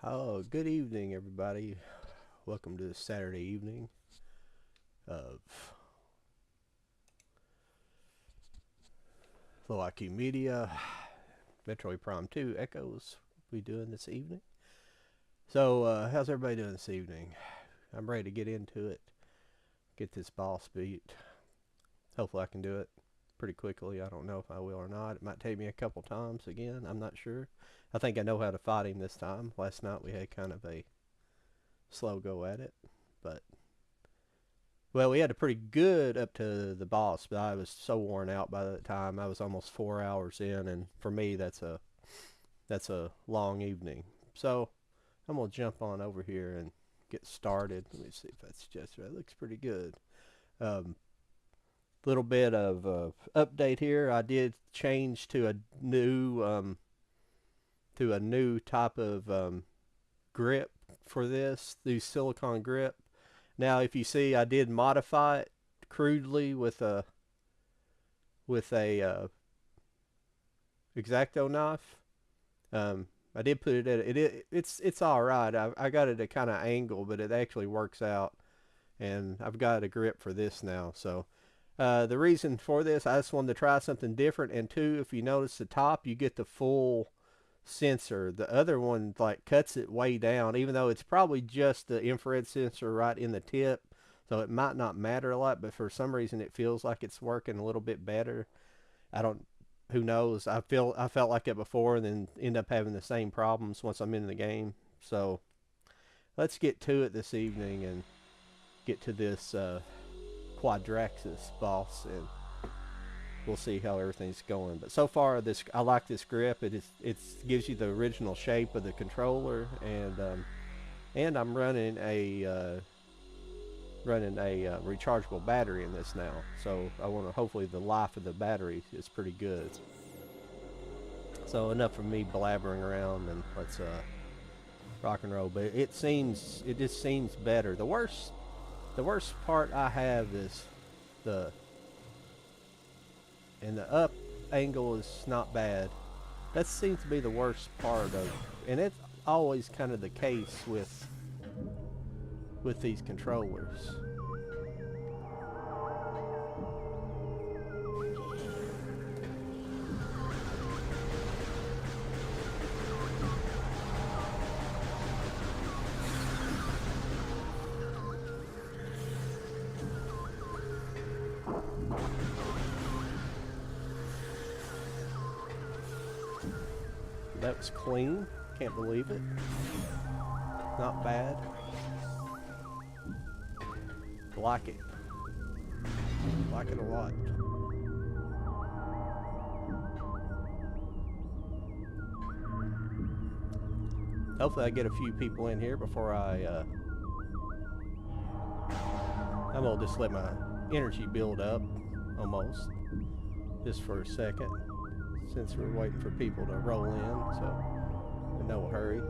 Oh, good evening, everybody. Welcome to the Saturday evening of Low IQ Media, Metroid Prime 2 Echoes we doing this evening. So, how's everybody doing this evening? I'm ready to get into it, get this boss beat. Hopefully I can do it pretty quickly. I don't know if I will or not. It might take me a couple times again. I'm not sure. I think I know how to fight him this time. Last night we had kind of a slow go at it, but well, we had a pretty good up to the boss, but I was so worn out by that time. I was almost 4 hours in, and for me that's a long evening. So I'm gonna jump on over here and get started. Let me see if that's just right. It looks pretty good. Little bit of update here. I did change to a new type of grip for this, the silicone grip. Now, if you see, I did modify it crudely with a X-Acto knife. I did put it at it's all right. I got it at kind of angle, but it actually works out, and I've got a grip for this now. So the reason for this, I just wanted to try something different. And two, if you notice the top, you get the full sensor. The other one like cuts it way down, even though it's probably just the infrared sensor right in the tip, so it might not matter a lot, but for some reason it feels like it's working a little bit better. I don't, who knows. I felt like it before and then end up having the same problems once I'm in the game. So let's get to it this evening and get to this Quadraxis boss, and we'll see how everything's going. But so far, I like this grip. It gives you the original shape of the controller, and I'm running a rechargeable battery in this now. So I want to, hopefully the life of the battery is pretty good. So enough of me blabbering around, and let's rock and roll. But it just seems better. The worst part I have is and the up angle is not bad. That seems to be the worst part of, and it's always kind of the case with these controllers. That was clean. Can't believe it. Not bad. Like it. Like it a lot. Hopefully I get a few people in here before I'm gonna just let my energy build up almost. Just for a second. Since we're waiting for people to roll in, so in no hurry.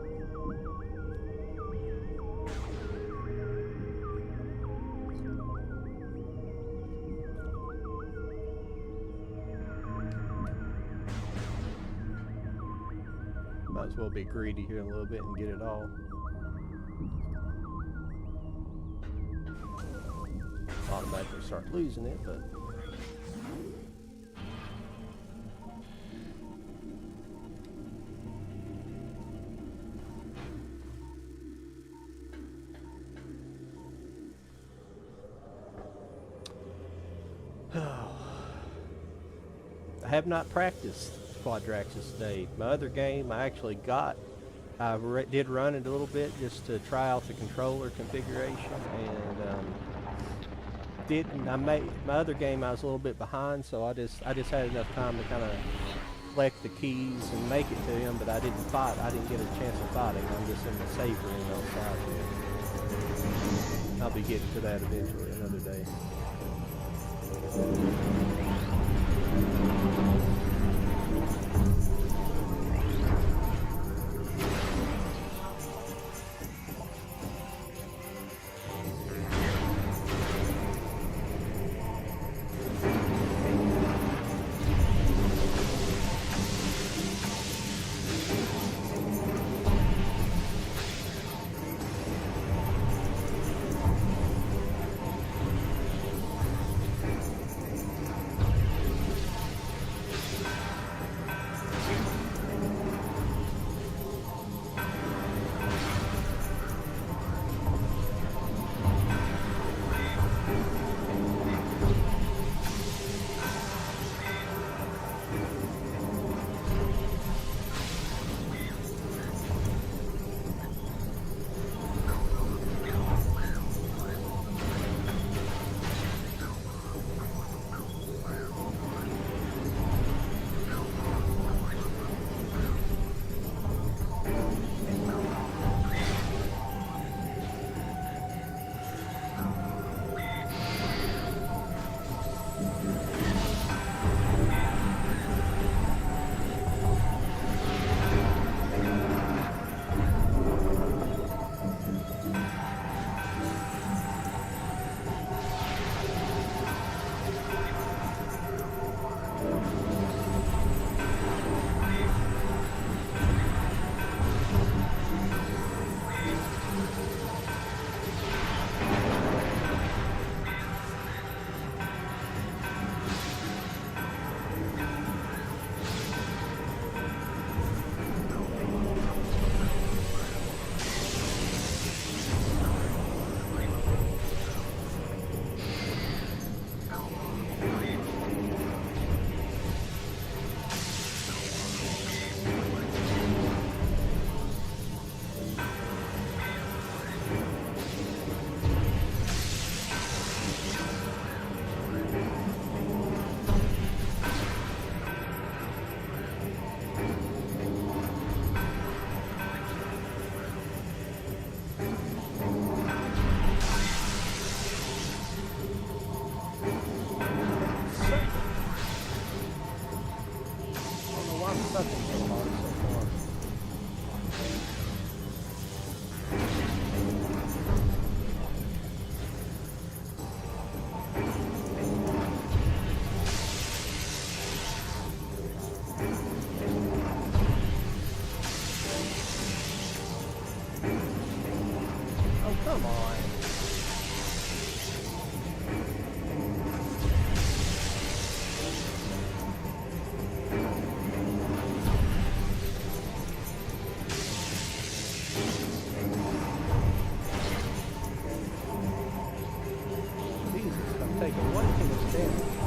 Might as well be greedy here a little bit and get it all. Automatically start losing it, but I have not practiced Quadraxis today. My other game I actually did run it a little bit just to try out the controller configuration, and my other game I was a little bit behind, so I just had enough time to kind of collect the keys and make it to him, but I didn't get a chance to fight him. I'm just in the save room outside here. I'll be getting to that eventually another day. taking way too much damage.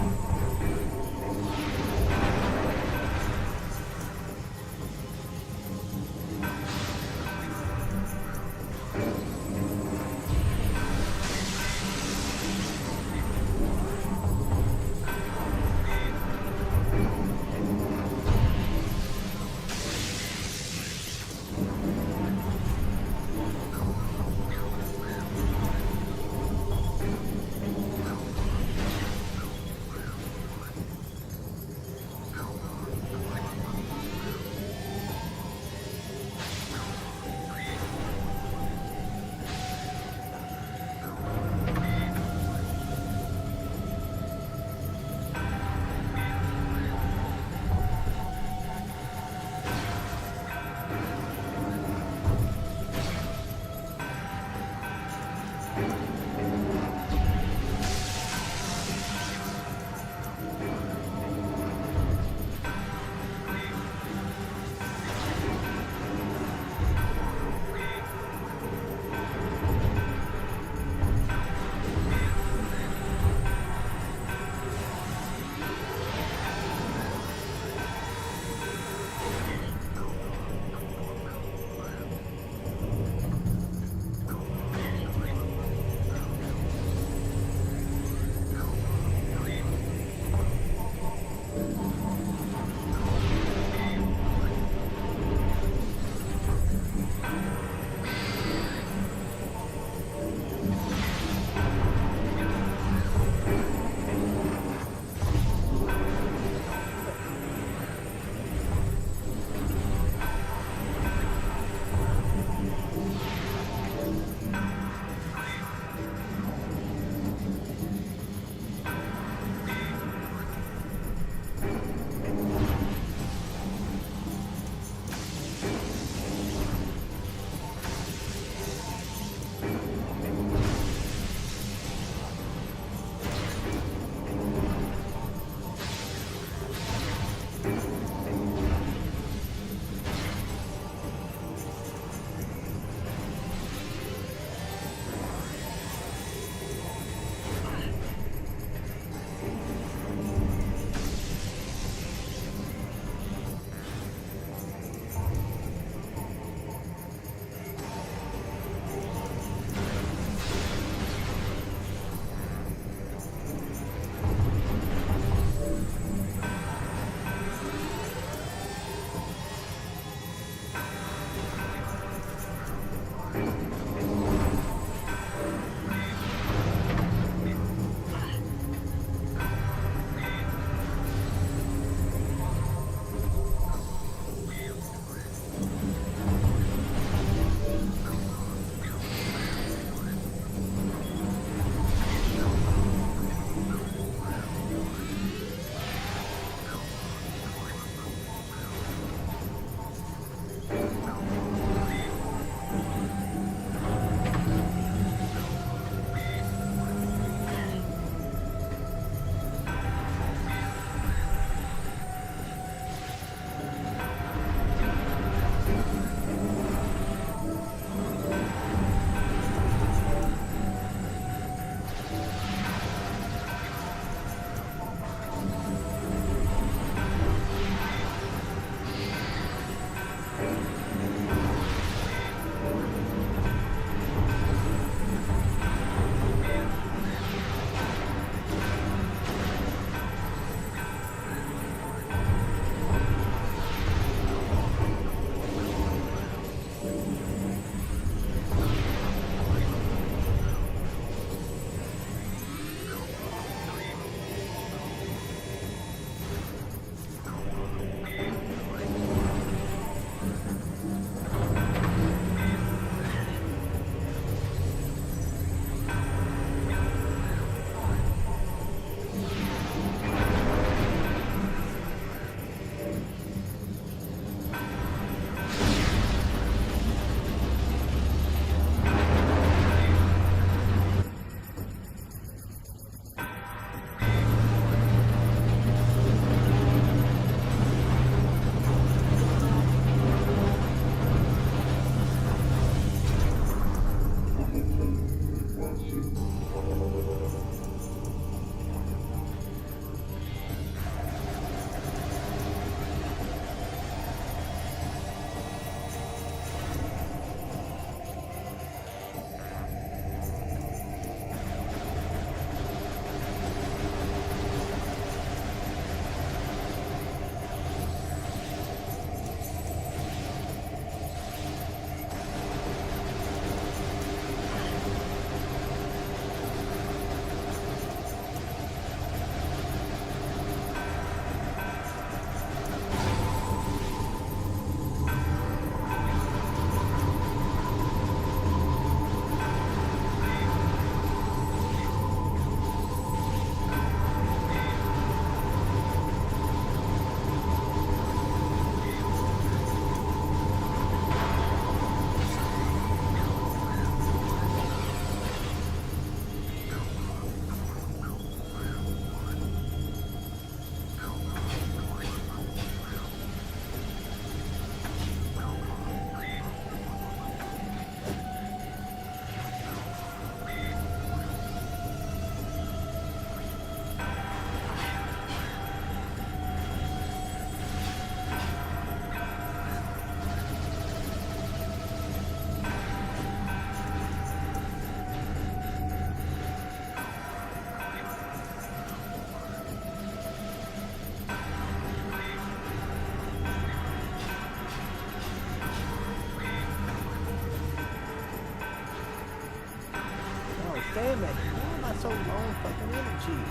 energy.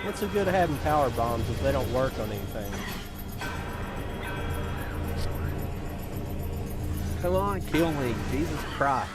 What's the good of having power bombs if they don't work on anything? Come on, kill me. Jesus Christ.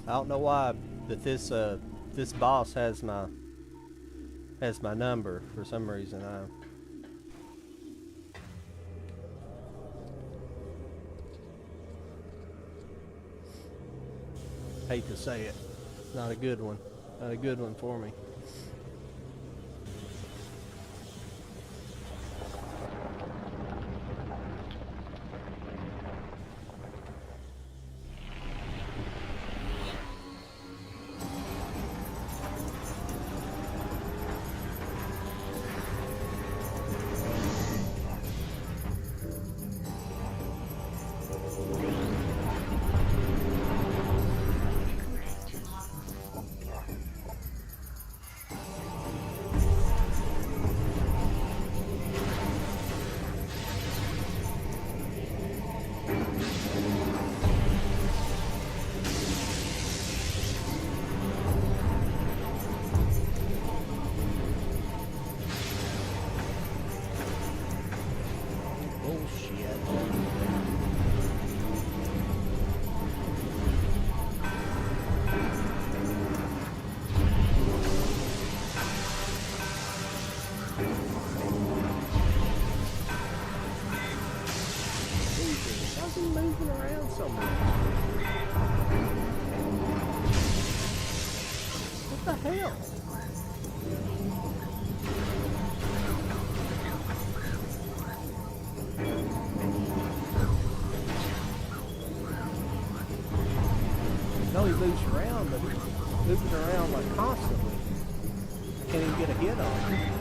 I don't know why, but this boss has my number for some reason. Hate to say it. Not a good one. Not a good one for me. How's he moving around so much? What the hell? No, he moves around, but he's moving around like constantly. Can't even get a hit on him.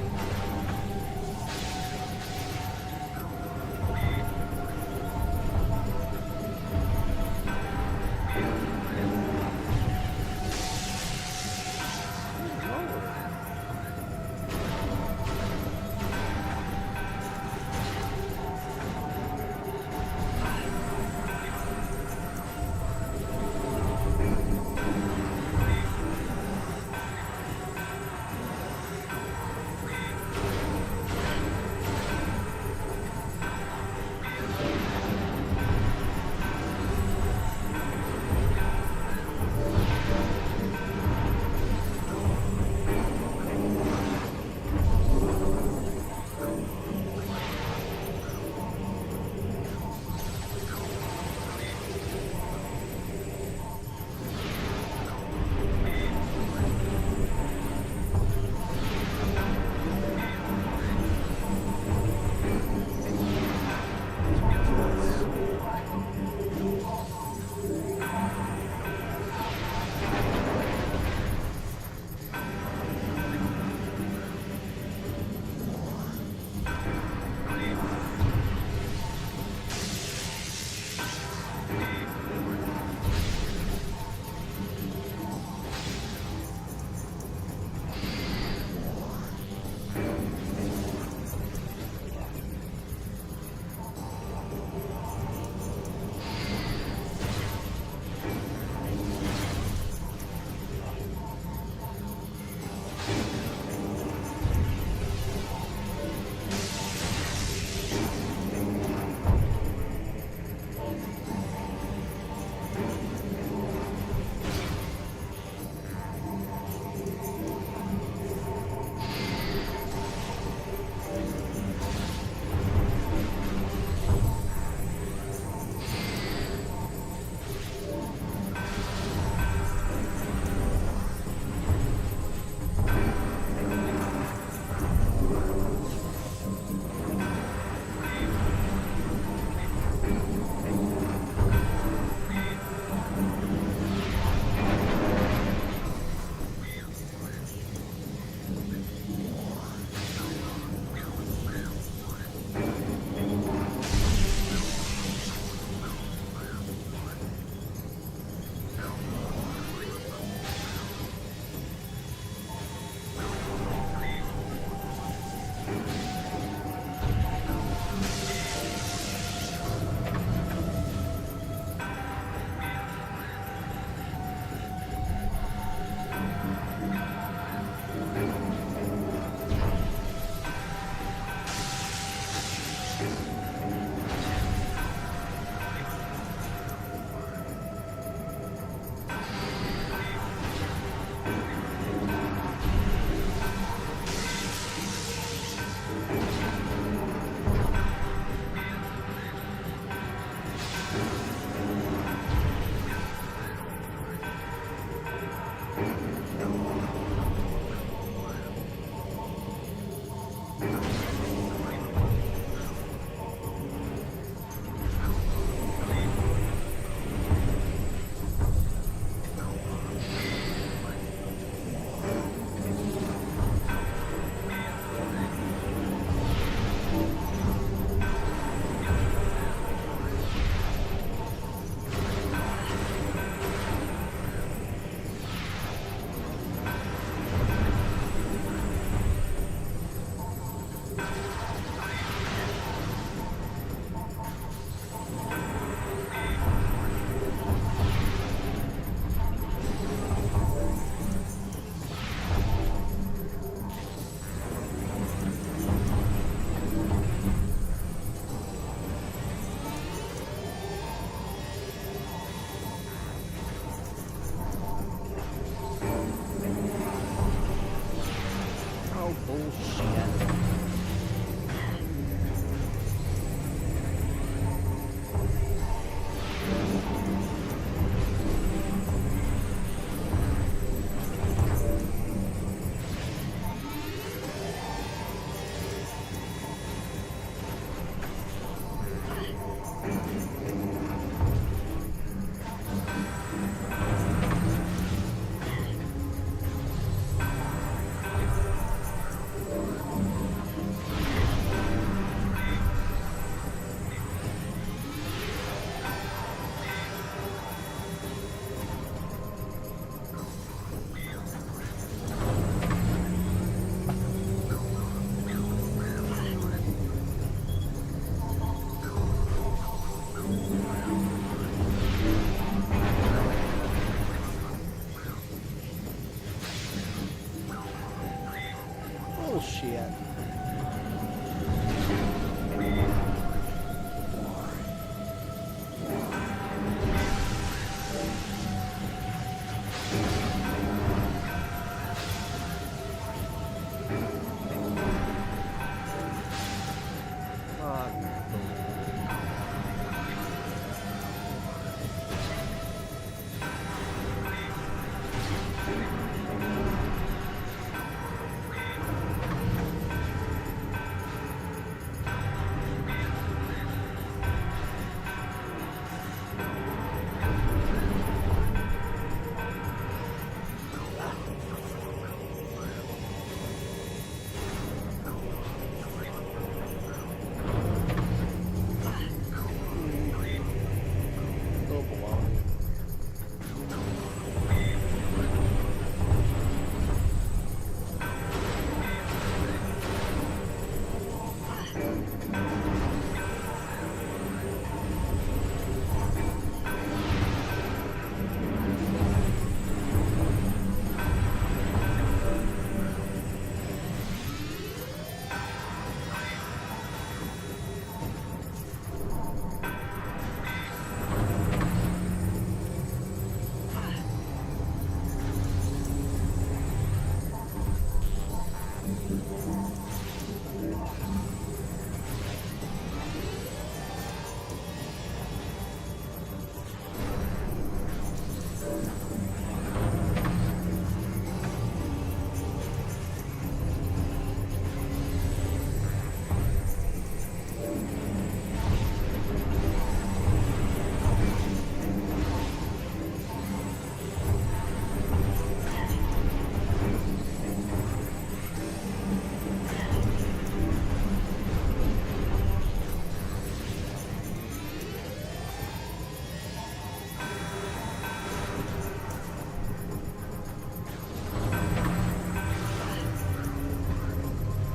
Bullshit.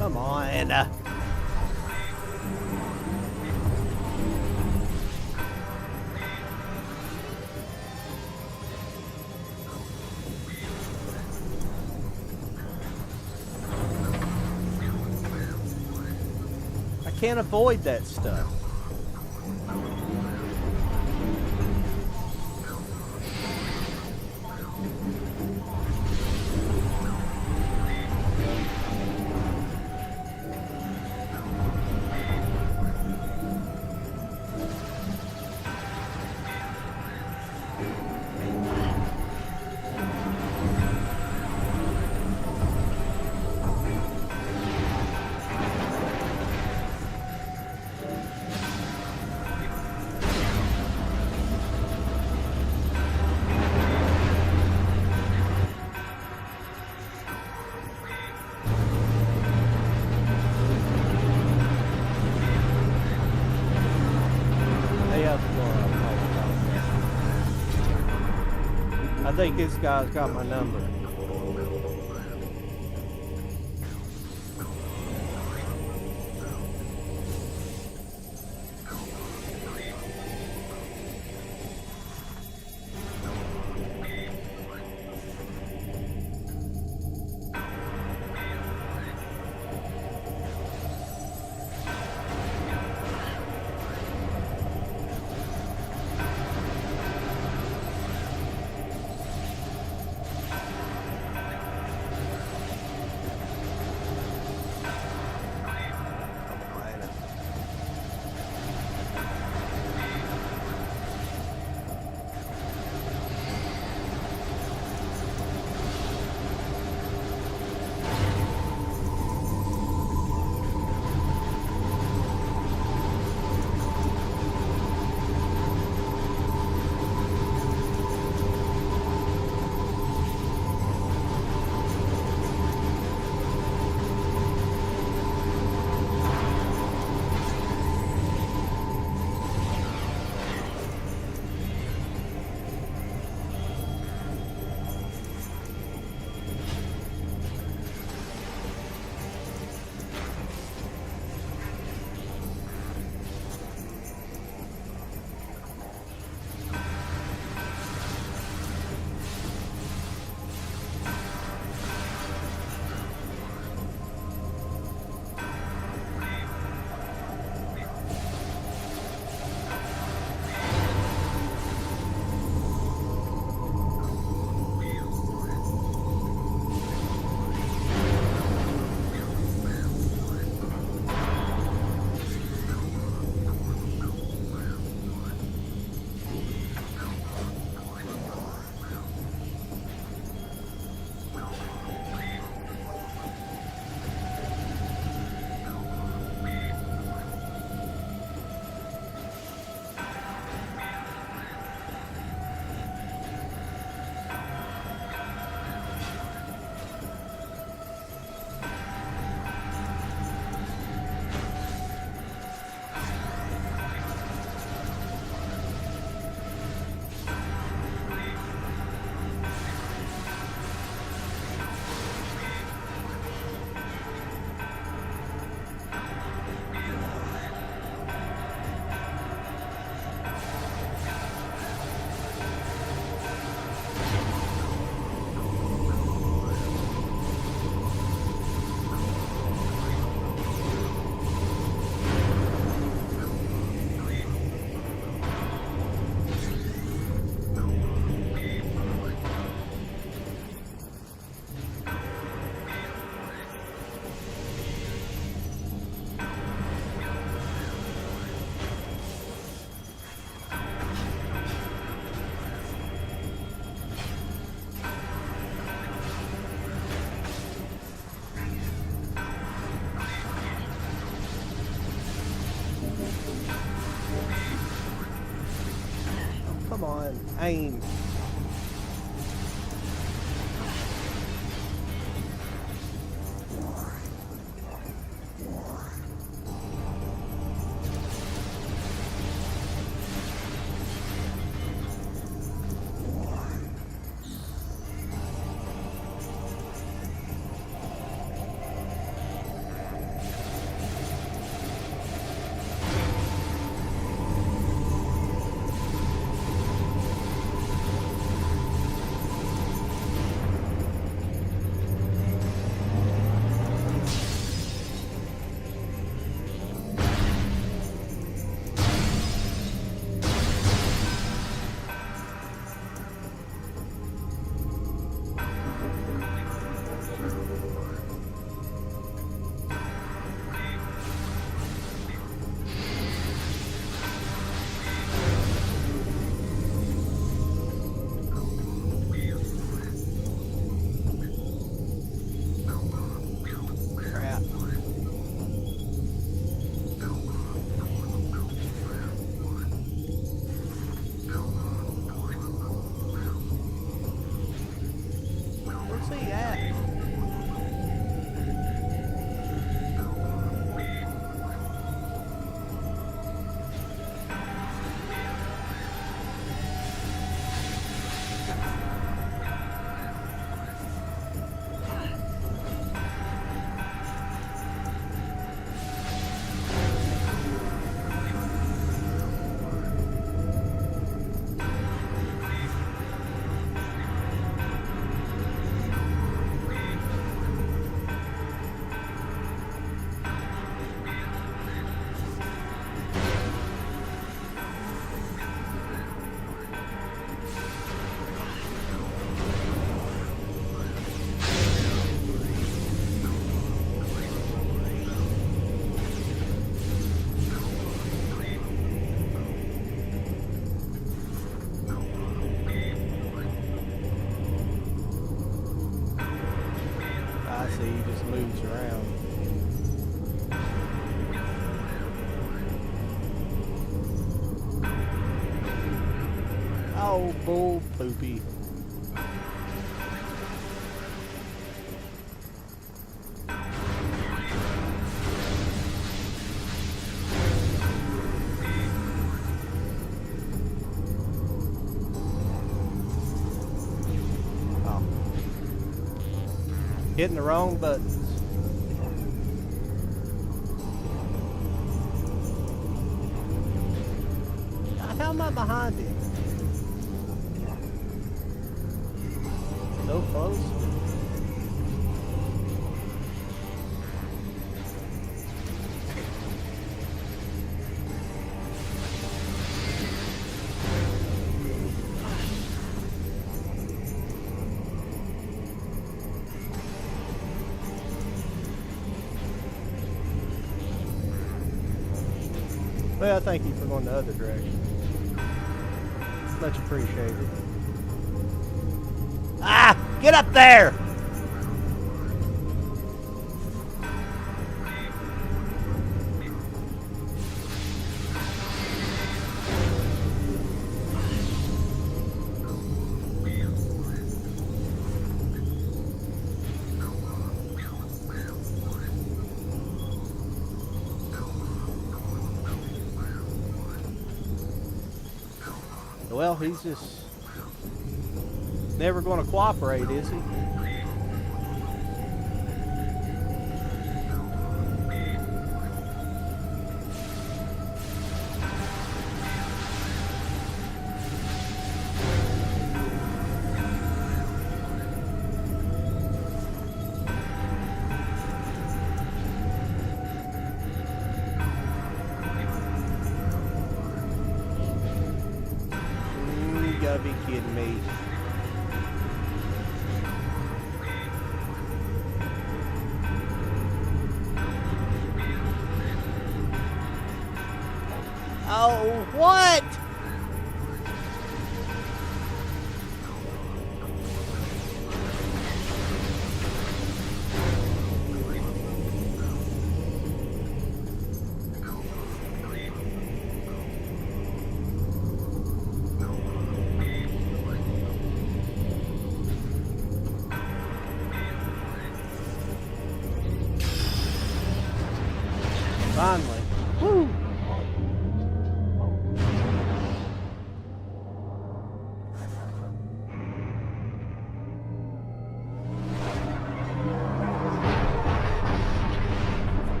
Come on. I can't avoid that stuff. I think this guy's got my number. Come on, aim. He just moves around. Oh, bull poopy. Oh. Hitting the wrong buttons. How am I behind him? So close. Well, thank you for going the other direction. Much appreciated. Ah! Get up there! Well, he's just never going to cooperate, is he? You gotta be kidding me. Oh, what? Finally. Woo!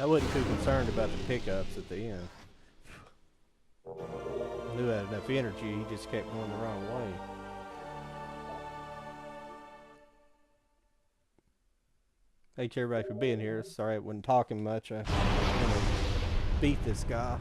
I wasn't too concerned about the pickups at the end. I knew I had enough energy, he just kept going the wrong way. Thanks everybody for being here. Sorry I wasn't talking much. I'm gonna beat this guy.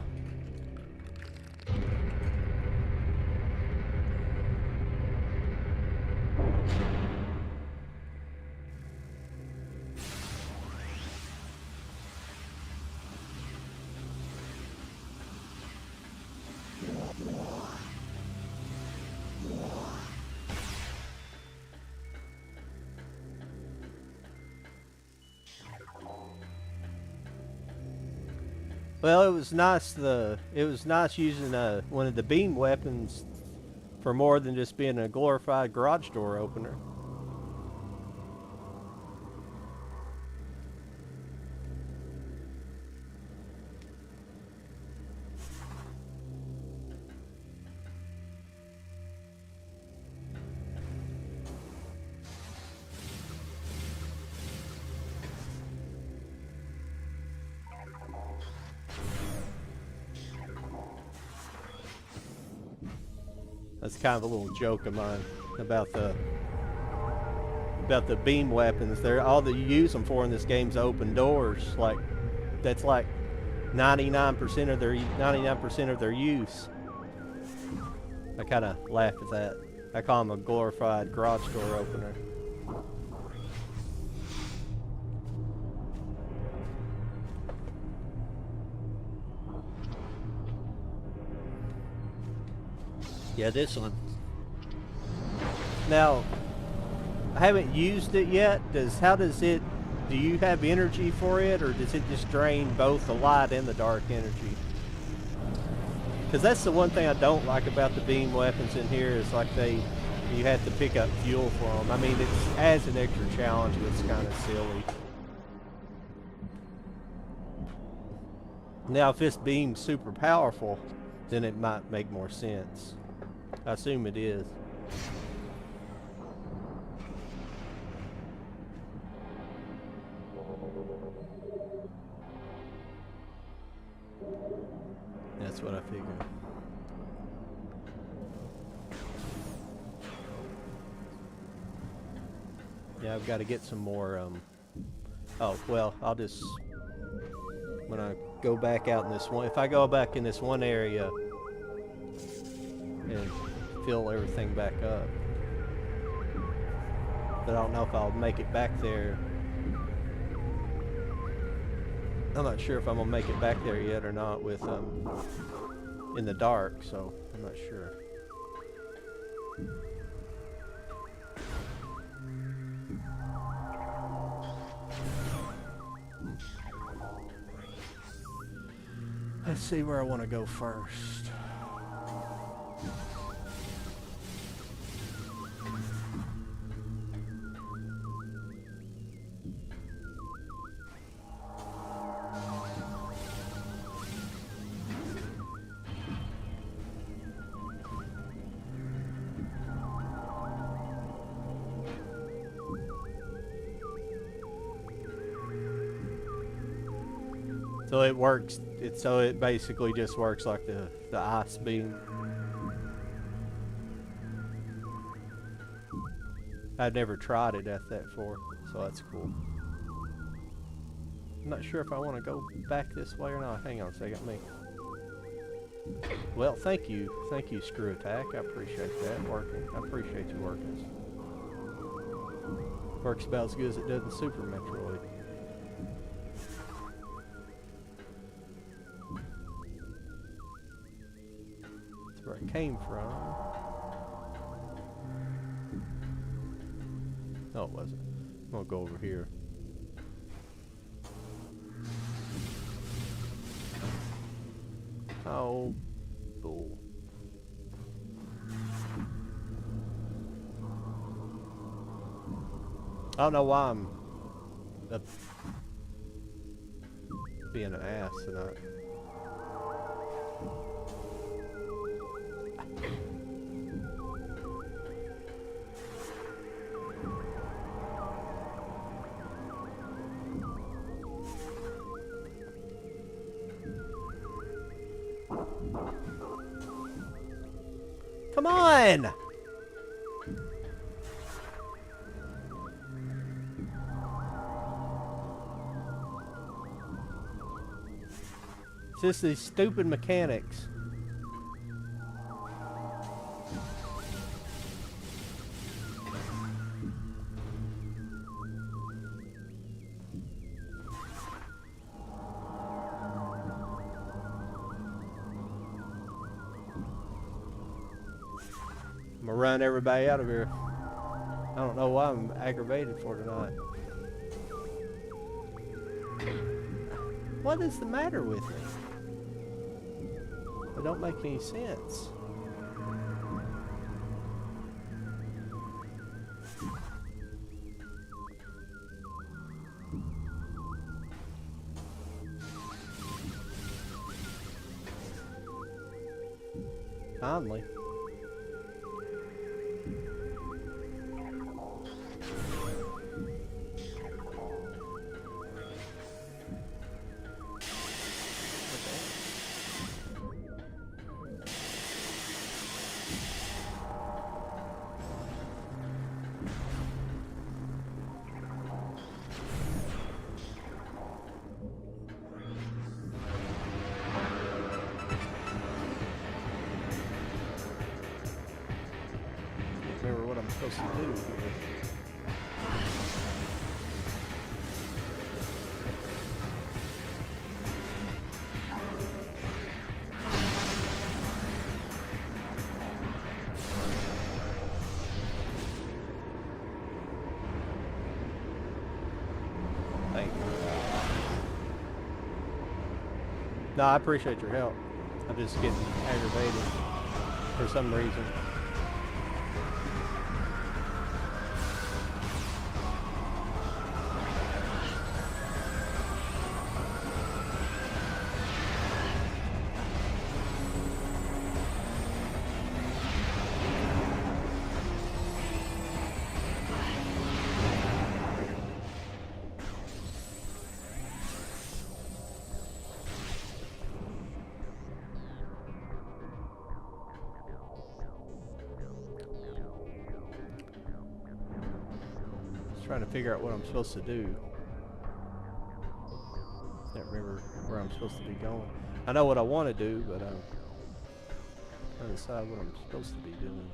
Well, it was nice. It was nice using one of the beam weapons for more than just being a glorified garage door opener. That's kind of a little joke of mine about the beam weapons. They're all that you use them for in this game's open doors. Like that's like 99% of their use. I kind of laugh at that. I call them a glorified garage door opener. Yeah, this one. Now, I haven't used it yet. How does it? Do you have energy for it, or does it just drain both the light and the dark energy? Because that's the one thing I don't like about the beam weapons in here is like you have to pick up fuel for them. I mean, it adds an extra challenge, but it's kind of silly. Now, if this beam's super powerful, then it might make more sense. I assume it is. That's what I figured. Yeah, I've got to get some more, oh, well, I'll just, when I go back out in this one, if I go back in this one area and fill everything back up, but I don't know if I'll make it back there. I'm not sure if I'm gonna make it back there yet or not with in the dark, so I'm not sure. Let's see where I want to go first. So it works. So it basically just works like the ice beam. I've never tried it at that before, so that's cool. I'm not sure if I want to go back this way or not. Hang on a second, Well, thank you, Screw Attack. I appreciate that working. I appreciate you working. Works about as good as it does in Super Metroid. Where it came from. No, it wasn't. I'm gonna go over here. Oh, bull. I don't know why I'm up being an ass tonight. Come on! It's just these stupid mechanics. I'm gonna run everybody out of here. I don't know why I'm aggravated for tonight. What is the matter with me? It don't make any sense. Finally. Remember what I'm supposed to do here. Thank you. No, I appreciate your help. I'm just getting aggravated for some reason. Trying to figure out what I'm supposed to do. Can't remember where I'm supposed to be going. I know what I want to do, but I'm trying to decide what I'm supposed to be doing.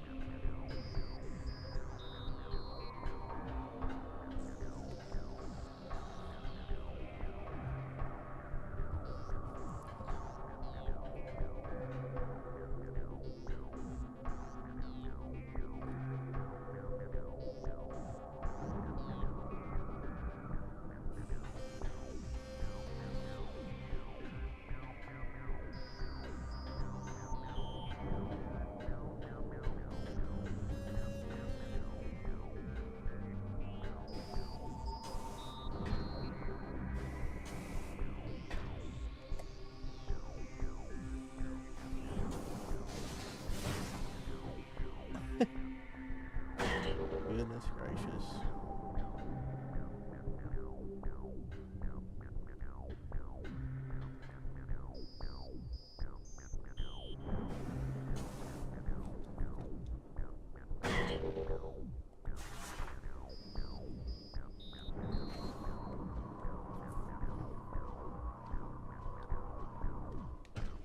Goodness gracious.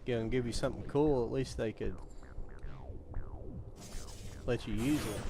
Gonna give you something cool, at least they could let you use it.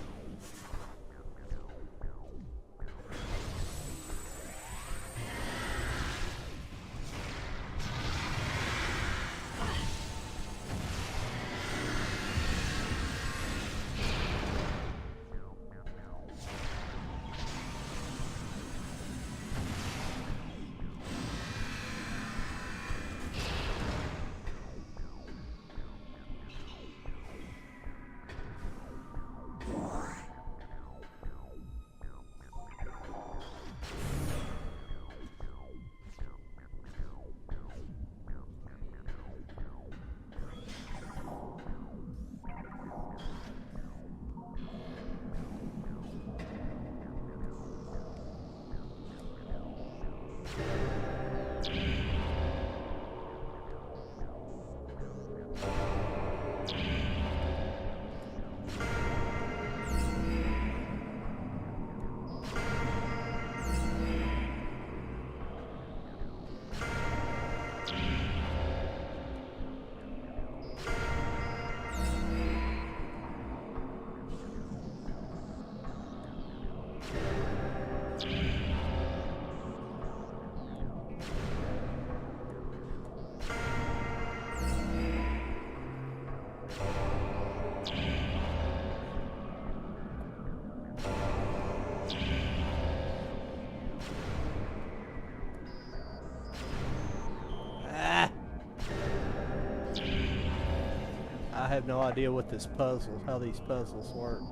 have no idea what this puzzle, how these puzzles work.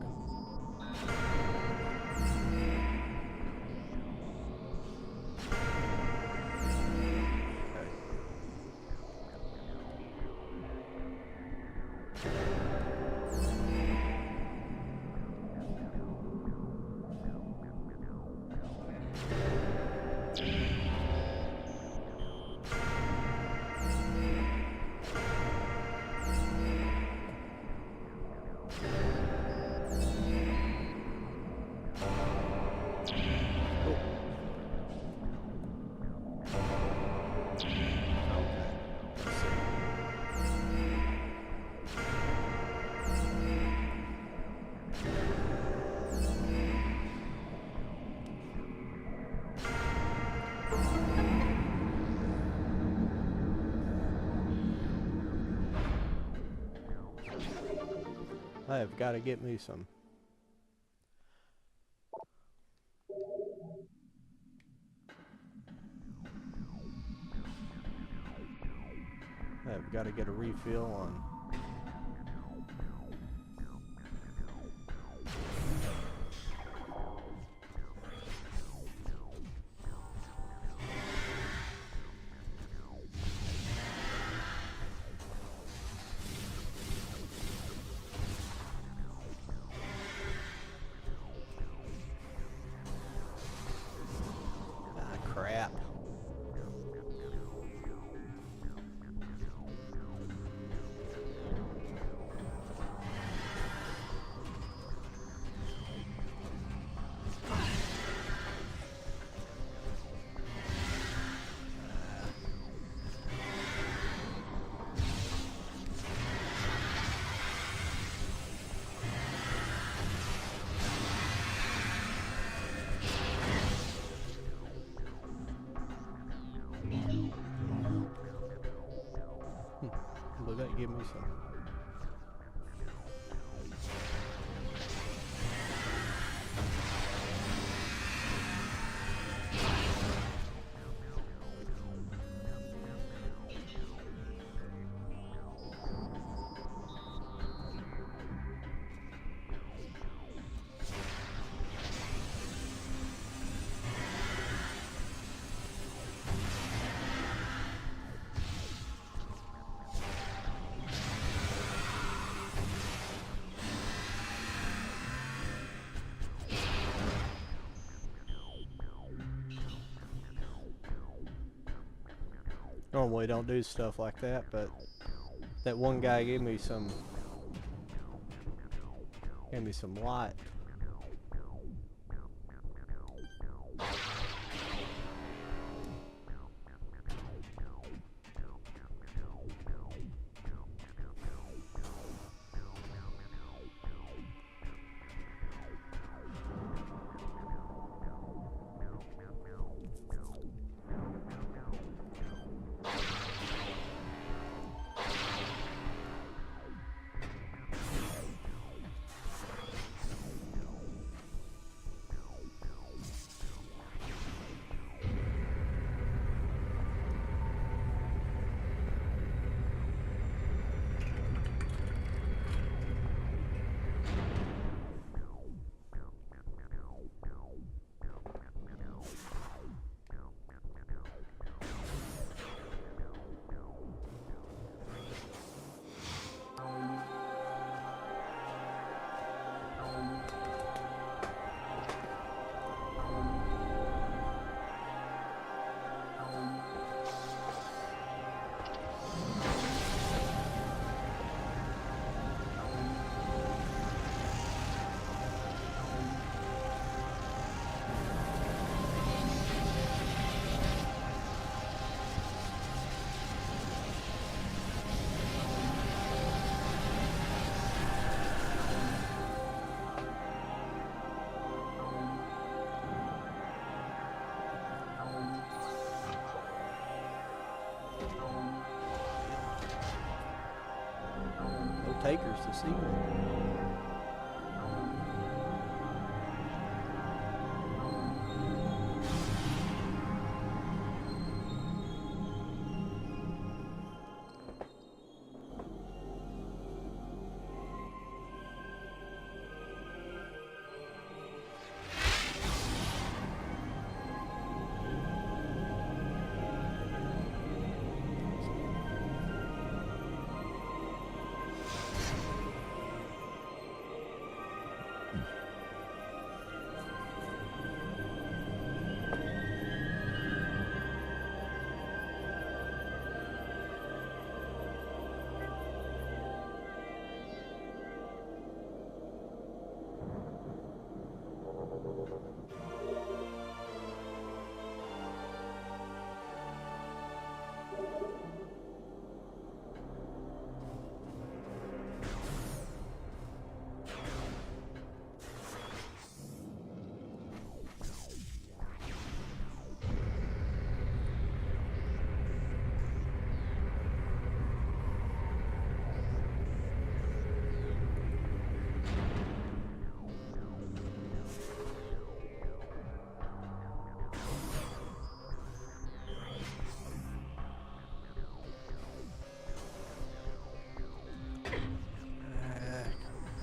I have got to get me some. I've got to get a refill on. Crap. Will that give me some? Normally don't do stuff like that, but that one guy gave me some light. No takers this evening.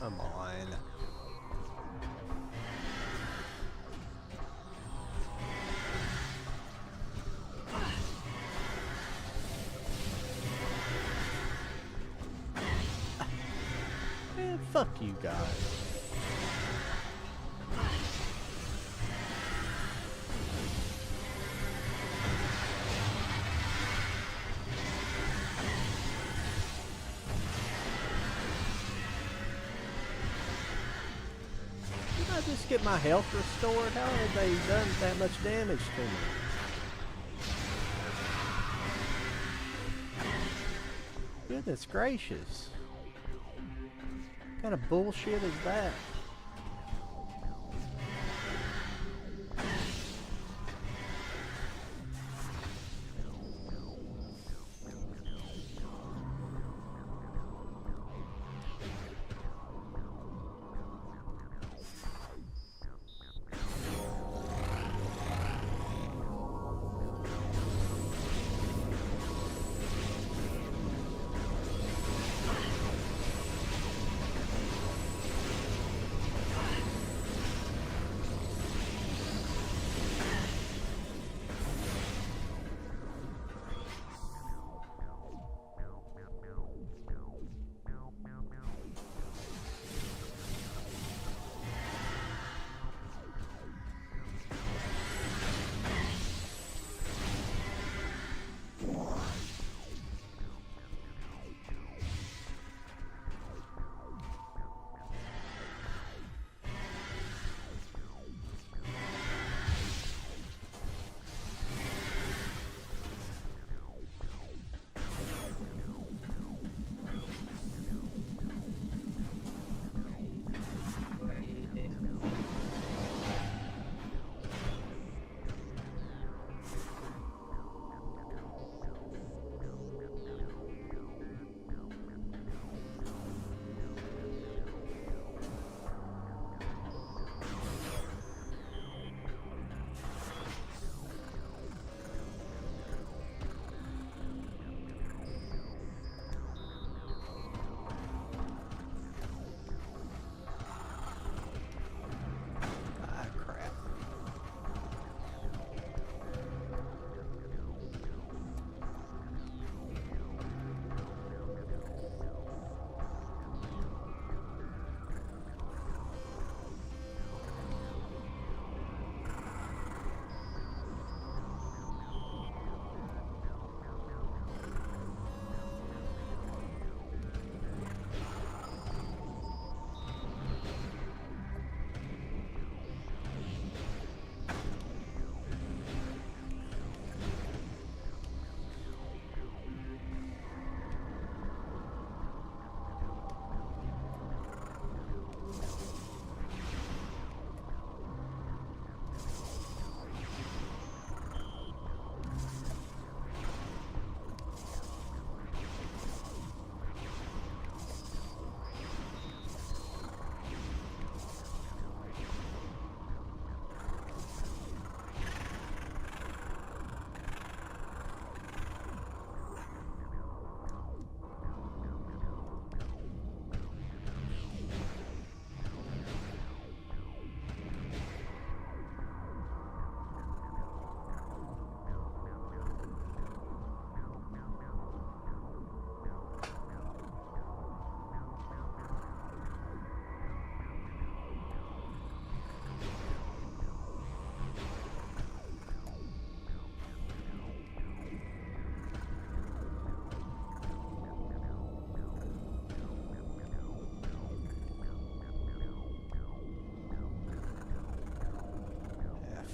Come on. Man, fuck you guys. Did I just get my health restored? How have they done that much damage to me? Goodness gracious. What kind of bullshit is that?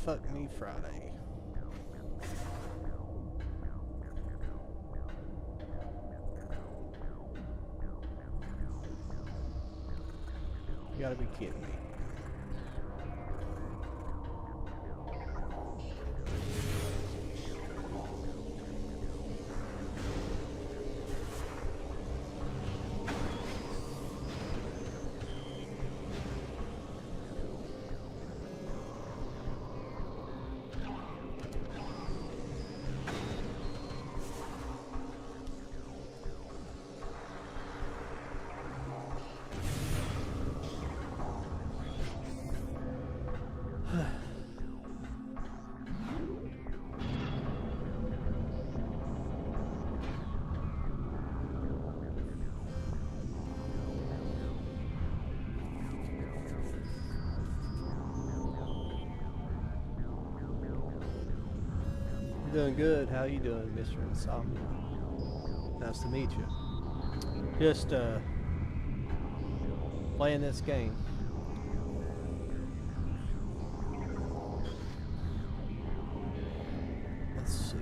Fuck Me Friday. You gotta be kidding me. Doing good. How you doing, Mr. Insomnia? Nice to meet you. Just playing this game. Let's see.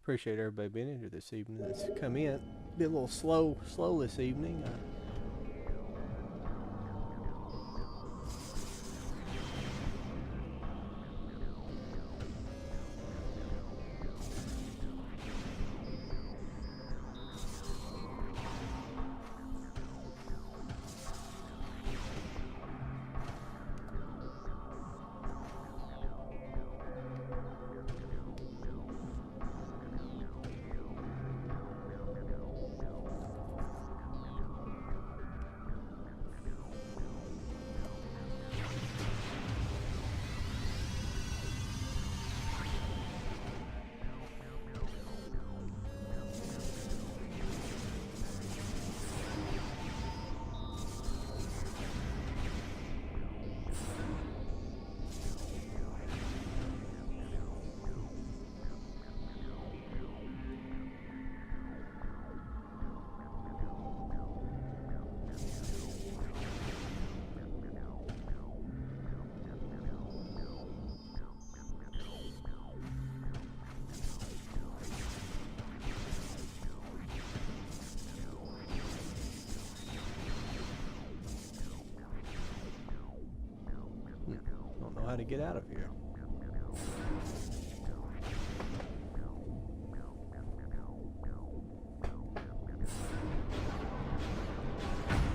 appreciate everybody being in here this evening. It's come in. Been a little slow this evening. Don't know how to get out of here.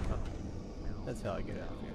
Oh, that's how I get out of here.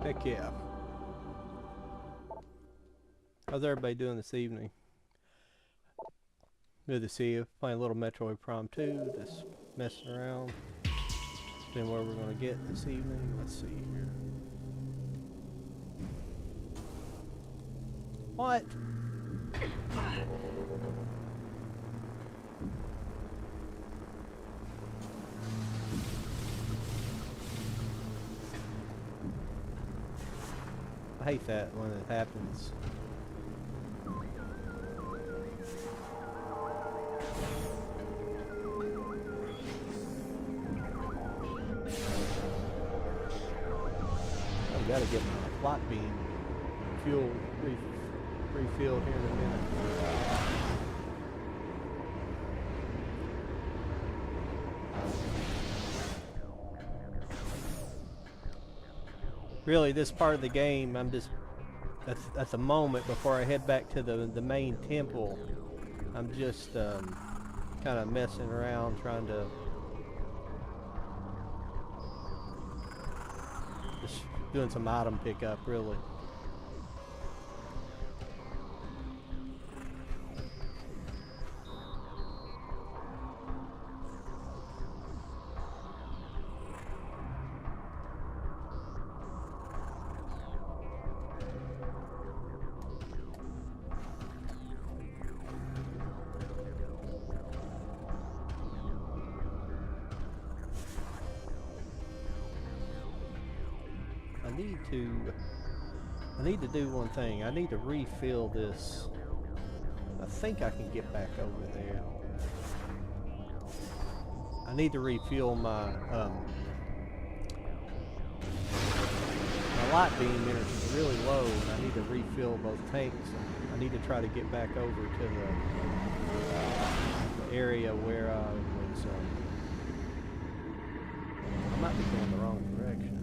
Heck yeah. How's everybody doing this evening? Good to see you. Playing a little Metroid Prime 2, just messing around. Seeing where we're going to get this evening. Let's see here. What? I hate that when it happens. I've got to get my plot beam fuel refilled here in a minute. Really, this part of the game, I'm just at the moment before I head back to the main temple. I'm just kind of messing around, trying to just doing some item pickup, really. I need to do one thing. I need to refill this. I think I can get back over there. I need to refill my light beam energy is really low, and I need to refill both tanks. I need to try to get back over to the area where I was. I might be going the wrong direction.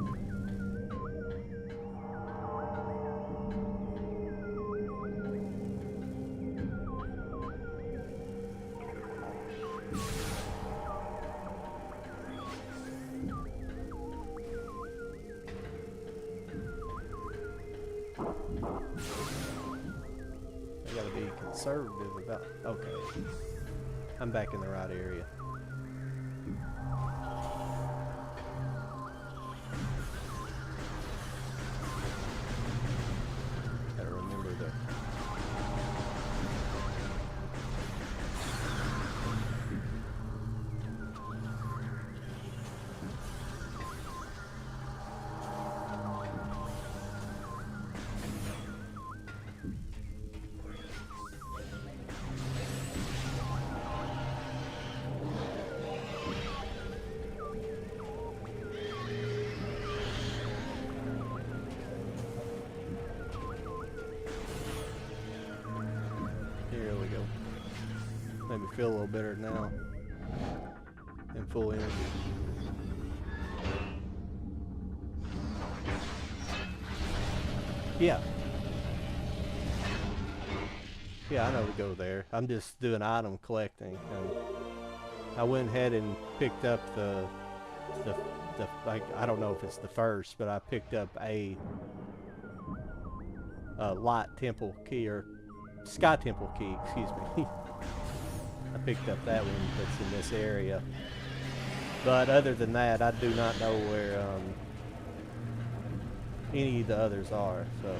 Conservative about. Okay, I'm back in the right area. Gotta remember that. Made me feel a little better now. And full energy. Yeah. Yeah, I know to go there. I'm just doing item collecting. And I went ahead and picked up the like, I don't know if it's the first, but I picked up a light temple key, or sky temple key, excuse me. I picked up that one that's in this area. But other than that, I do not know where any of the others are, so.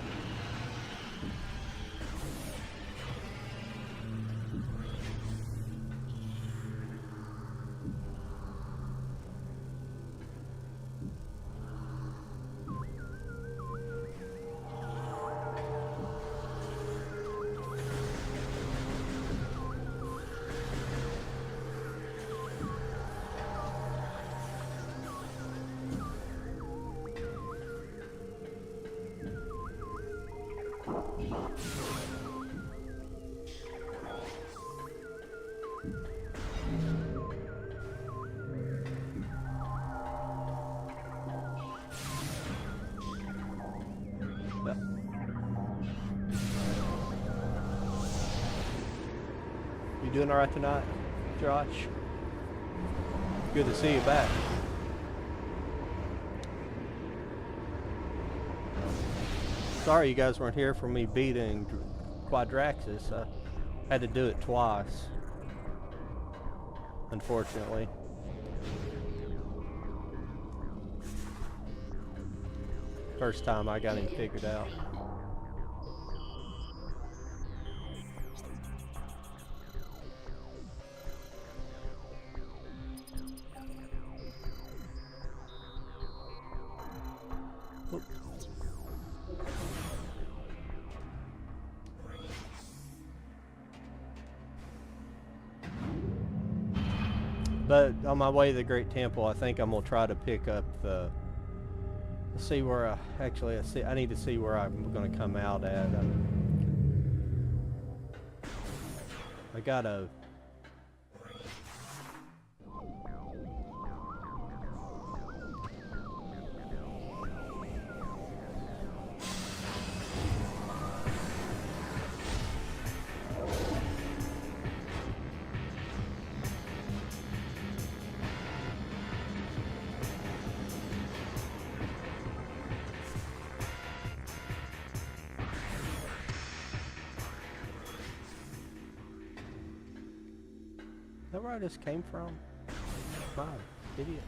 You doing alright tonight, Josh? Good to see you back. Sorry you guys weren't here for me beating Quadraxis. I had to do it twice, unfortunately. First time I got him figured out. Oop. But on my way to the Great Temple, I think I'm gonna try to pick up the. See where I need to see where I'm gonna come out at. I gotta. Is that where I just came from? Wow, idiot.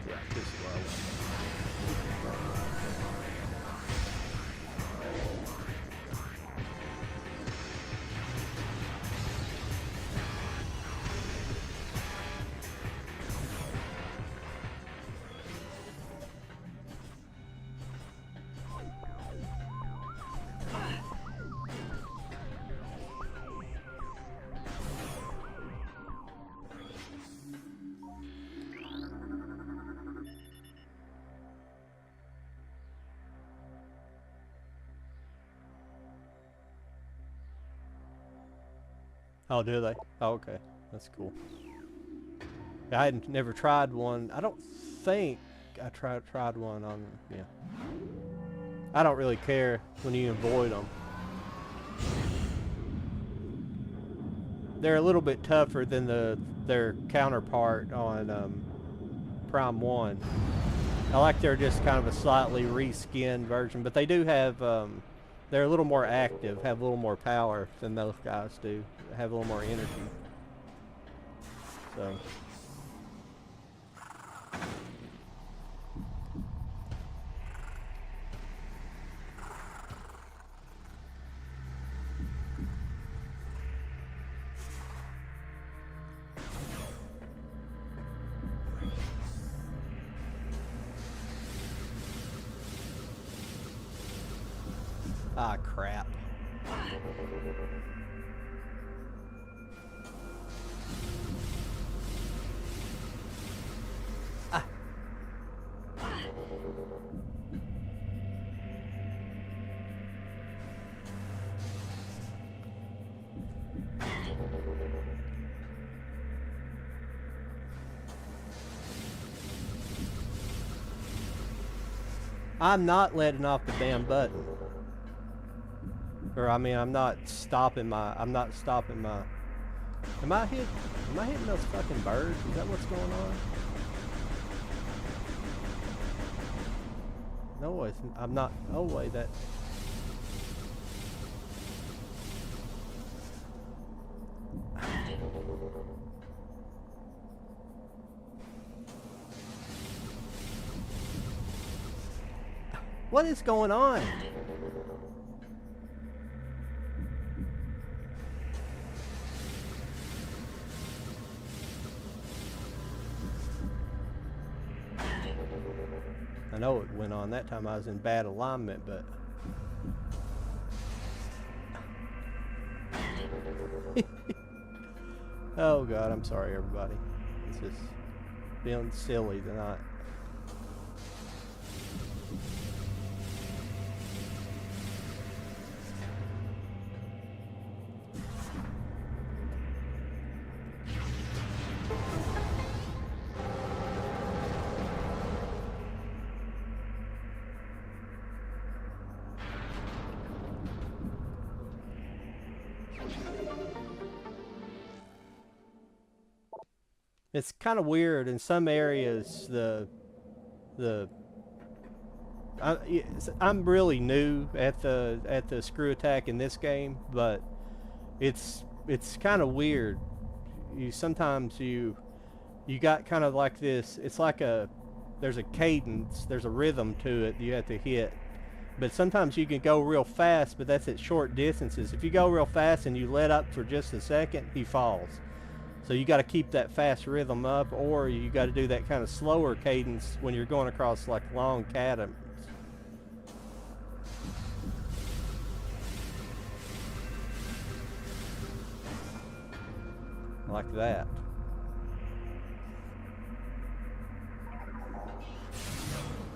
Yeah, this is where I went. Oh, do they? Oh, okay. That's cool. I hadn't never tried one. I don't think I tried one on. Yeah. I don't really care when you avoid them. They're a little bit tougher than their counterpart on Prime 1. I like they're just kind of a slightly reskinned version, but they do have. They're a little more active, have a little more power than those guys do. Have a little more energy. So. Ah, crap. Ah. I'm not letting off the damn button. Or I mean, I'm not stopping my. Am I hitting those fucking birds? Is that what's going on? No, I'm not. Oh wait, that. What is going on? I know it went on that time. I was in bad alignment, but oh god, I'm sorry everybody. It's just feeling silly tonight. It's kind of weird in some areas. The I'm really new at the screw attack in this game, but it's kind of weird. Sometimes you got kind of like this. It's like there's a cadence, there's a rhythm to it you have to hit. But sometimes you can go real fast, but that's at short distances. If you go real fast and you let up for just a second, he falls. So you got to keep that fast rhythm up, or you got to do that kind of slower cadence when you're going across like long catacombs. Like that.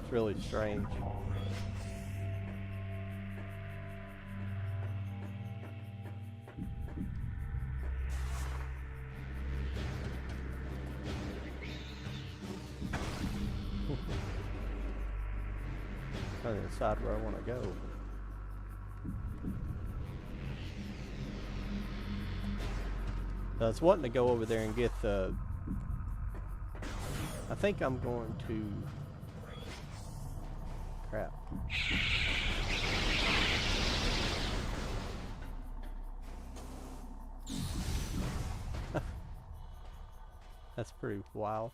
It's really strange. Trying to decide where I want to go. I was wanting to go over there and get the... I think I'm going to... Crap. That's pretty wild.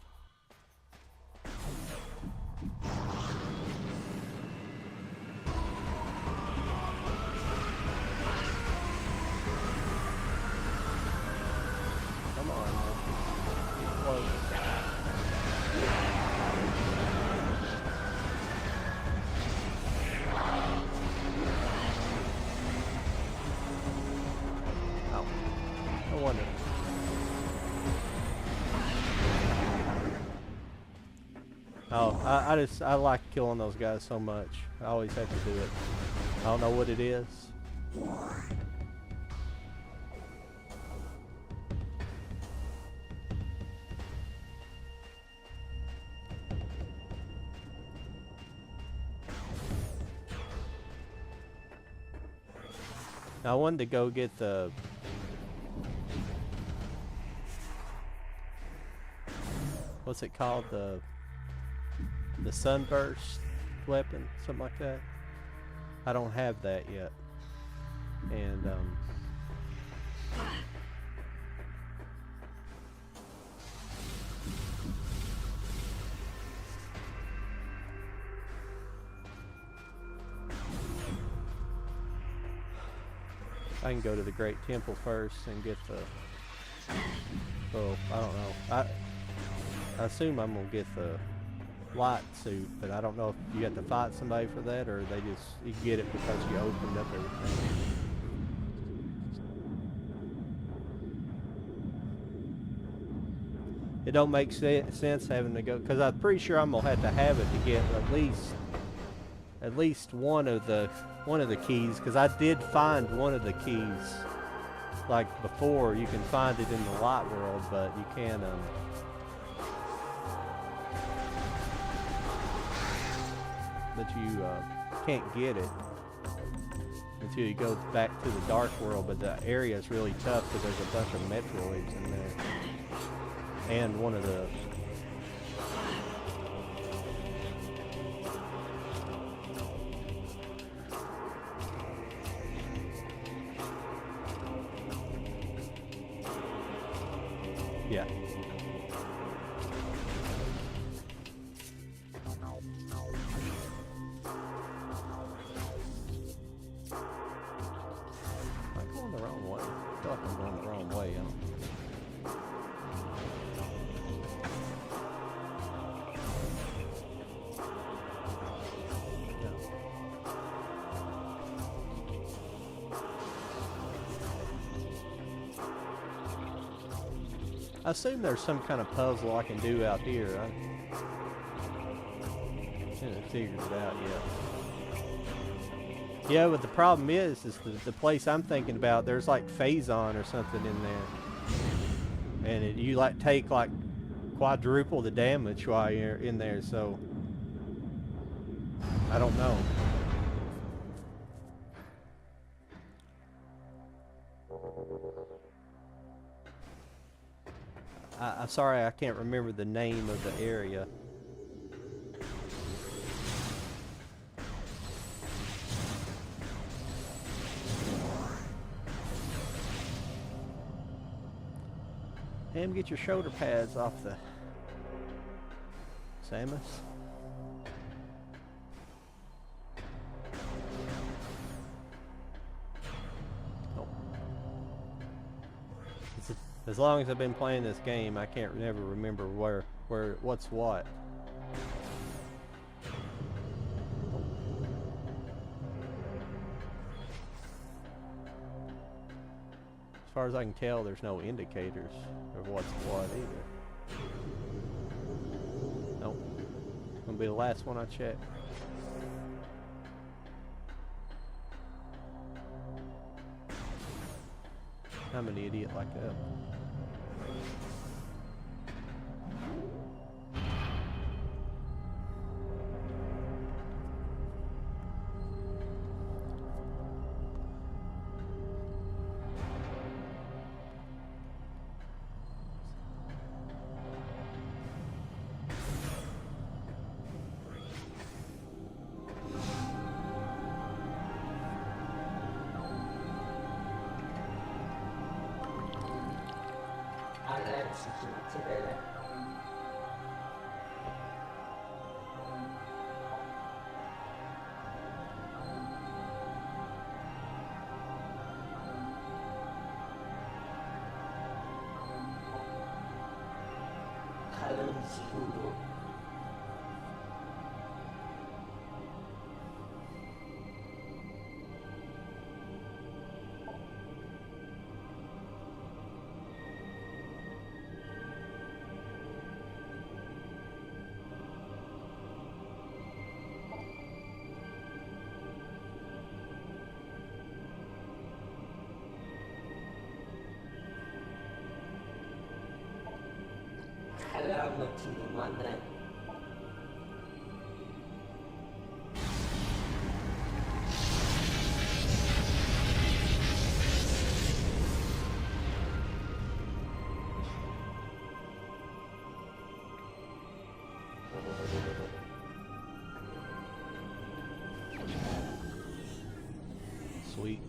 Come on, man. Close. Oh, no wonder. Oh, I like killing those guys so much. I always have to do it. I don't know what it is. I wanted to go get the... What's it called? The sunburst weapon, something like that. I don't have that yet. And I can go to the Great Temple first and get the... Well, I don't know. I assume I'm gonna get the light suit, but I don't know if you have to fight somebody for that, or they just you get it because you opened up everything. It don't make sense having to go, because I'm pretty sure I'm gonna have to have it to get at least one of the keys, because I did find one of the keys like before. You can find it in the light world, but you can't but you can't get it until you go back to the dark world. But the area is really tough because there's a bunch of Metroids in there, and one of the yeah. I assume there's some kind of puzzle I can do out here. I haven't figured it out yet. Yeah, but the problem is the place I'm thinking about, there's like Phazon or something in there. And you like take like quadruple the damage while you're in there, so I don't know. I sorry, I can't remember the name of the area. And get your shoulder pads off the Samus. Oh. As long as I've been playing this game, I can't never remember what's what. As far as I can tell, there's no indicators of what's what either. Nope. Gonna be the last one I check. I'm an idiot like that. Sweet.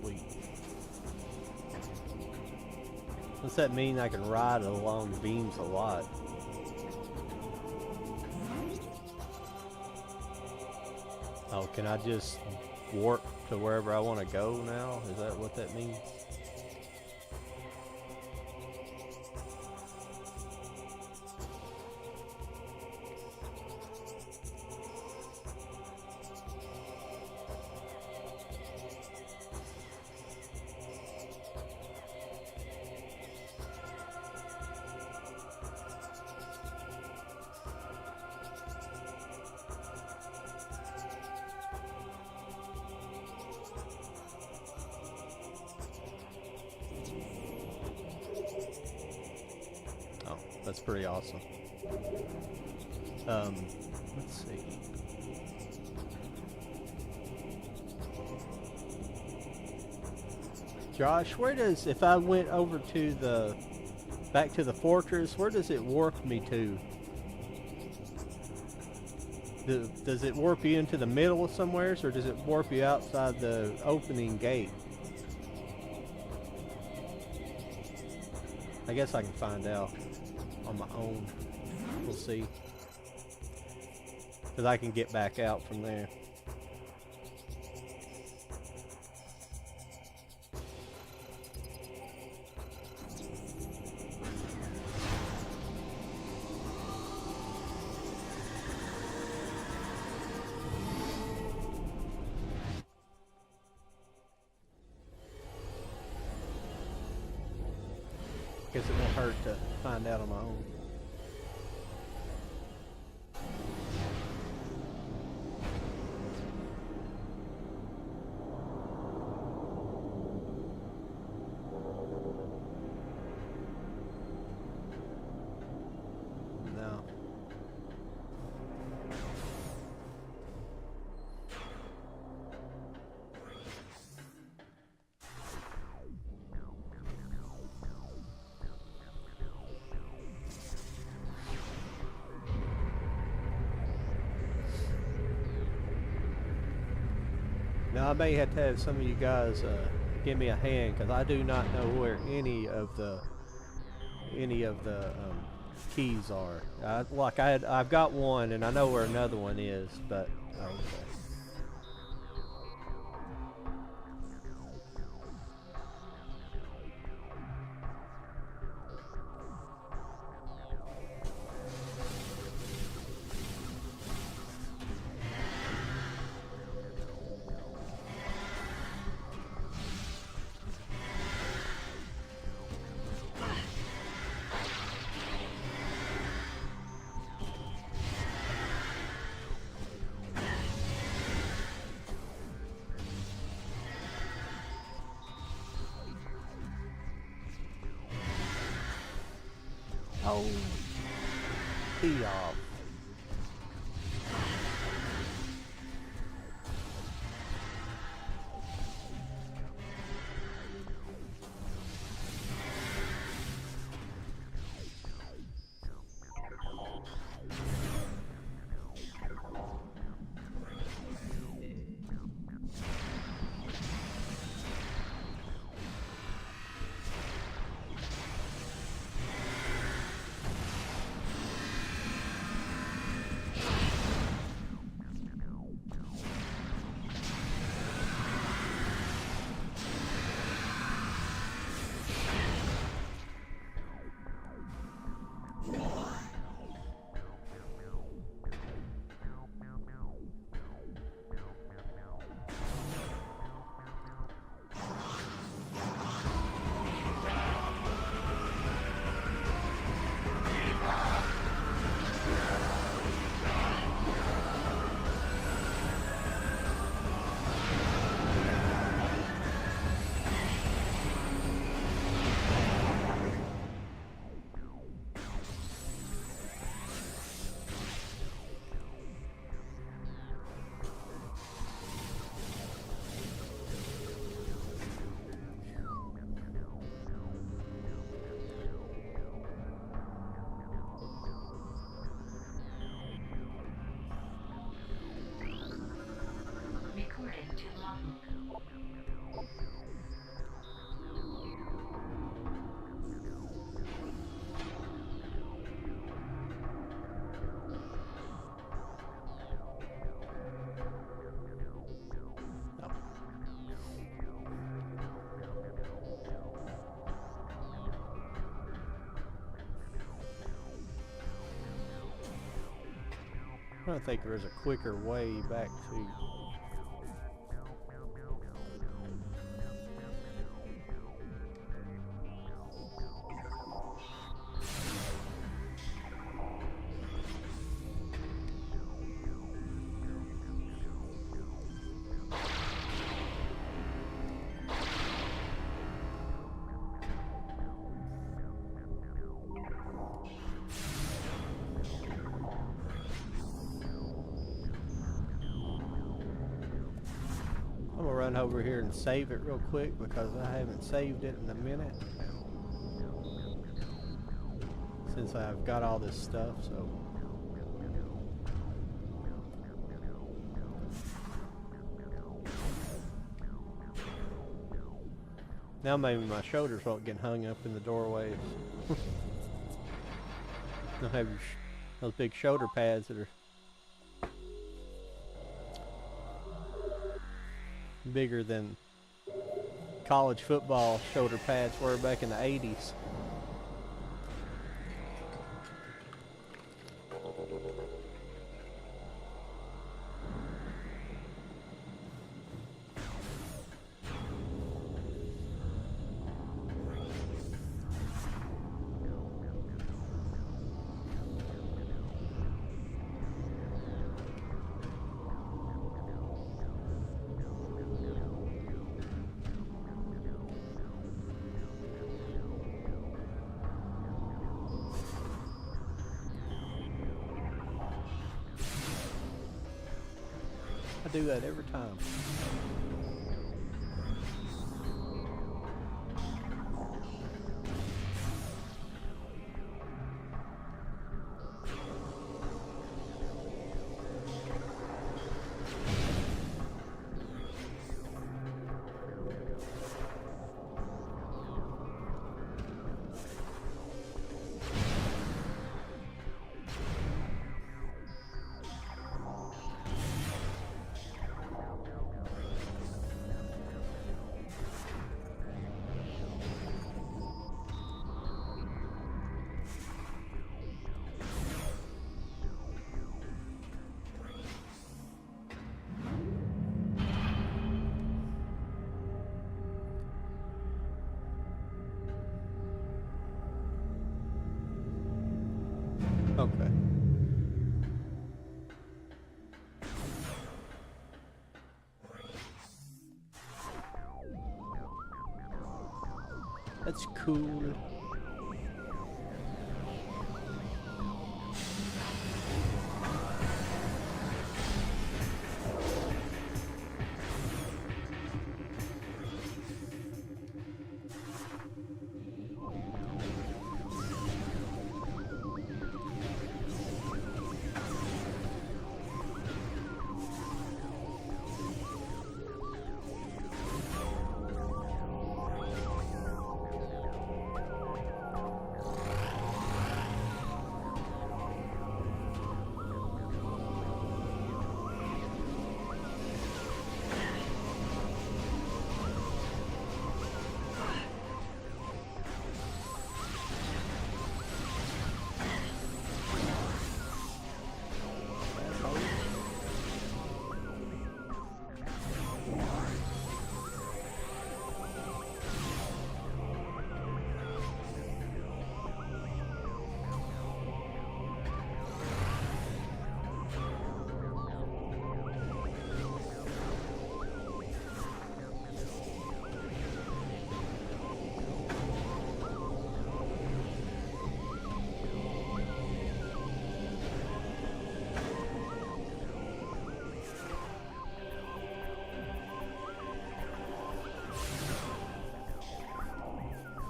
Sweet. What's that mean? I can ride along the beams a lot. Oh, can I just warp to wherever I want to go now? Is that what that means? That's pretty awesome. Let's see. Josh, where does, if I went over to the, back to the fortress, where does it warp me to? Does it warp you into the middle of somewhere, or does it warp you outside the opening gate? I guess I can find out on my own. We'll see. Because I can get back out from there. hurt to find out on my own. No. Now I may have to have some of you guys give me a hand because I do not know where any of the keys are. I've got one and I know where another one is, but okay. Oh, be off. I don't think there's a quicker way back to. I'm gonna run over here and save it real quick because I haven't saved it in a minute since I've got all this stuff, so. Now maybe my shoulders won't get hung up in the doorways. I'll have those big shoulder pads that are bigger than college football shoulder pads were back in the 80s. I do that every time. Okay. That's cool.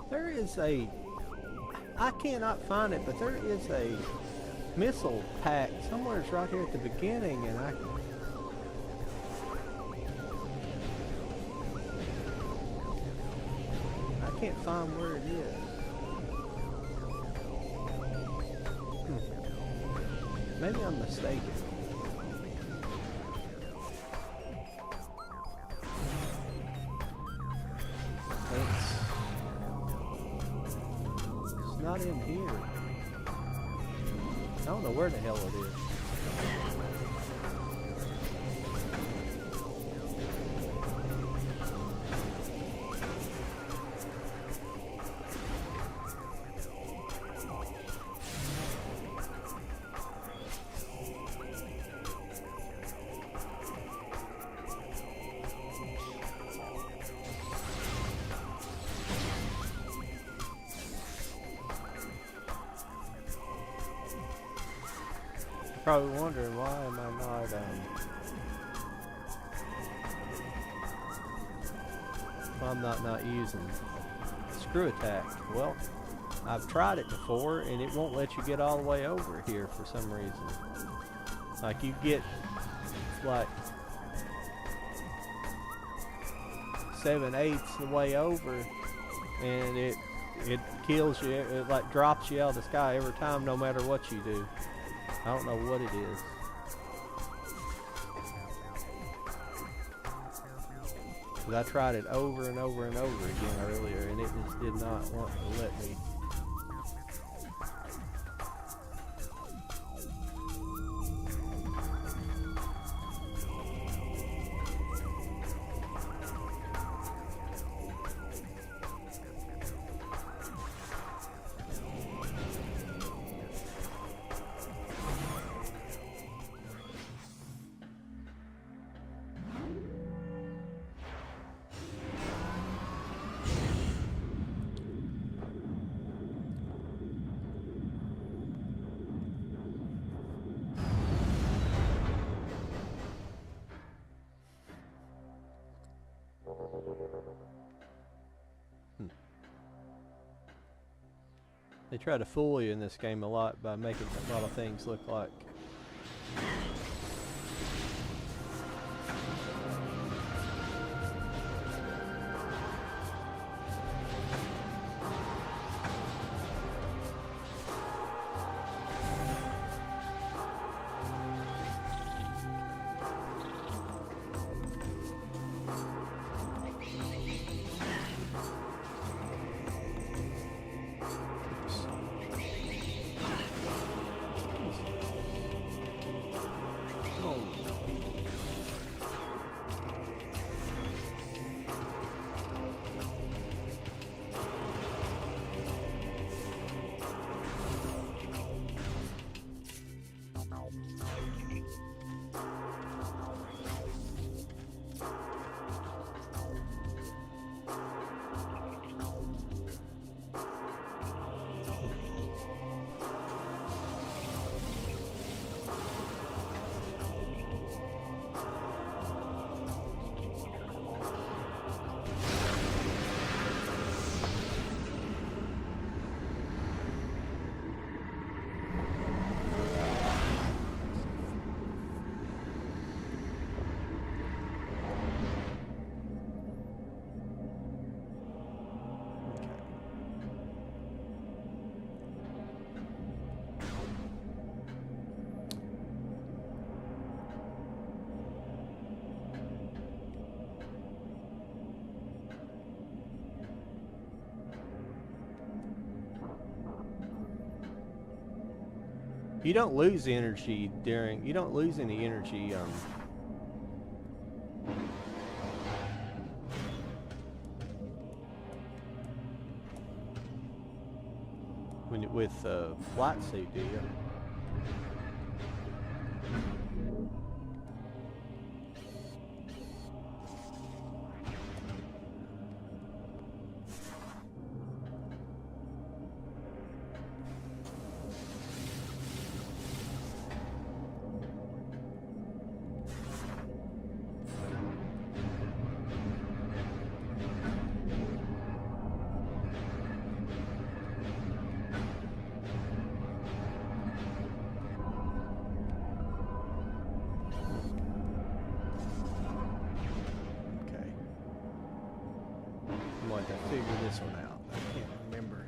There is a, I cannot find it, but there is a missile pack somewhere. It's right here at the beginning, and I can't find where it is. Maybe I'm mistaken. It's not in here. I don't know where the hell it is. Probably wondering why am I not why I'm not using screw attack. Well, I've tried it before and it won't let you get all the way over here for some reason. Like you get like 7/8 the way over and it kills you. It like drops you out of the sky every time, no matter what you do. I don't know what it is. But I tried it over and over and over again earlier, and it just did not want to let me. They try to fool you in this game a lot by making a lot of things look like you don't lose energy during. You don't lose any energy when with flight suit, do you? To figure this one out. I can't remember.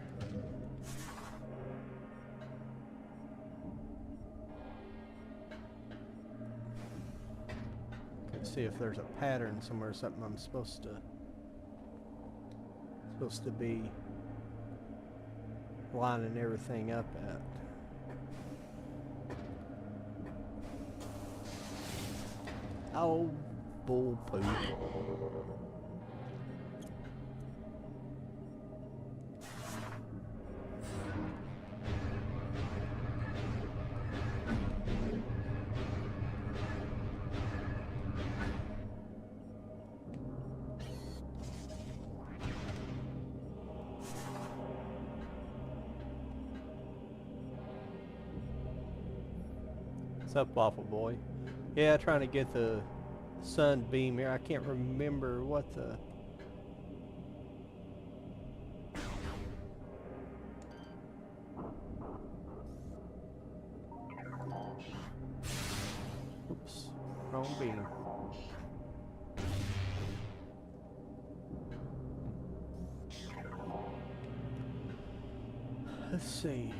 Could see if there's a pattern somewhere, something I'm supposed to be lining everything up at. Oh, bull poop. What's up, Waffle Boy? Yeah, trying to get the sunbeam here. I can't remember what the... Oops, wrong beam. Let's see.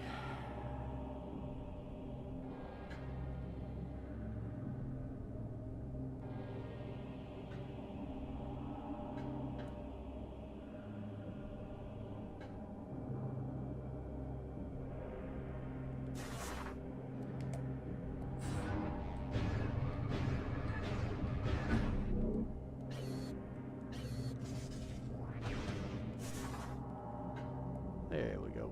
There we go.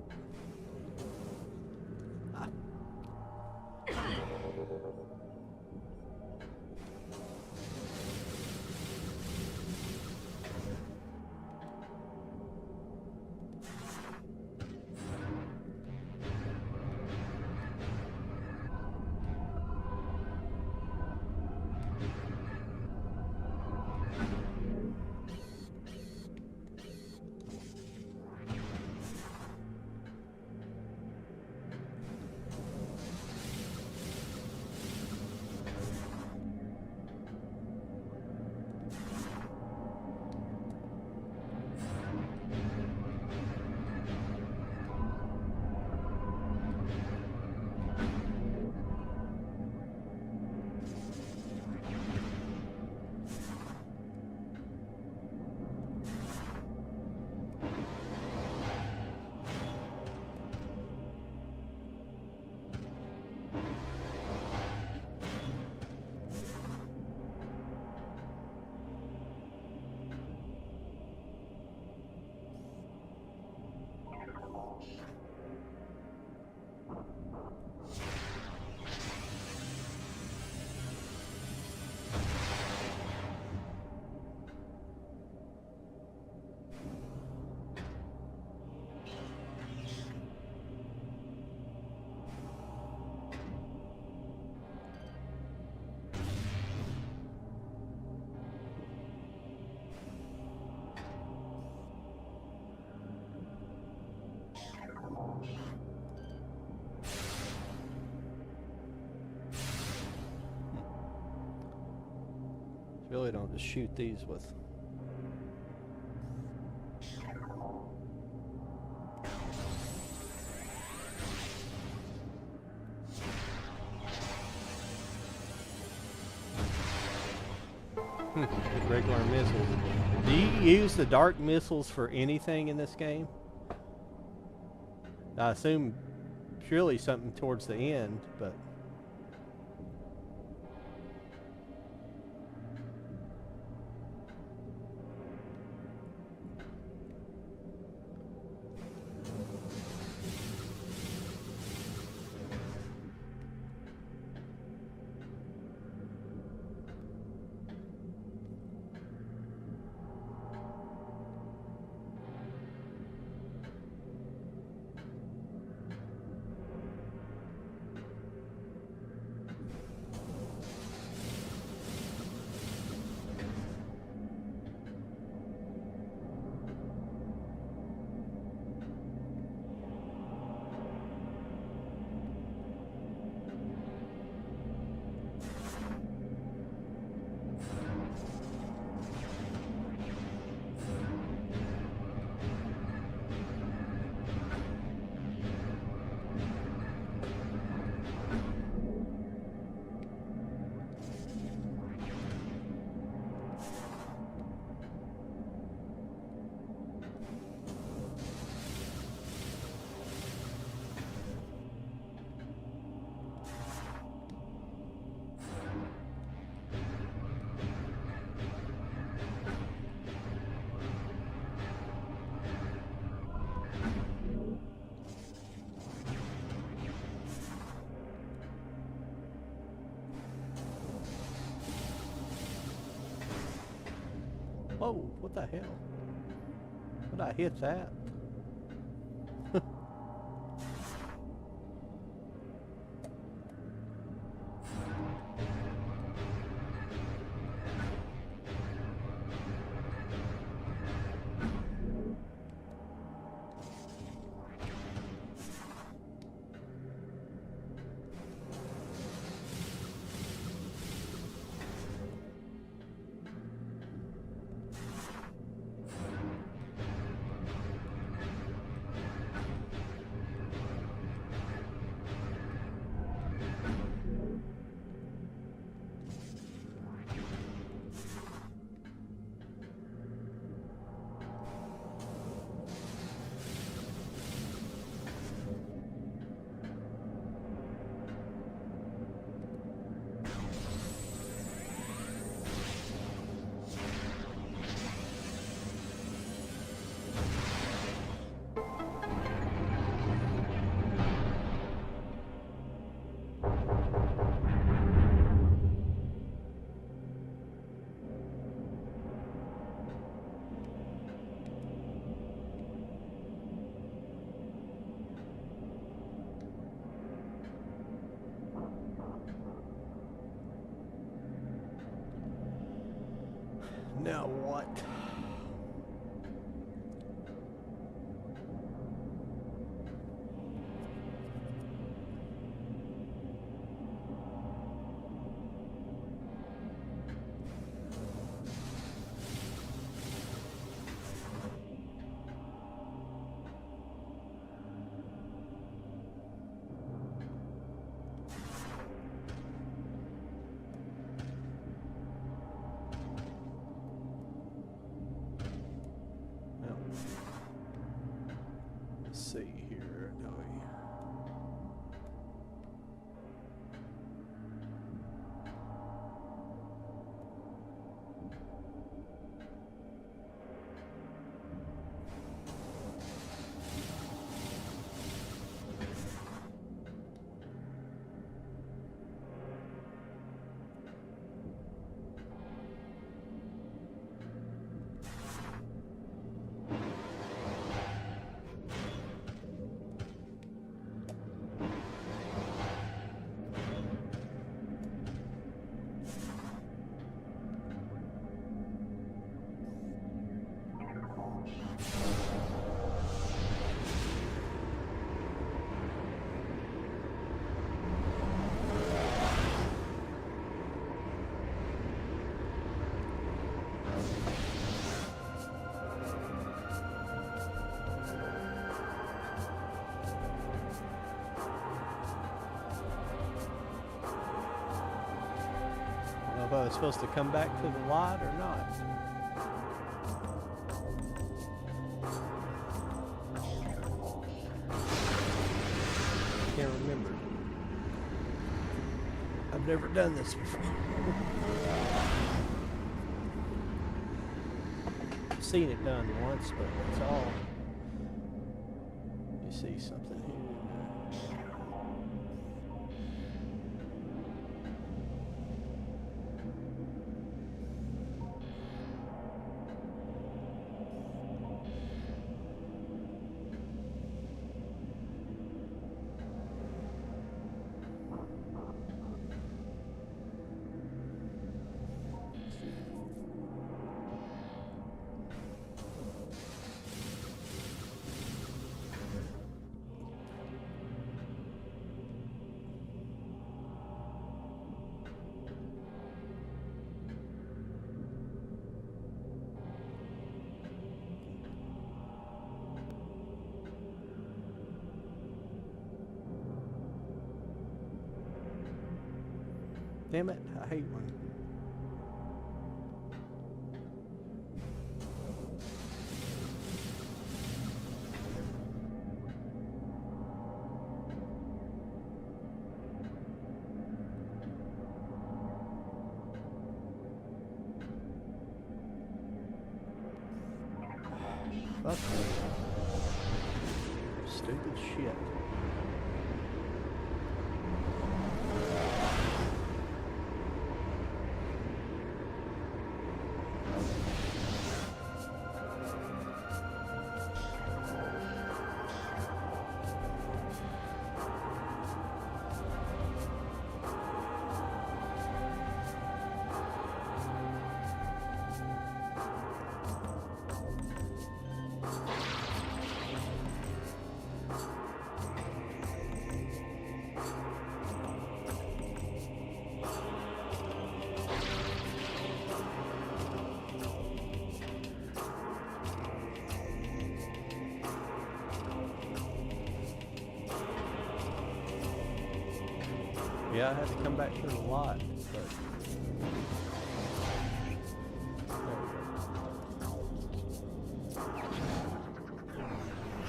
Really don't just shoot these with. With regular missiles. Do you use the dark missiles for anything in this game? I assume surely something towards the end, but whoa, what the hell? Did I hit that? Now what? I was supposed to come back to the light or not. Can't remember. I've never done this before. I've seen it done once, but that's all. You see something here. Damn it, I hate when... Fuck me. Stupid shit. Yeah, I had to come back to the lot, but...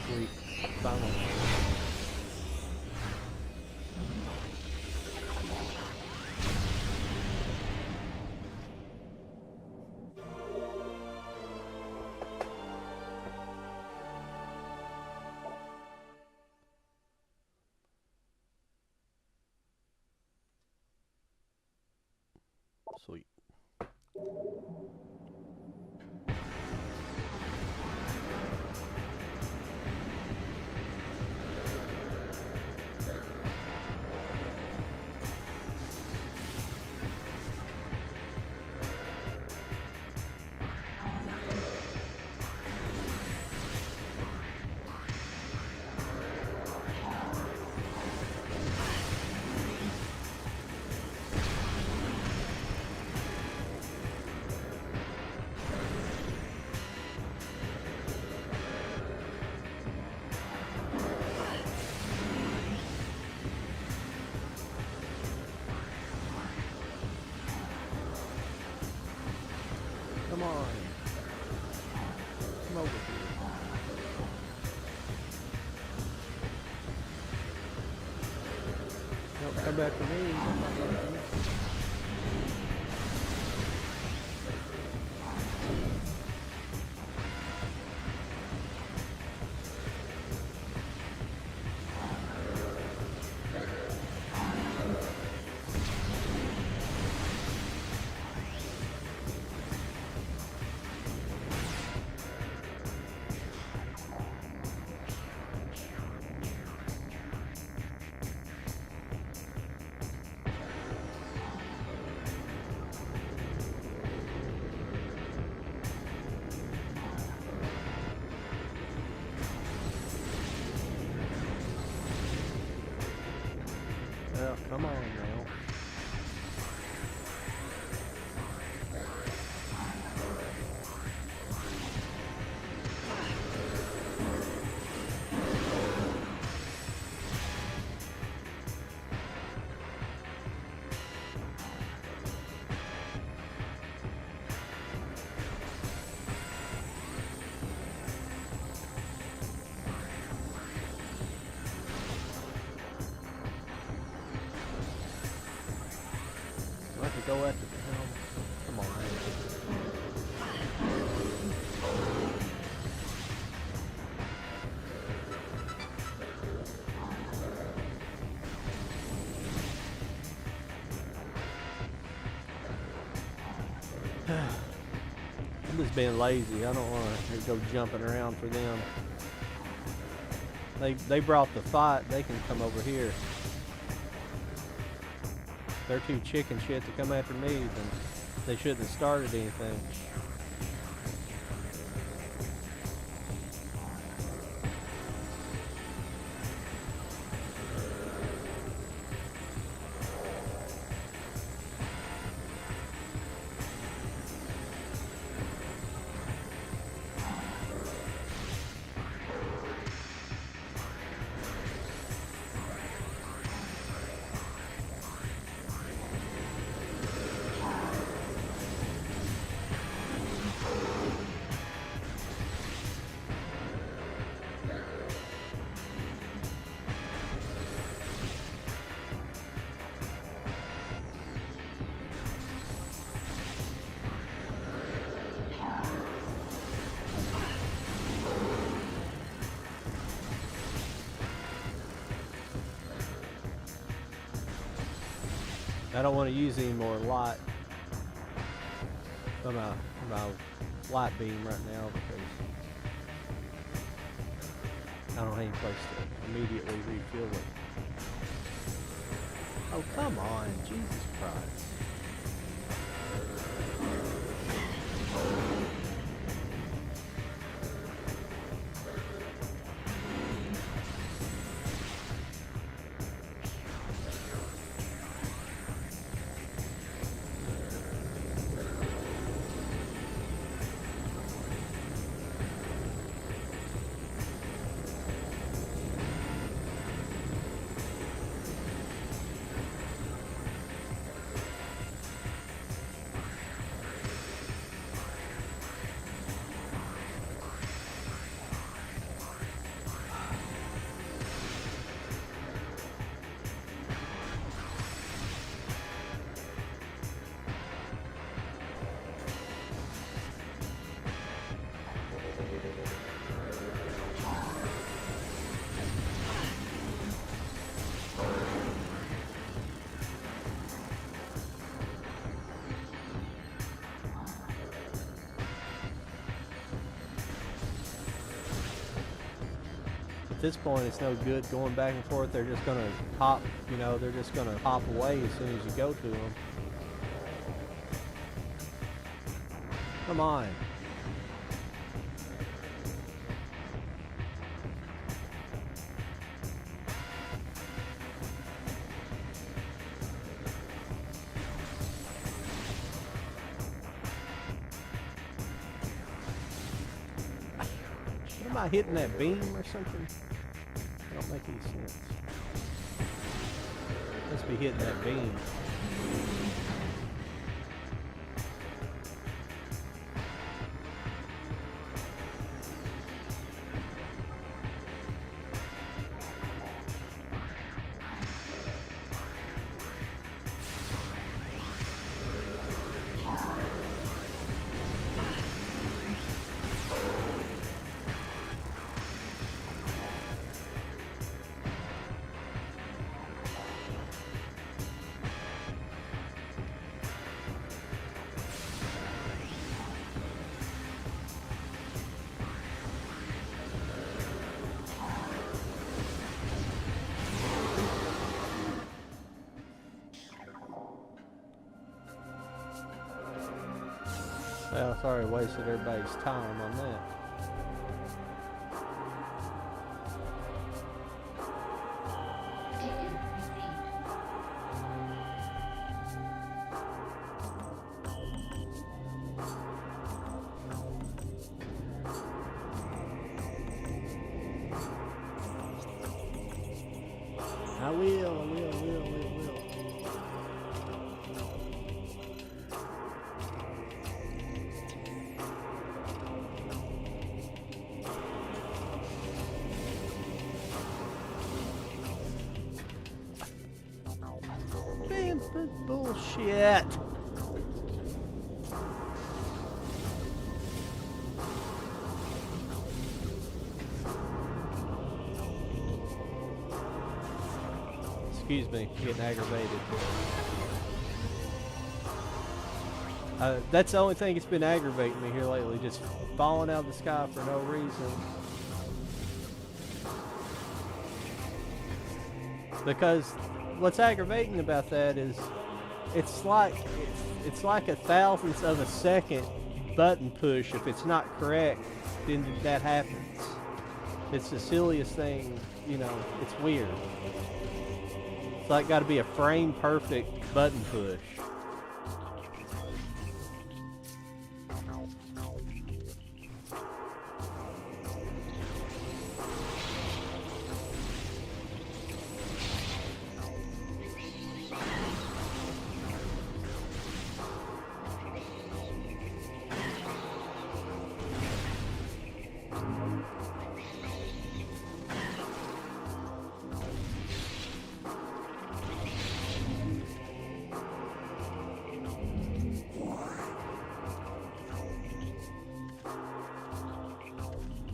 Sweet. Finally. Sweet. Come on. Come over here. Don't come back to me. Come back to me. go after the helm. Come on, man. I'm just being lazy. I don't want to go jumping around for them. They brought the fight. They can come over here. They're too chicken shit to come after me. Then they shouldn't have started anything. I don't want to use any more light on my light beam right now because I don't have any place to immediately refill it. Oh, come on, Jesus Christ. At this point, it's no good going back and forth. They're just gonna hop, you know, they're just gonna hop away as soon as you go to them. Come on. Am I hitting that beam or something? Don't make any sense. Must be hitting that beam. Well, sorry, wasted everybody's time on that. I will. Man, bullshit. Excuse me, getting aggravated. That's the only thing that's been aggravating me here lately, just falling out of the sky for no reason. Because what's aggravating about that is it's like a thousandth of a second button push. If it's not correct, then that happens. It's the silliest thing, you know, it's weird. It's like got to be a frame perfect button push.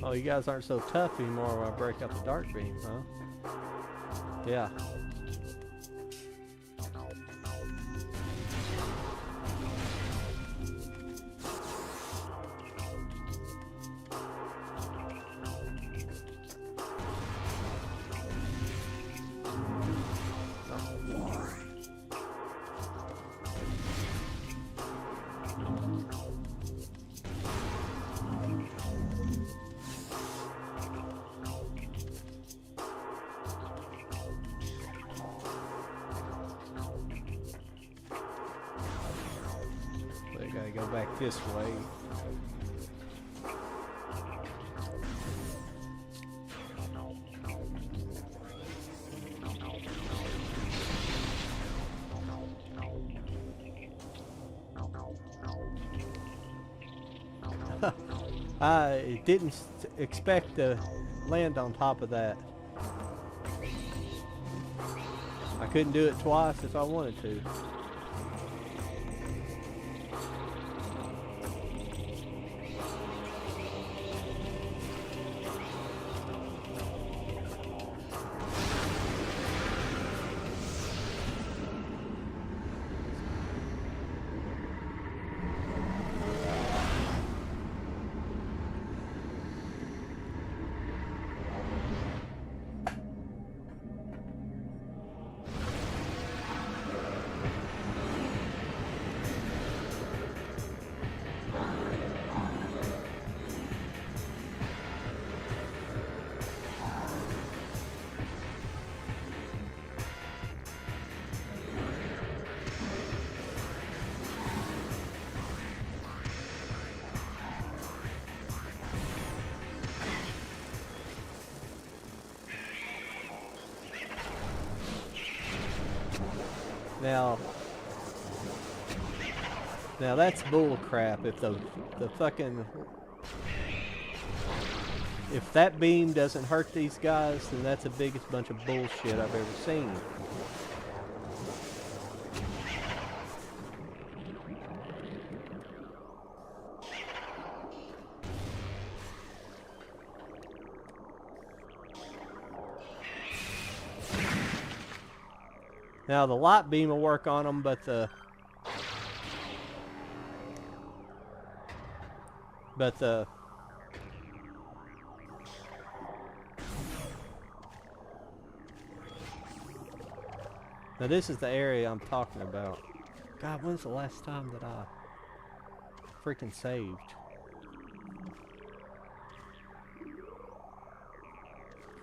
Oh, you guys aren't so tough anymore when I break up the dark beam, huh? Yeah. Gotta go back this way. I didn't expect to land on top of that. I couldn't do it twice if I wanted to. Now that's bull crap. If the fucking if that beam doesn't hurt these guys, then that's the biggest bunch of bullshit I've ever seen. Now the light beam will work on them, but now this is the area I'm talking about. God, when's the last time that I freaking saved?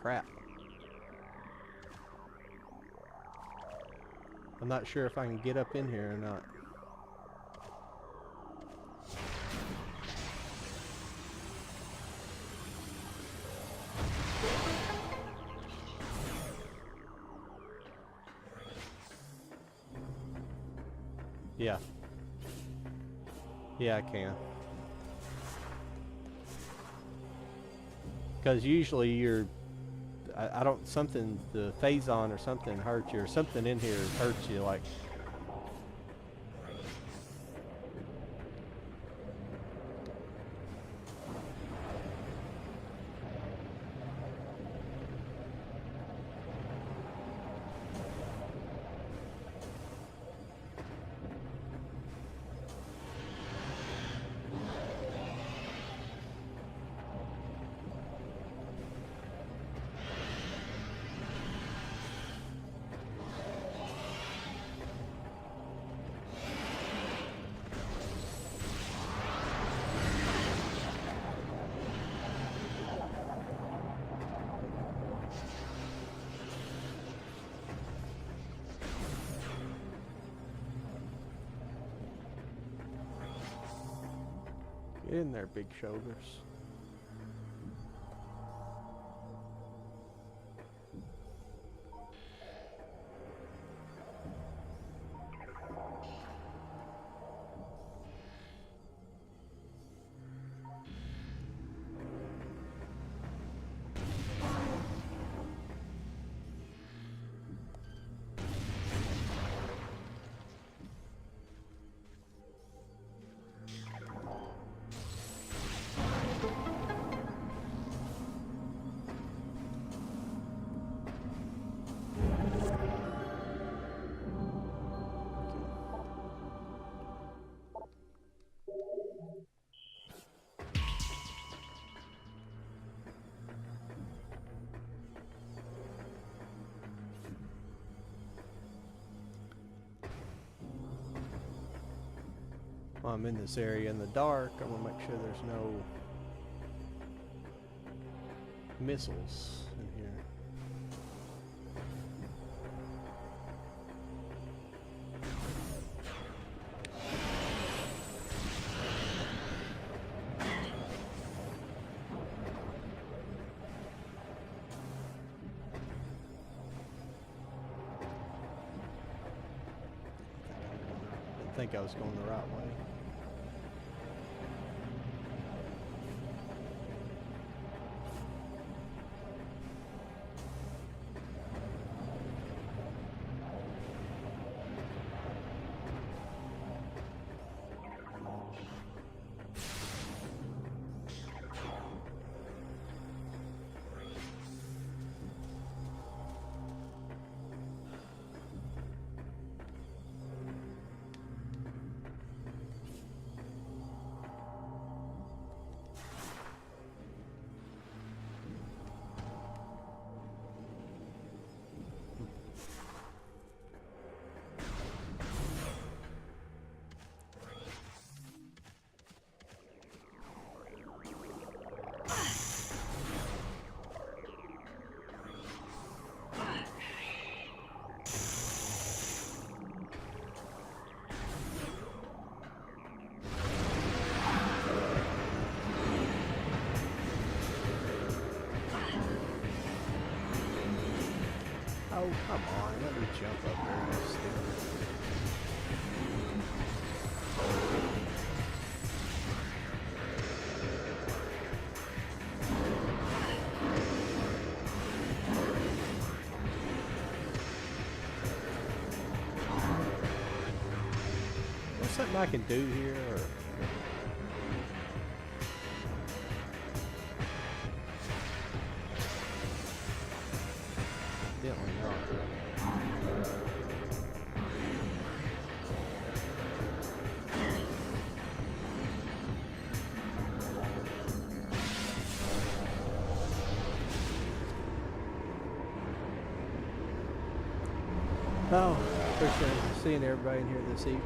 Crap. I'm not sure if I can get up in here or not. Yeah. Yeah, I can. Because usually you're... I don't... Something... The phase-on or something hurts you, or something in here hurts you, like... Get in there, big shoulders. While I'm in this area in the dark, I'm gonna make sure there's no missiles in here. I think I was going the right way. Oh, come on, let me jump up there, you stupid. What's something I can do here, or? Definitely not. Oh, appreciate seeing everybody in here this evening.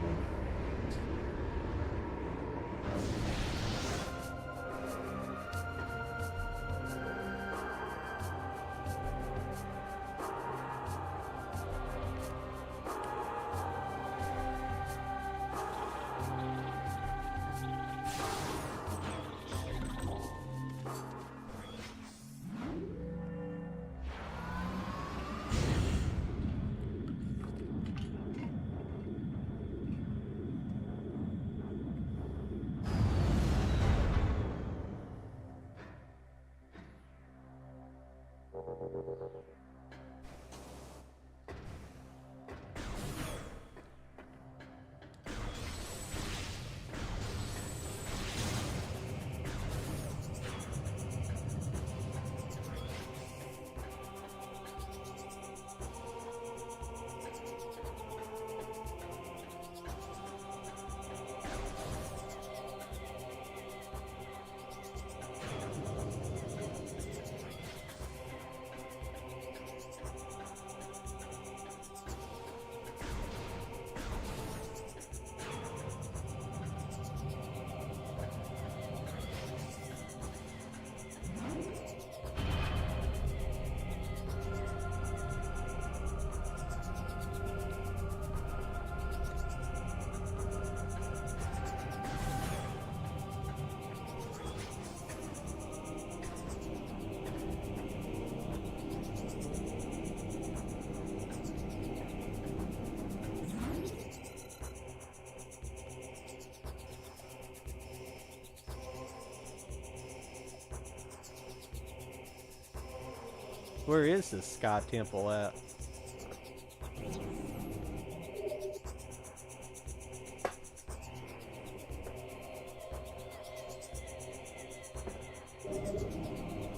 Where is this Sky Temple at?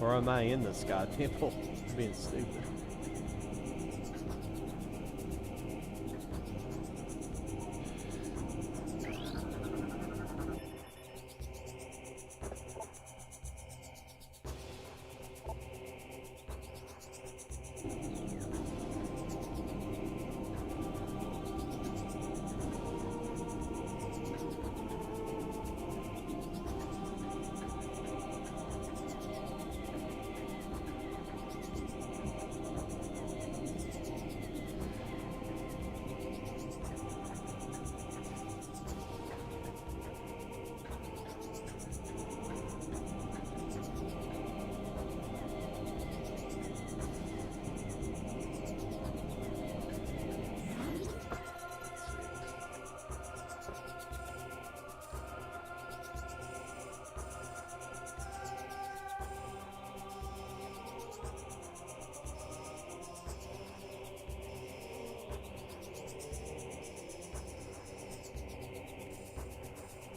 Or am I in the Sky Temple? I'm being stupid.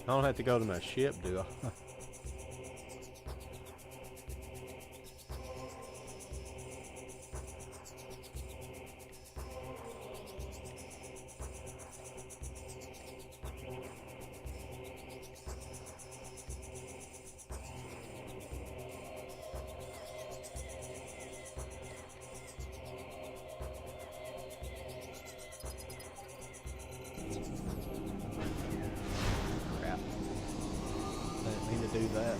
I don't have to go to my ship, do I? Crap. I didn't mean to do that.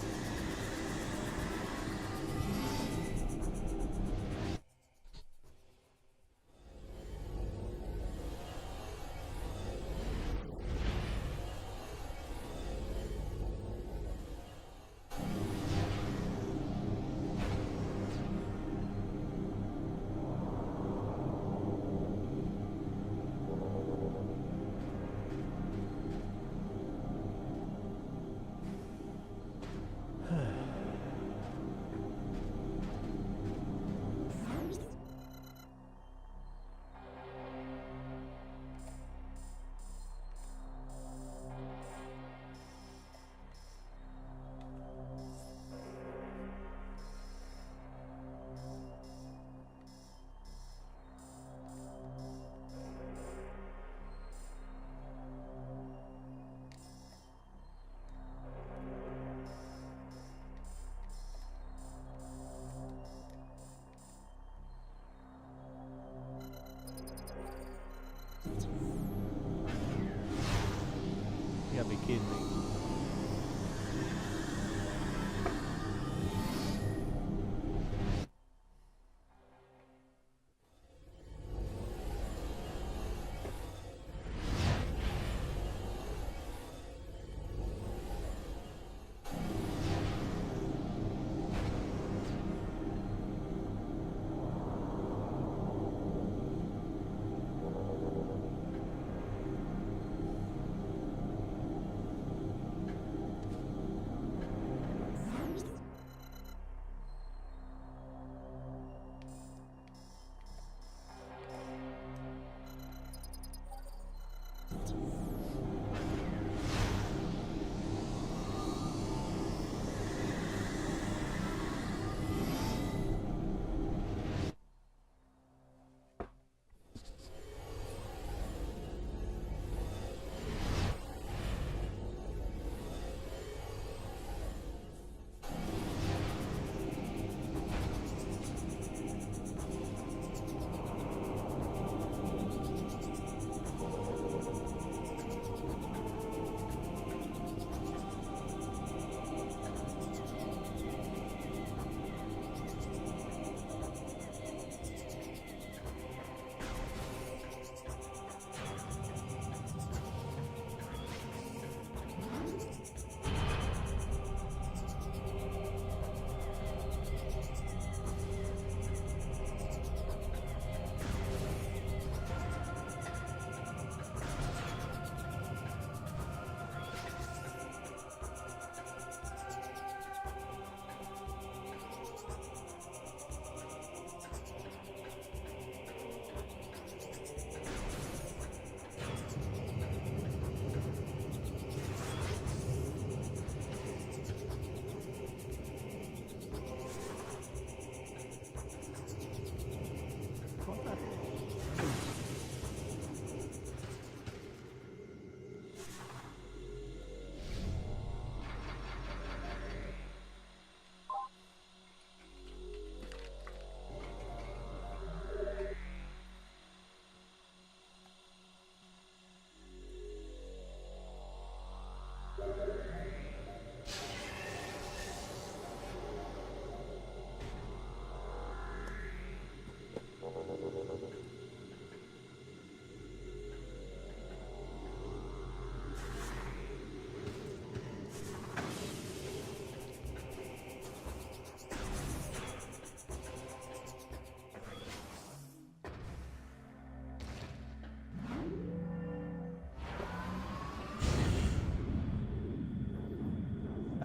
You gotta be kidding me.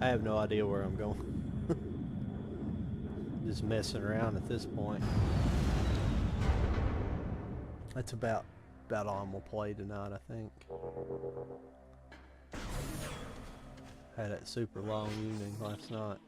I have no idea where I'm going. Just messing around at this point. That's about all I'm gonna play tonight, I think. Had that super long evening last night.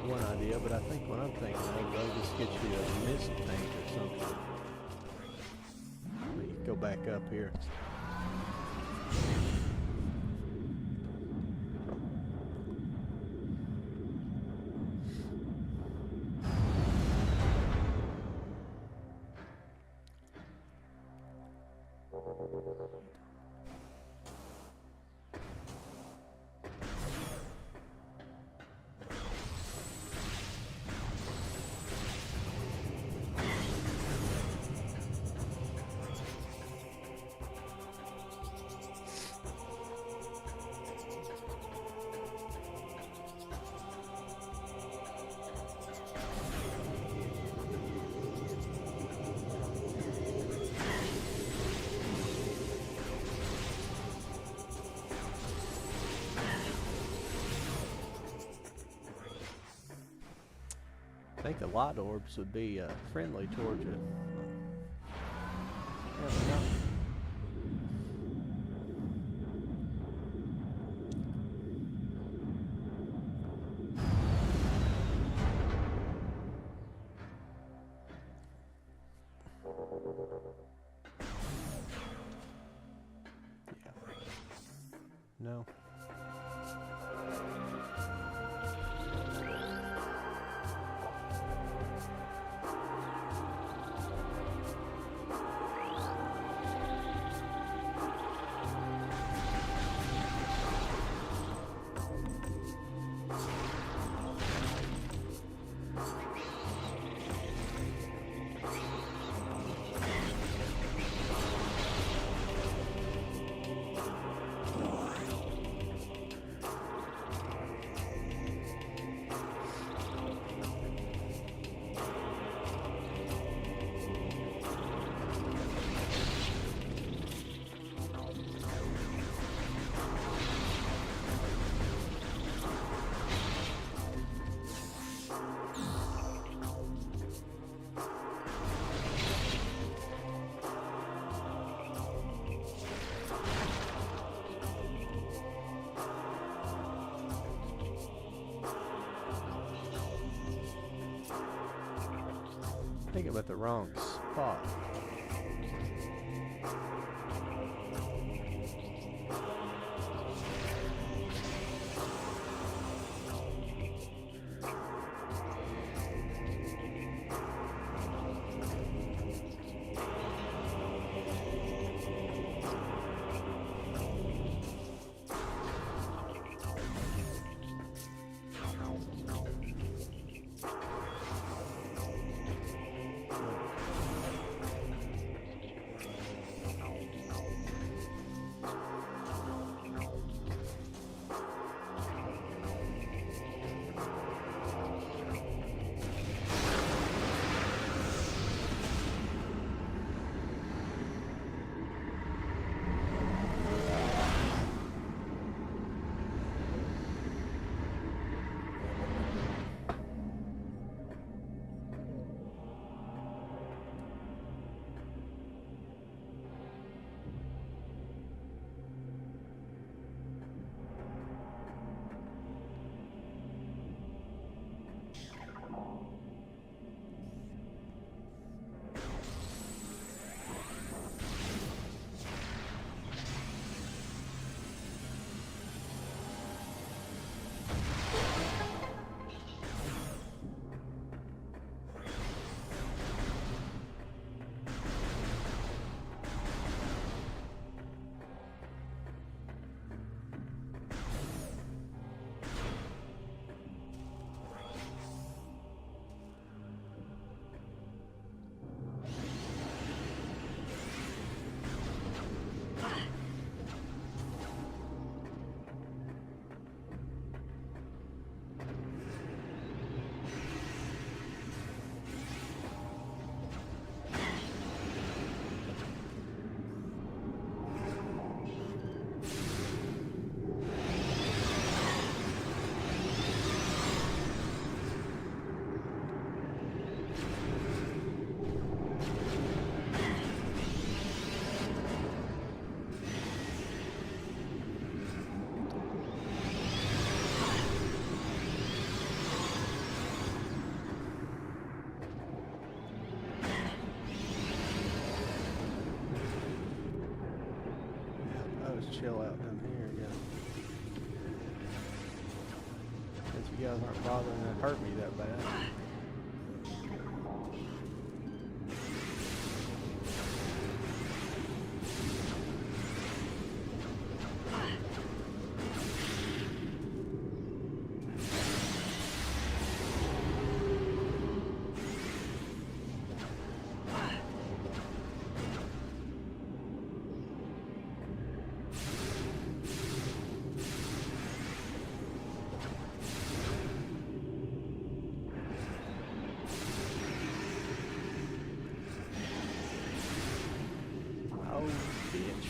One idea, but I think what I'm thinking of, they'll just get you a mist tank or something. Let me go back up here. I think the light orbs would be friendly towards you. Never know. Yeah. No. I think I'm at the wrong spot. chill out down here again. Since you guys aren't bothering to hurt me that bad. Oh, bitch.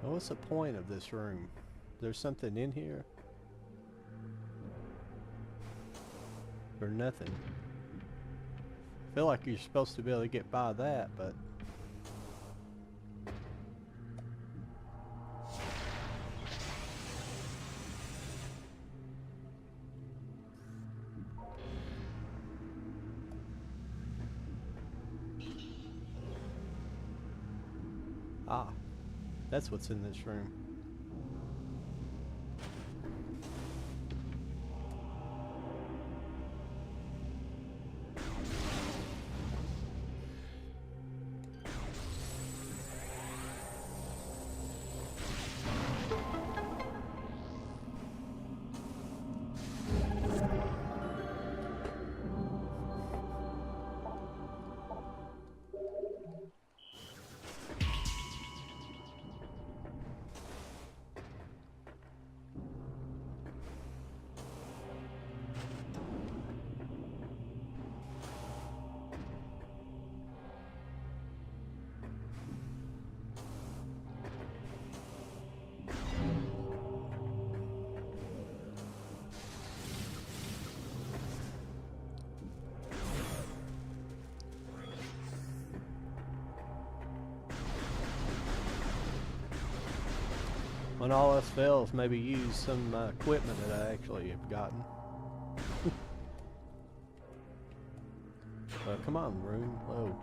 So what's the point of this room? There's something in here? Or nothing? I feel like you're supposed to be able to get by that, but... Ah, that's what's in this room. When all else fails, maybe use some equipment that I actually have gotten. Come on, room. Oh.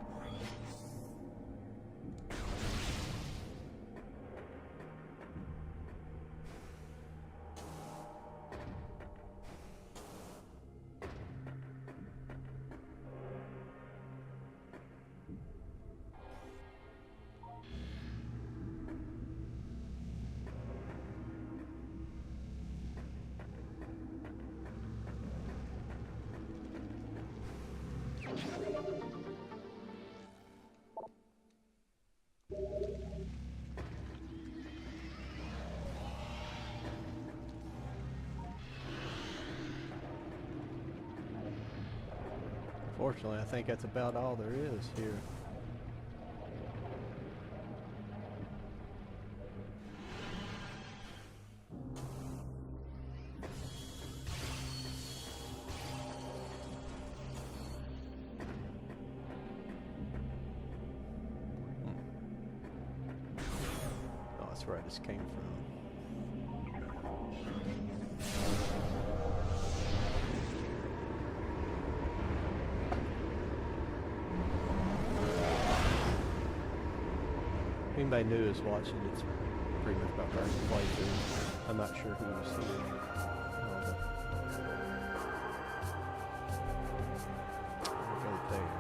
Fortunately, I think that's about all there is here. Oh, that's where I just came from. Anybody new is watching, it's pretty much about hard to play through. I'm not sure who's here. Go there.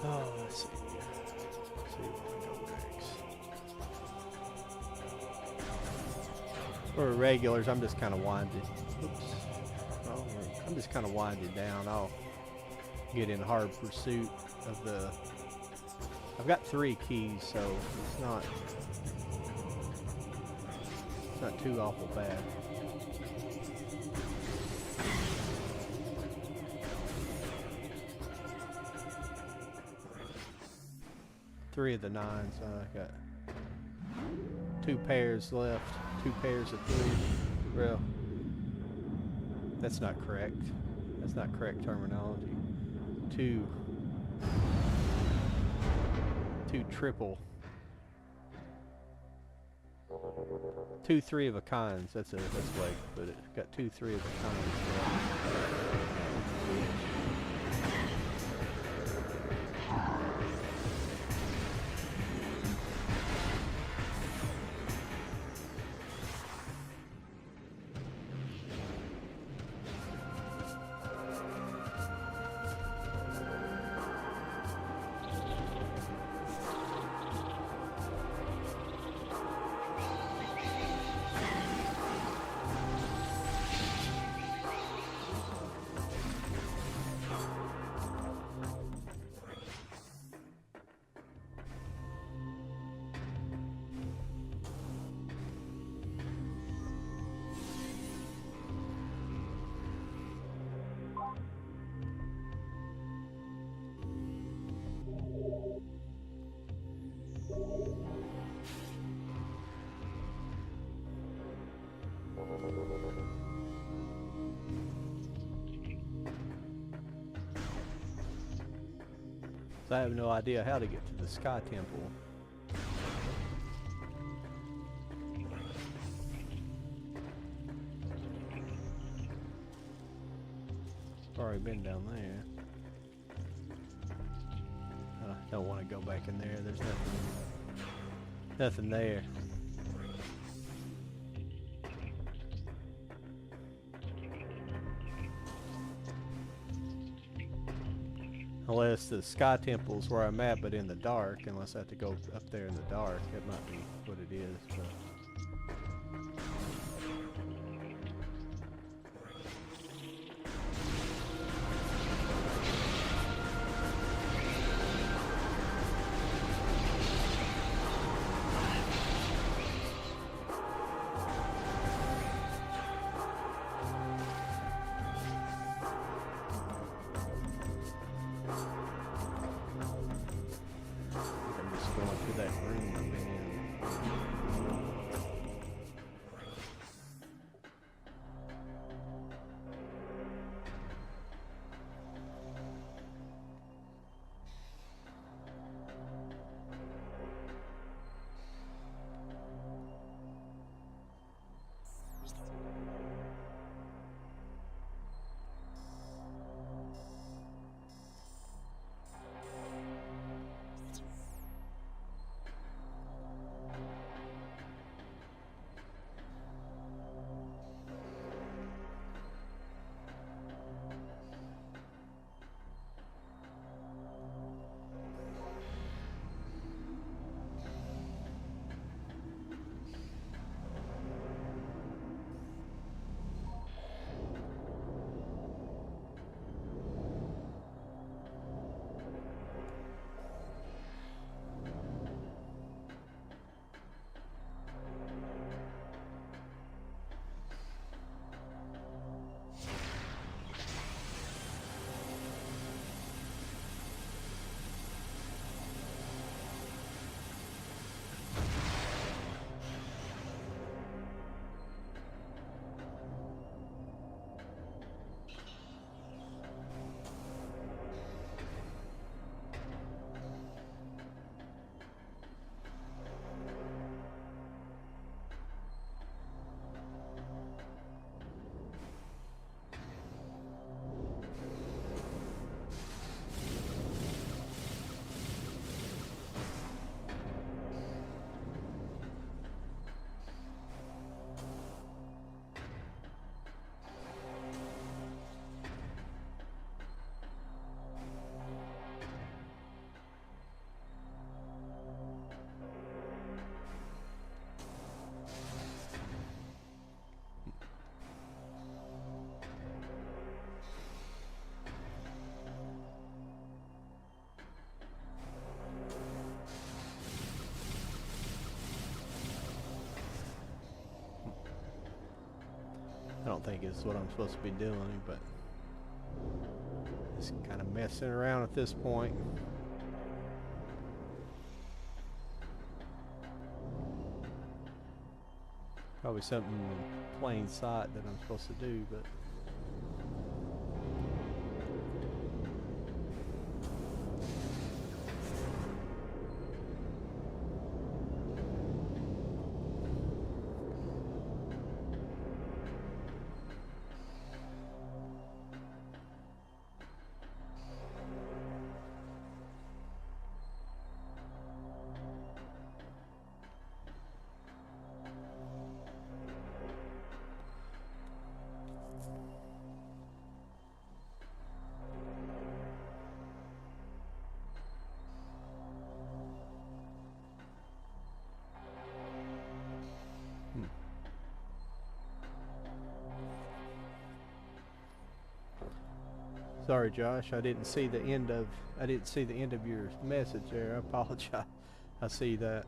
Oh, let's see. Let's see where we go next. For regulars, I'm just kind of winding. Oops. Oh, I'm just kind of winding down. I'll get in hard pursuit of the. I've got 3 keys, so it's not too awful bad. Three of the 9s. I got 2 pairs left. 2 pairs of 3. Well, that's not correct. That's not correct terminology. 2 triple. 2 3 of a kinds. That's the way I put it. Got 2 3 of a kinds. So I have no idea how to get to the Sky Temple. Already been down there. I don't want to go back in there. There's nothing there. Unless the Sky Temple's where I'm at, but in the dark. Unless I have to go up there in the dark. That might be what it is. But I don't think it's what I'm supposed to be doing, but just kind of messing around at this point. Probably something in plain sight that I'm supposed to do, but sorry, Josh. I didn't see the end of your message there. I apologize. I see that.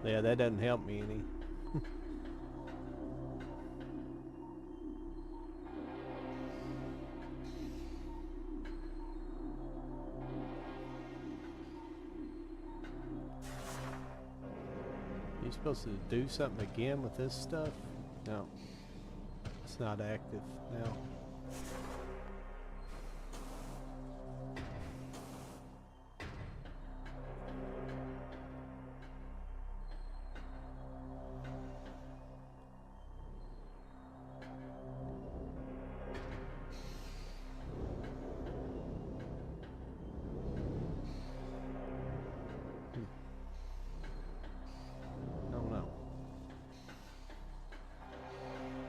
Yeah, that doesn't help me any. You supposed to do something again with this stuff? No. It's not active now.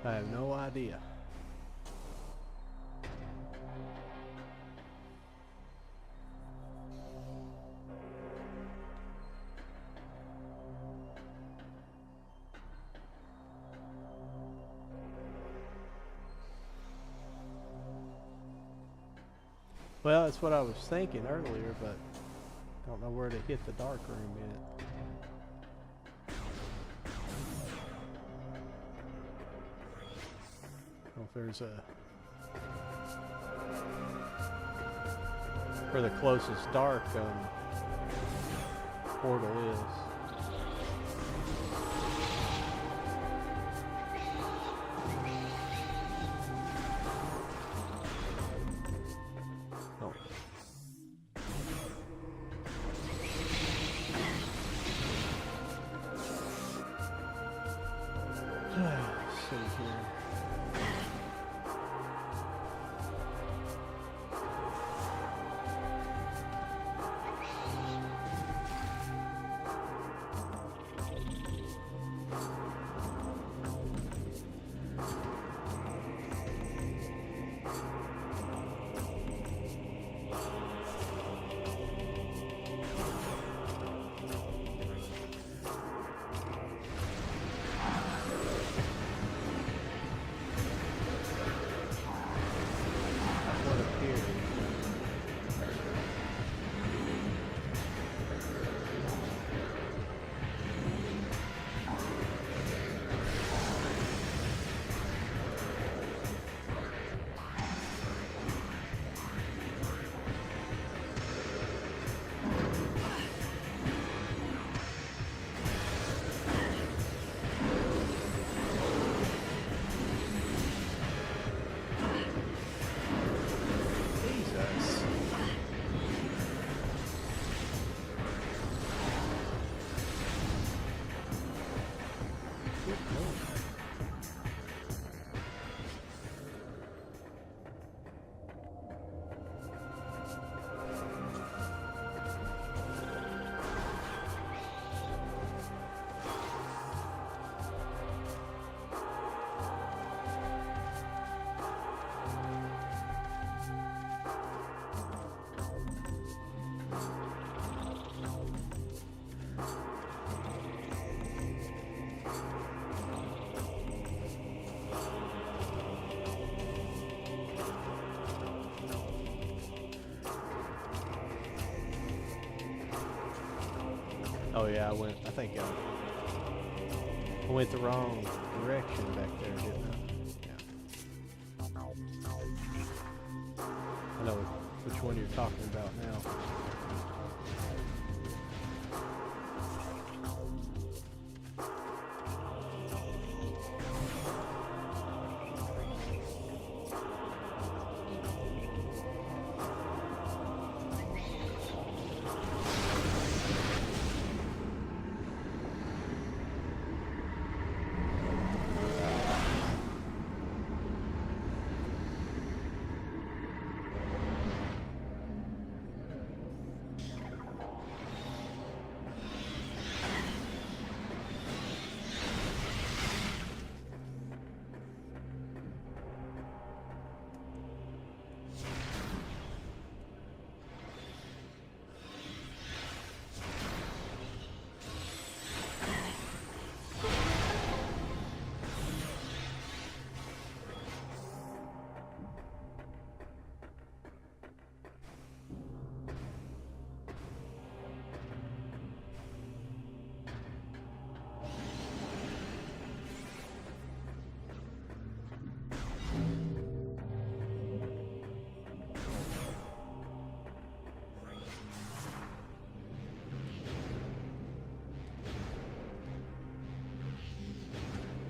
I have no idea. Well, that's what I was thinking earlier, but don't know where to hit the dark room yet. I don't know if there's a... where the closest dark portal is. Oh. Let's see here. Oh yeah, I think I went the wrong direction back there, didn't I? Yeah. I know which one you're talking about now.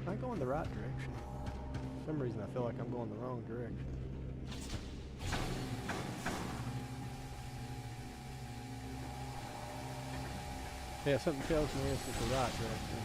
Am I going the right direction? For some reason I feel like I'm going the wrong direction. Yeah, something tells me it's the right direction.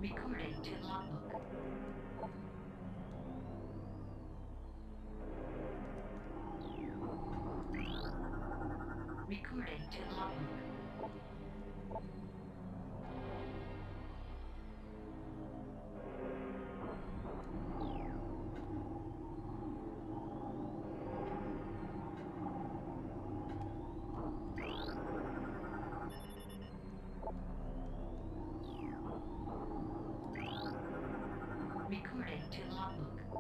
Recording to logbook. Recording to logbook. Recording to logbook.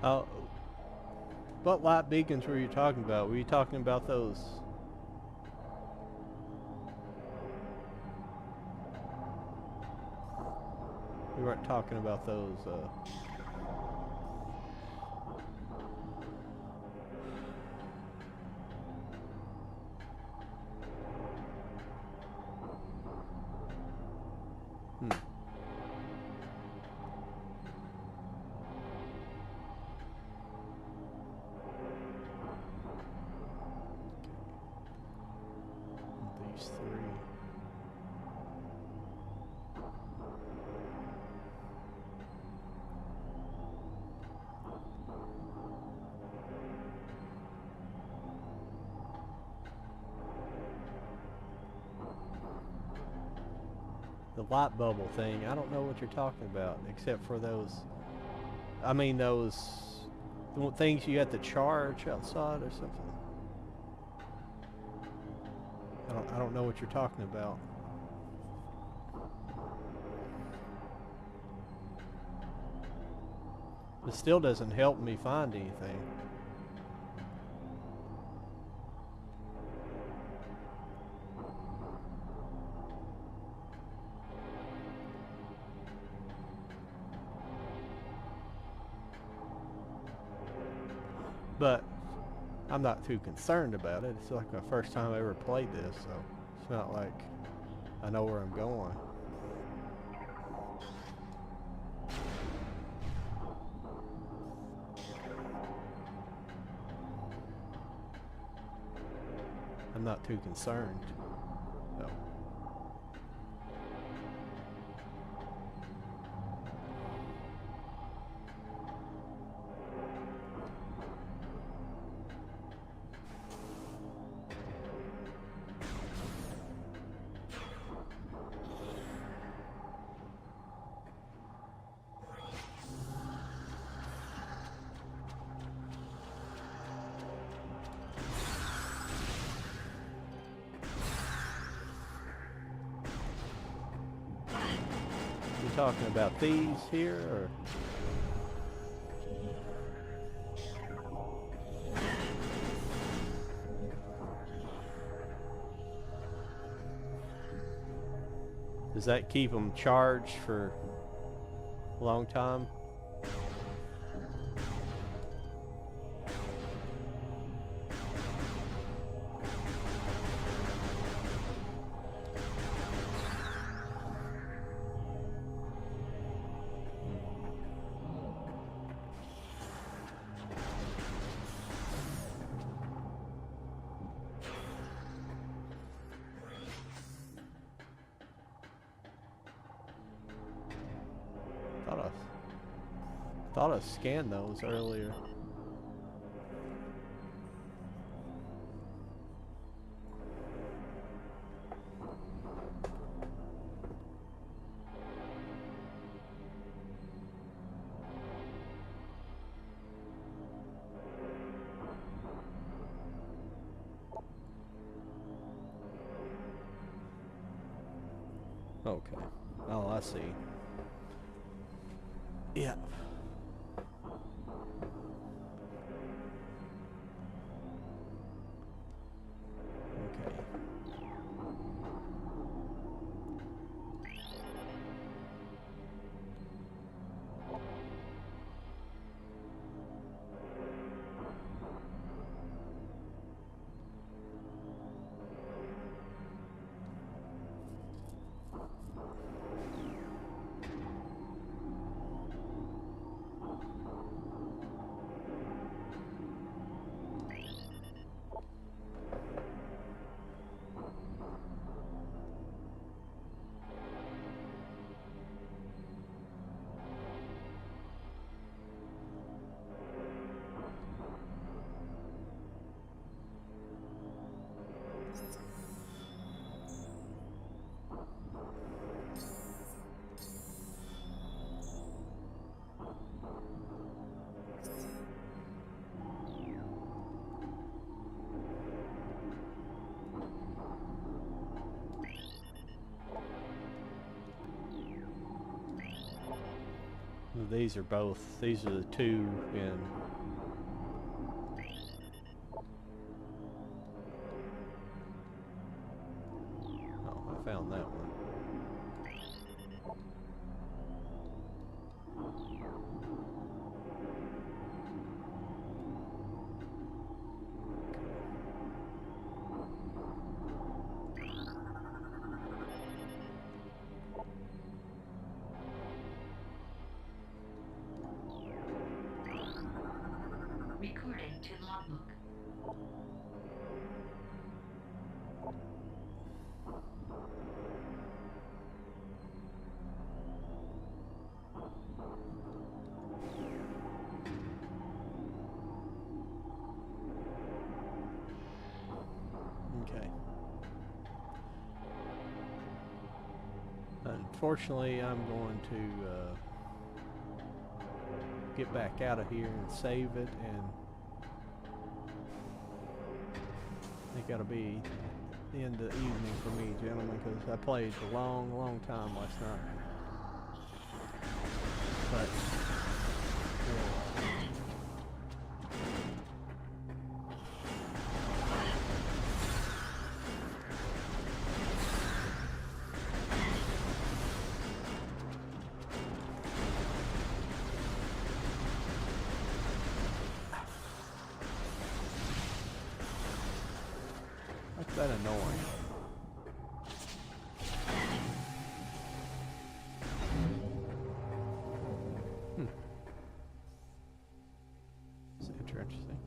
Oh, what light beacons were you talking about? Were you talking about those? We weren't talking about those. Hmm. These three. The light bubble thing, I don't know what you're talking about, except for those. I mean, those things you have to charge outside or something. I don't know what you're talking about. It still doesn't help me find anything. But I'm not too concerned about it. It's like my first time I ever played this, so it's not like I know where I'm going. I'm not too concerned. No. You talking about these here, or? Does that keep them charged for a long time? Thought I scanned those earlier. Okay. Oh, I see. Yeah. These are both. These are the two in. Oh, I found that one. Recording to logbook. Okay. Unfortunately, I'm going to get back out of here and save it, and I think that'll be the end of the evening for me, gentlemen, because I played a long, long time last night. But that's that annoying. It's interesting.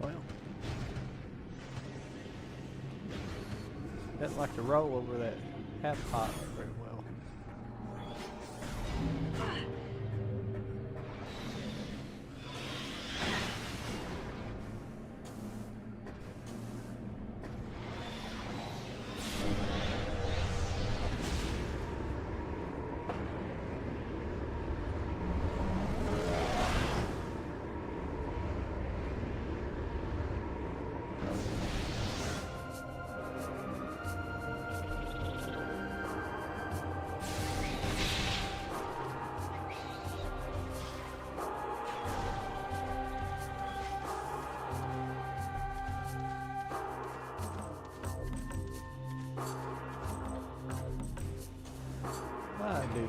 Well, didn't like to roll over that half pot very well.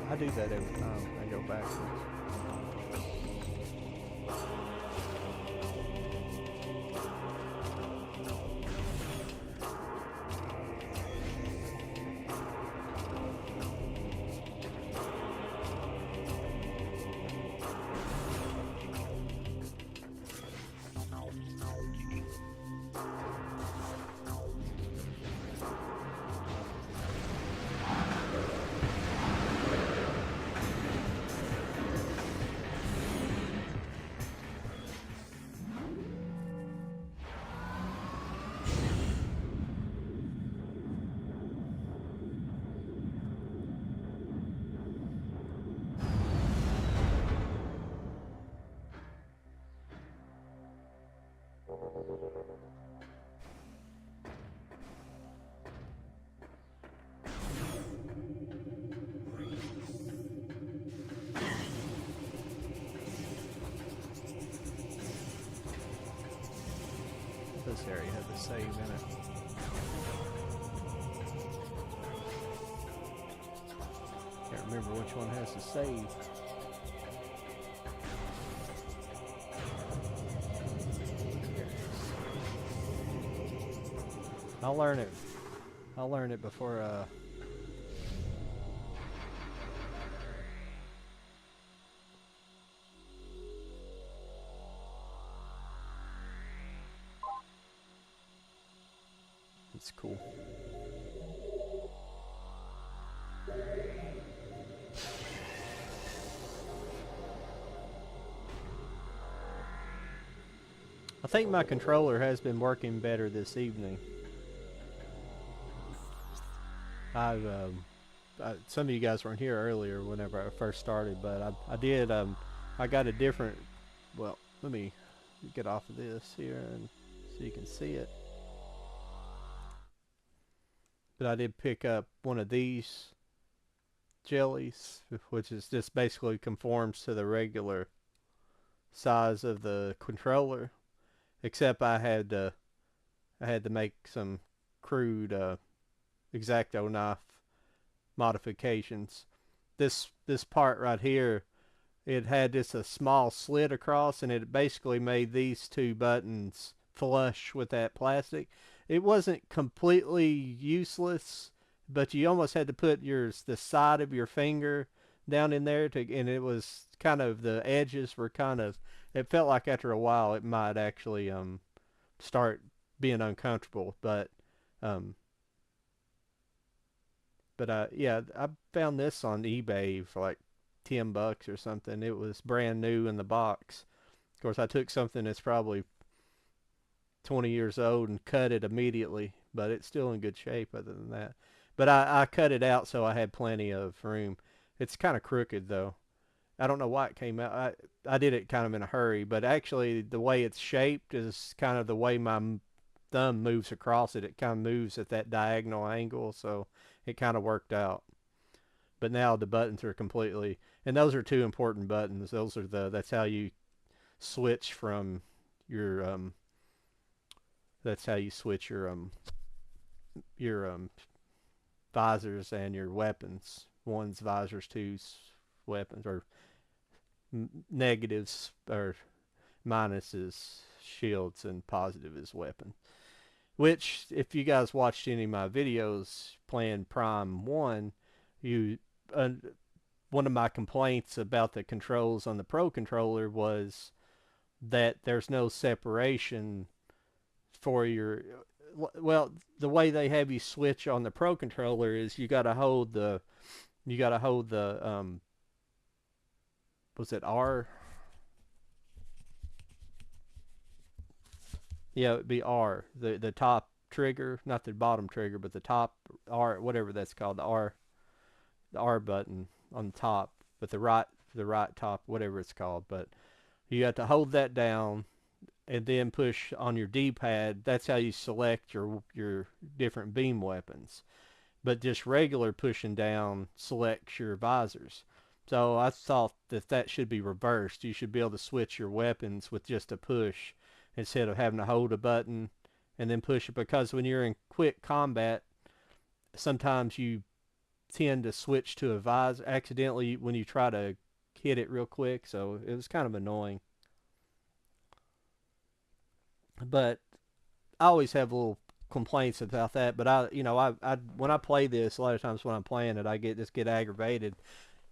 I do that every time I go backwards. This area had the save in it. remember which one has to save. I'll learn it. I'll learn it before it's cool. I think my controller has been working better this evening. I've some of you guys weren't here earlier whenever I first started, but I did I got a different. Well, let me get off of this here and so you can see it. But I did pick up one of these jellies, which is just basically conforms to the regular size of the controller, except I had to make some crude X-Acto knife modifications. This part right here, it had just a small slit across, and it basically made these two buttons flush with that plastic. It wasn't completely useless, but you almost had to put the side of your finger down in there and it was kind of, the edges were kind of, it felt like after a while it might actually start being uncomfortable, um yeah, I found this on eBay for like $10 or something. It was brand new in the box. Of course, I took something that's probably 20 years old and cut it immediately, but it's still in good shape other than that. But I cut it out so I had plenty of room. It's kind of crooked though. I don't know why it came out. I did it kind of in a hurry, but actually the way it's shaped is kind of the way my thumb moves across it. It kind of moves at that diagonal angle, so it kind of worked out. But now the buttons are completely, and those are two important buttons. Those are that's how you switch from your that's how you switch your visors and your weapons. One's visors, two's weapons, or negatives or minuses shields, and positive is weapon. Which, if you guys watched any of my videos playing Prime 1, you one of my complaints about the controls on the Pro controller was that there's no separation for your, well, the way they have you switch on the Pro controller is you got to hold the was it R? Yeah, it'd be R. The top trigger, not the bottom trigger, but the top R, whatever that's called, the R button on the top, but the right top, whatever it's called. But you have to hold that down and then push on your D-pad. That's how you select your different beam weapons. But just regular pushing down selects your visors. So I thought that should be reversed. You should be able to switch your weapons with just a push instead of having to hold a button and then push it, because when you're in quick combat, sometimes you tend to switch to a visor accidentally when you try to hit it real quick, so it was kind of annoying. But I always have little complaints about that, but I when I play this, a lot of times when I'm playing it, I get aggravated.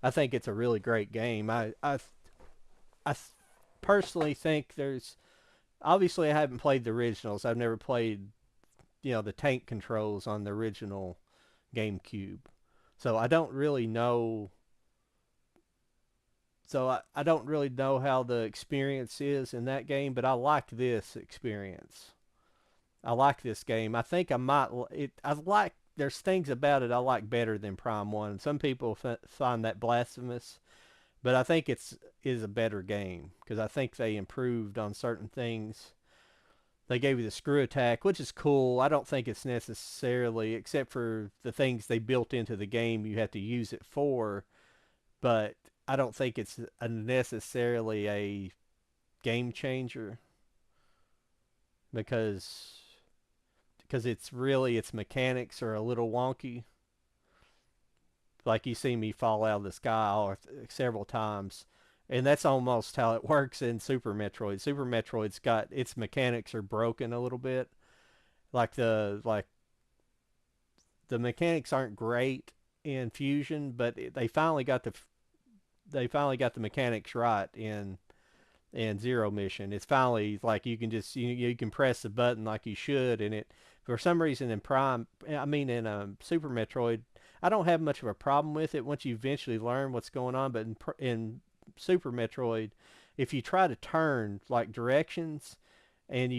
I think it's a really great game. I personally think there's, obviously I haven't played the originals. I've never played, the tank controls on the original GameCube. So I don't really know. I don't really know how the experience is in that game, but I like this experience. I like this game. I think I might it. I like, there's things about it I like better than Prime One. Some people find that blasphemous, but I think is a better game because I think they improved on certain things. They gave you the screw attack, which is cool. I don't think it's necessarily, except for the things they built into the game you have to use it for, but I don't think it's necessarily a game changer because its mechanics are a little wonky. like you see me fall out of the sky several times. And that's almost how it works in Super Metroid. Super Metroid's got its mechanics are broken a little bit. Like the mechanics aren't great in Fusion, but they finally got the mechanics right in Zero Mission. It's finally like you can just you can press the button like you should, and it for some reason in Super Metroid, I don't have much of a problem with it once you eventually learn what's going on. But in Super Metroid, if you try to turn like directions, and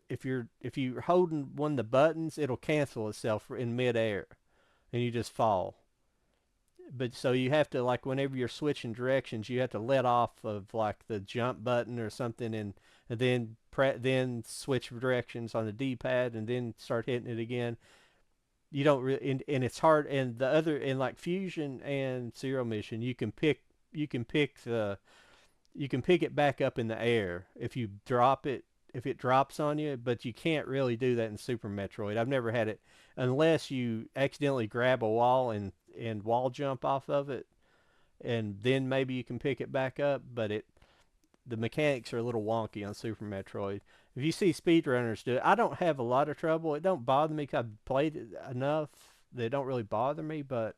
if you're holding one of the buttons, it'll cancel itself in midair, and you just fall. But so you have to like whenever you're switching directions, you have to let off of like the jump button or something, and then switch directions on the D-pad, and then start hitting it again. You don't really, and it's hard. And the other in like Fusion and Zero Mission, you can pick the you can pick it back up in the air if you drop it, if it drops on you, but you can't really do that in Super Metroid. I've never had it unless you accidentally grab a wall and wall jump off of it, and then maybe you can pick it back up. But the mechanics are a little wonky on Super Metroid. If you see speedrunners do it, I don't have a lot of trouble. It don't bother me because I've played it enough that it don't really bother me. But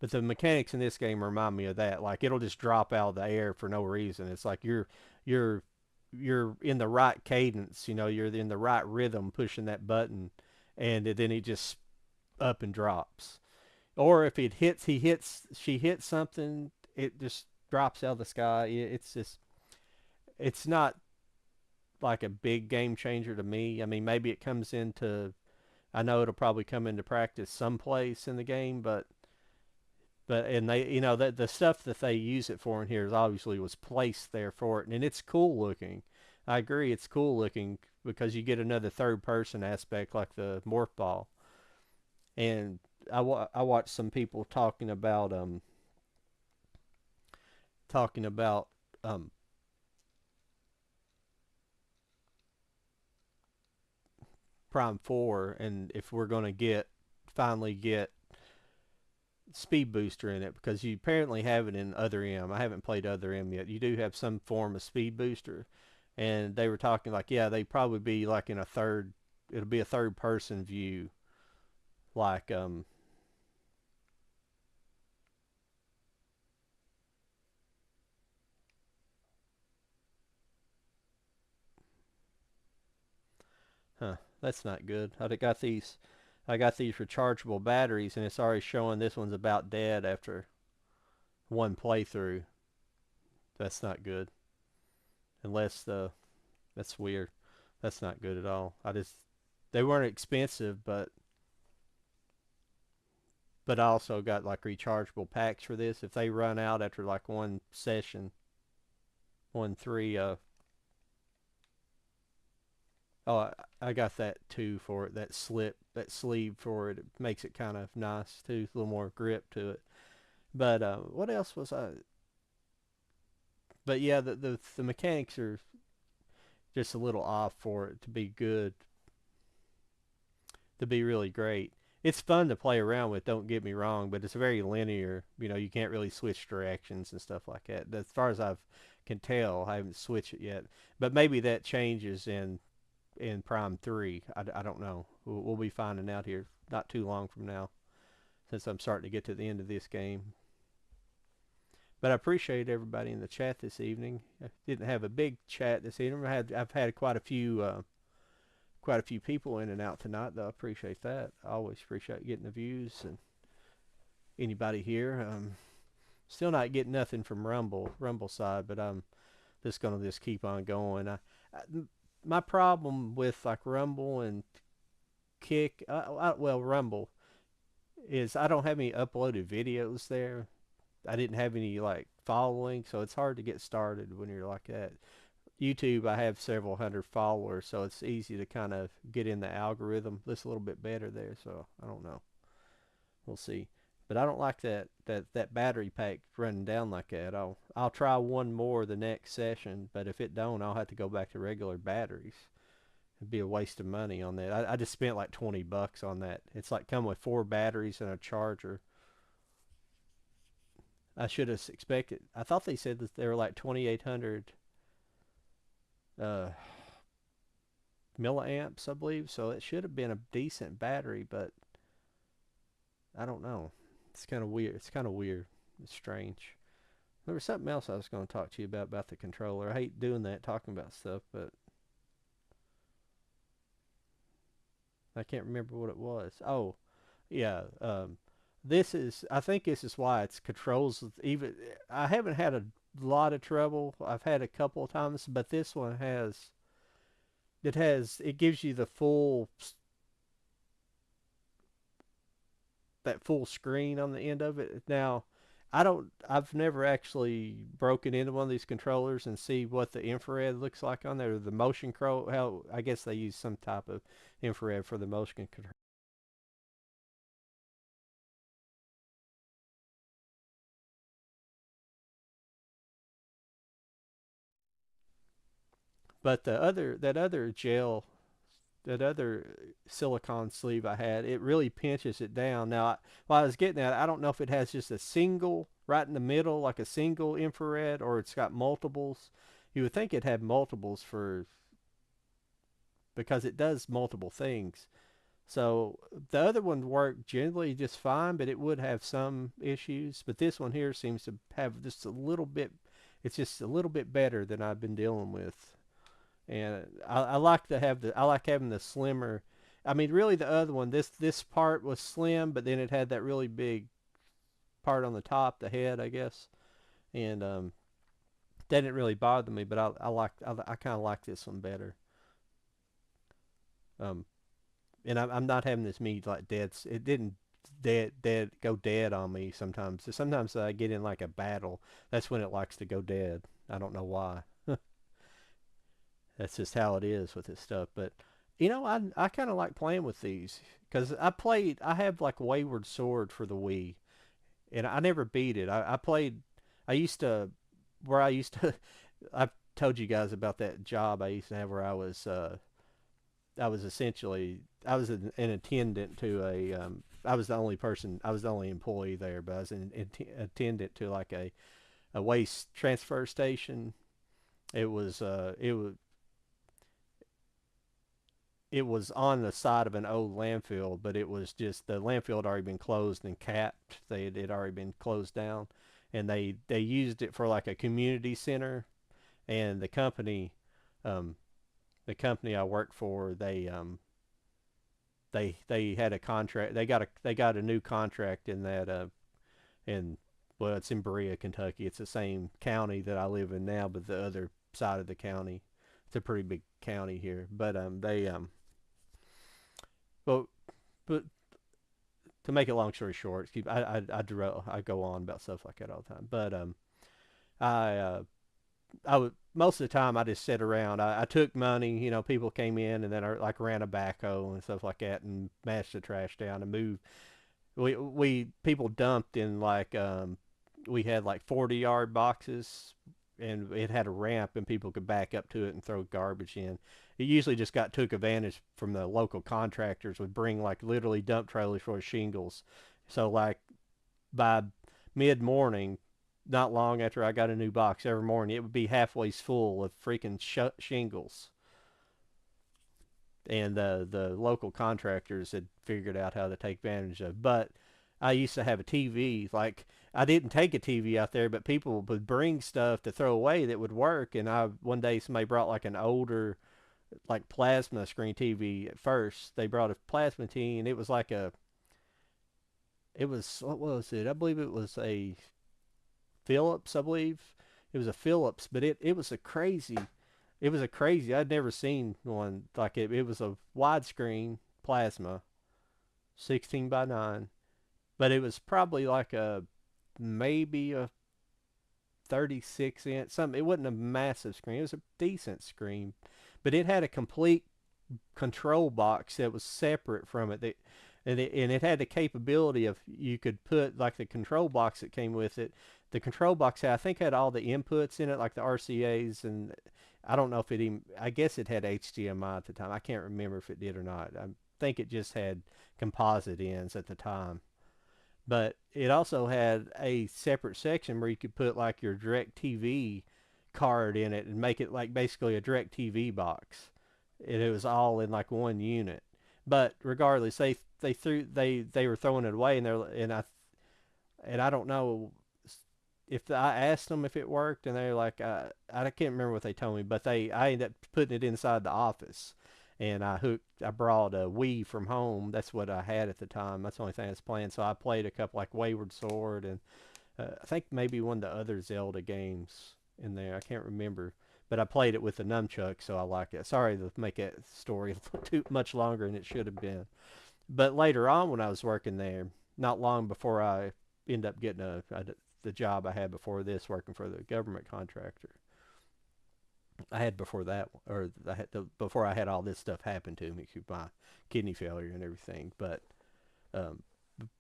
the mechanics in this game remind me of that. Like it'll just drop out of the air for no reason. It's like you're you're in the right cadence. You're in the right rhythm pushing that button, and then it just up and drops. Or if she hits something, it just drops out of the sky. It's not like a big game changer to me. I mean, maybe it comes into, I know it'll probably come into practice someplace in the game, but and they the stuff that they use it for in here is obviously was placed there for it, and it's cool looking. I agree, it's cool looking because you get another third person aspect like the morph ball. And I watched some people talking about um Prime 4, and if we're going to finally get speed booster in it, because you apparently have it in Other M. I haven't played Other M yet. You do have some form of speed booster, and they were talking like, yeah, they probably be like in a third. It'll be a third person view, like huh, that's not good. I got these rechargeable batteries, and it's already showing this one's about dead after one playthrough. That's not good. Unless that's weird. That's not good at all. They weren't expensive, but I also got like rechargeable packs for this. If they run out after like one session, 1-3, oh, I got that too for it. That sleeve for it. It makes it kind of nice too, a little more grip to it. But what else was I? But yeah, the mechanics are just a little off for it to be good, to be really great. It's fun to play around with, don't get me wrong, but it's very linear. You can't really switch directions and stuff like that. As far as I can tell, I haven't switched it yet. But maybe that changes in Prime 3. I don't know. We'll be finding out here not too long from now, since I'm starting to get to the end of this game. But I appreciate everybody in the chat this evening. I didn't have a big chat this evening. I've had quite a few people in and out tonight, though. I appreciate that. I always appreciate getting the views and anybody here. Still not getting nothing from Rumble side, but I'm just gonna just keep on going. My problem with like Rumble and Kick, well, Rumble is I don't have any uploaded videos there. I didn't have any like following, so it's hard to get started when you're like that. YouTube, I have several hundred followers, so it's easy to kind of get in the algorithm. It's a little bit better there, so I don't know. We'll see. But I don't like that battery pack running down like that. I'll try one more the next session, but if it don't, I'll have to go back to regular batteries. It'd be a waste of money on that. I just spent like $20 on that. It's like come with 4 batteries and a charger. I should have expected. I thought they said that they were like 2,800 uh, milliamps, I believe. So it should have been a decent battery, but I don't know. It's kind of weird. It's kind of weird. It's strange. There was something else I was going to talk to you about the controller. I hate doing that, talking about stuff, but I can't remember what it was. Oh, yeah. This is. I think this is why it's controls. Even I haven't had a lot of trouble. I've had a couple of times, but this one has. It has. It gives you the full that full screen on the end of it. Now, I don't. I've never actually broken into one of these controllers and see what the infrared looks like on there. Or the motion control. How I guess they use some type of infrared for the motion control. But the other that other gel that other silicone sleeve I had, it really pinches it down. Now, while I was getting at, I don't know if it has just a single right in the middle, like a single infrared, or it's got multiples. You would think it had multiples for because it does multiple things. So the other one worked generally just fine, but it would have some issues. But this one here seems to have just a little bit. It's just a little bit better than I've been dealing with, and I like to have the I like having the slimmer. I mean, really, the other one, this part was slim, but then it had that really big part on the top, the head, I guess, and that didn't really bother me. But I kind of like this one better. Um, and I'm not having this meat like dead. It didn't dead go dead on me sometimes. Sometimes I get in like a battle. That's when it likes to go dead. I don't know why. That's just how it is with this stuff. But I kind of like playing with these because I have like Wayward Sword for the Wii, and I never beat it. I played. I used to where I used to. I've told you guys about that job I used to have where I was essentially I was an attendant to a I was the only person I was the only employee there, but I was an attendant to like a waste transfer station. It was on the side of an old landfill, but it was just the landfill had already been closed and capped. It had already been closed down, and they used it for like a community center. And um, the company I worked for, they had a contract. They got a new contract in that in well, it's in Berea, Kentucky. It's the same county that I live in now, but the other side of the county. It's a pretty big county here, but they well, but to make a long story short, I go on about stuff like that all the time. But I I would most of the time I just sit around. I took money. People came in and then I like ran a backhoe and stuff like that and mashed the trash down and moved. We people dumped in like we had like 40-yard boxes and it had a ramp and people could back up to it and throw garbage in. It usually just got took advantage from the local contractors would bring like literally dump trailers for shingles. So like by mid morning, not long after I got a new box every morning, it would be halfway full of freaking shingles. And the local contractors had figured out how to take advantage of. But I used to have a TV. Like I didn't take a TV out there, but people would bring stuff to throw away that would work. And I one day somebody brought like an older like plasma screen TV. At first, they brought a plasma TV, and it was like a it was what was it? I believe it was a Philips. I believe it was a Philips, but it was a crazy. It was a crazy. I'd never seen one like it. It was a widescreen plasma, 16 by 9, but it was probably like a maybe a 36 inch something. It wasn't a massive screen. It was a decent screen, but it had a complete control box that was separate from it. And it had the capability of you could put like the control box that came with it. The control box I think had all the inputs in it, like the RCA's, and I don't know if it even. I guess it had HDMI at the time. I can't remember if it did or not. I think it just had composite ends at the time. But it also had a separate section where you could put like your direct TV card in it and make it like basically a direct TV box. And it was all in like one unit. But regardless, they were throwing it away, and I don't know if I asked them if it worked, and they're like, I can't remember what they told me, but I ended up putting it inside the office, and I brought a Wii from home. That's what I had at the time. That's the only thing I was playing. So I played a couple like Wayward Sword, and I think maybe one of the other Zelda games in there. I can't remember, but I played it with the nunchuck, so I like it. Sorry to make that story too much longer than it should have been. But later on, when I was working there, not long before I ended up getting the job I had before this, working for the government contractor. I had before that, or before I had all this stuff happen to me, my kidney failure and everything. But um,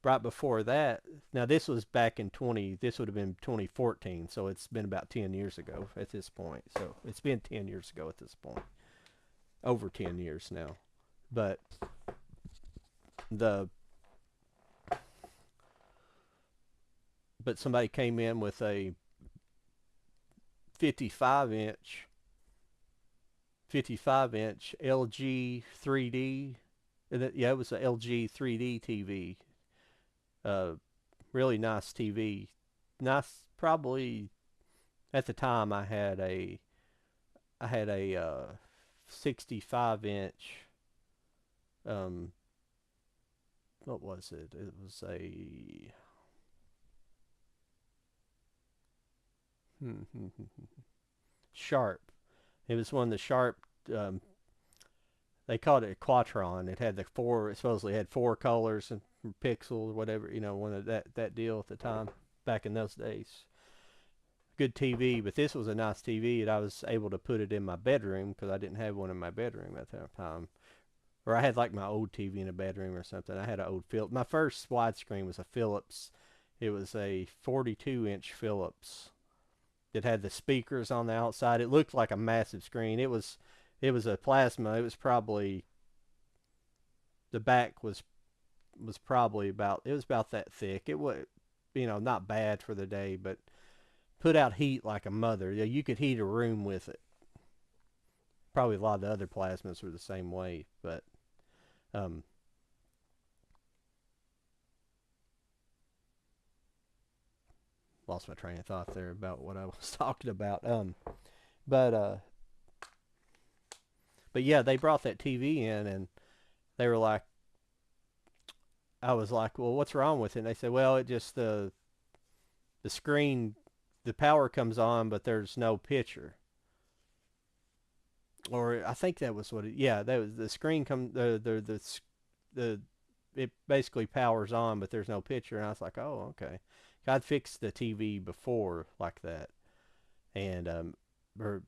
right before that, now this was back in this would have been 2014, so it's been about 10 years ago at this point. So it's been 10 years ago at this point, over 10 years now. But the but somebody came in with a 55 inch 55-inch LG 3D. Yeah, it was a LG 3D TV. Uh, really nice TV. Nice, probably at the time I had a 65-inch. Um, what was it? It was a Sharp. It was one of the Sharp. Um, they called it a Quatron. It had it supposedly had 4 colors and pixels, whatever, one of that deal at the time back in those days. Good TV, but this was a nice TV, and I was able to put it in my bedroom because I didn't have one in my bedroom at that time. Or I had like my old TV in a bedroom or something. I had an old Philips. My first widescreen was a Philips. It was a 42-inch Philips. It had the speakers on the outside. It looked like a massive screen. It was a plasma. It was probably the back was probably about that thick. It was not bad for the day, but put out heat like a mother. Yeah, you could heat a room with it. Probably a lot of the other plasmas were the same way, but lost my train of thought there about what I was talking about. But but yeah, they brought that TV in, and they were like, I was like, well, what's wrong with it? And they said, well, it just the screen, the power comes on, but there's no picture. Or I think that was what it. Yeah, that was the screen the it basically powers on, but there's no picture. And I was like, oh, okay. I'd fixed the TV before like that, and or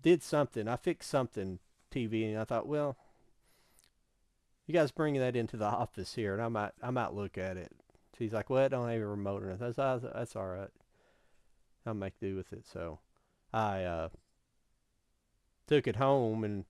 did something. I fixed something TV, and I thought, well, you guys bring that into the office here, and I might look at it. She's like, well, it don't have a remote or anything. That's all right. I'll make do with it. So I took it home, and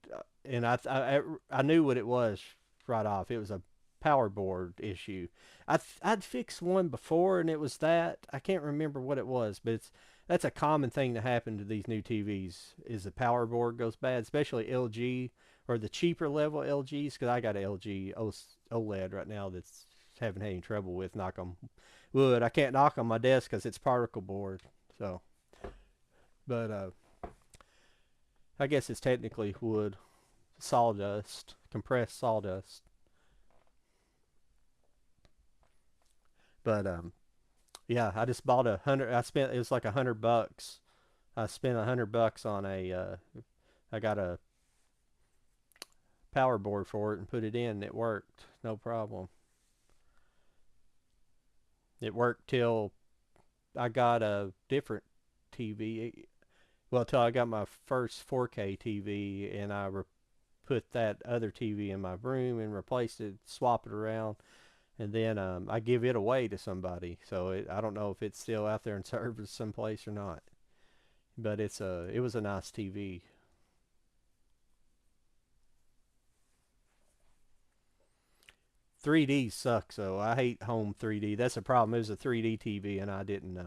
I knew what it was right off. It was a power board issue. I'd fixed one before, and it was that. I can't remember what it was, but that's a common thing to happen to these new TVs. Is the power board goes bad, especially LG or the cheaper level LGs. Because I got an LG OLED right now that's haven't had any trouble with. Knock on wood. I can't knock on my desk because it's particle board. So, but I guess it's technically wood, sawdust, compressed sawdust. But yeah, I just bought it was like $100. I spent $100 on I got a power board for it and put it in, and it worked, no problem. It worked till I got a different TV. Well, till I got my first 4K TV, and I put that other TV in my room and replaced it, swap it around, and then I give it away to somebody. So I don't know if it's still out there in service someplace or not. But it was a nice TV. 3D sucks, so I hate home 3D. That's the problem. It was a 3D TV, and I didn't.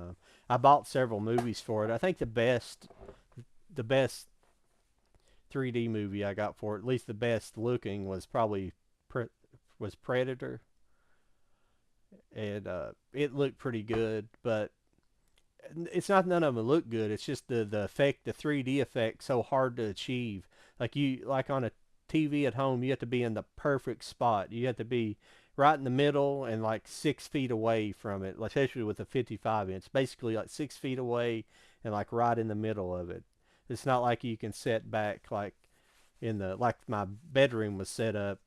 I bought several movies for it. I think the best 3D movie I got for it, at least the best looking, was probably was Predator, and it looked pretty good. But it's not none of them look good. It's just the effect, the 3D effect, so hard to achieve. Like on a TV at home, you have to be in the perfect spot. You have to be right in the middle and like 6 feet away from it, like especially with a 55 inch. Basically, like 6 feet away and like right in the middle of it. It's not like you can set back like like my bedroom was set up.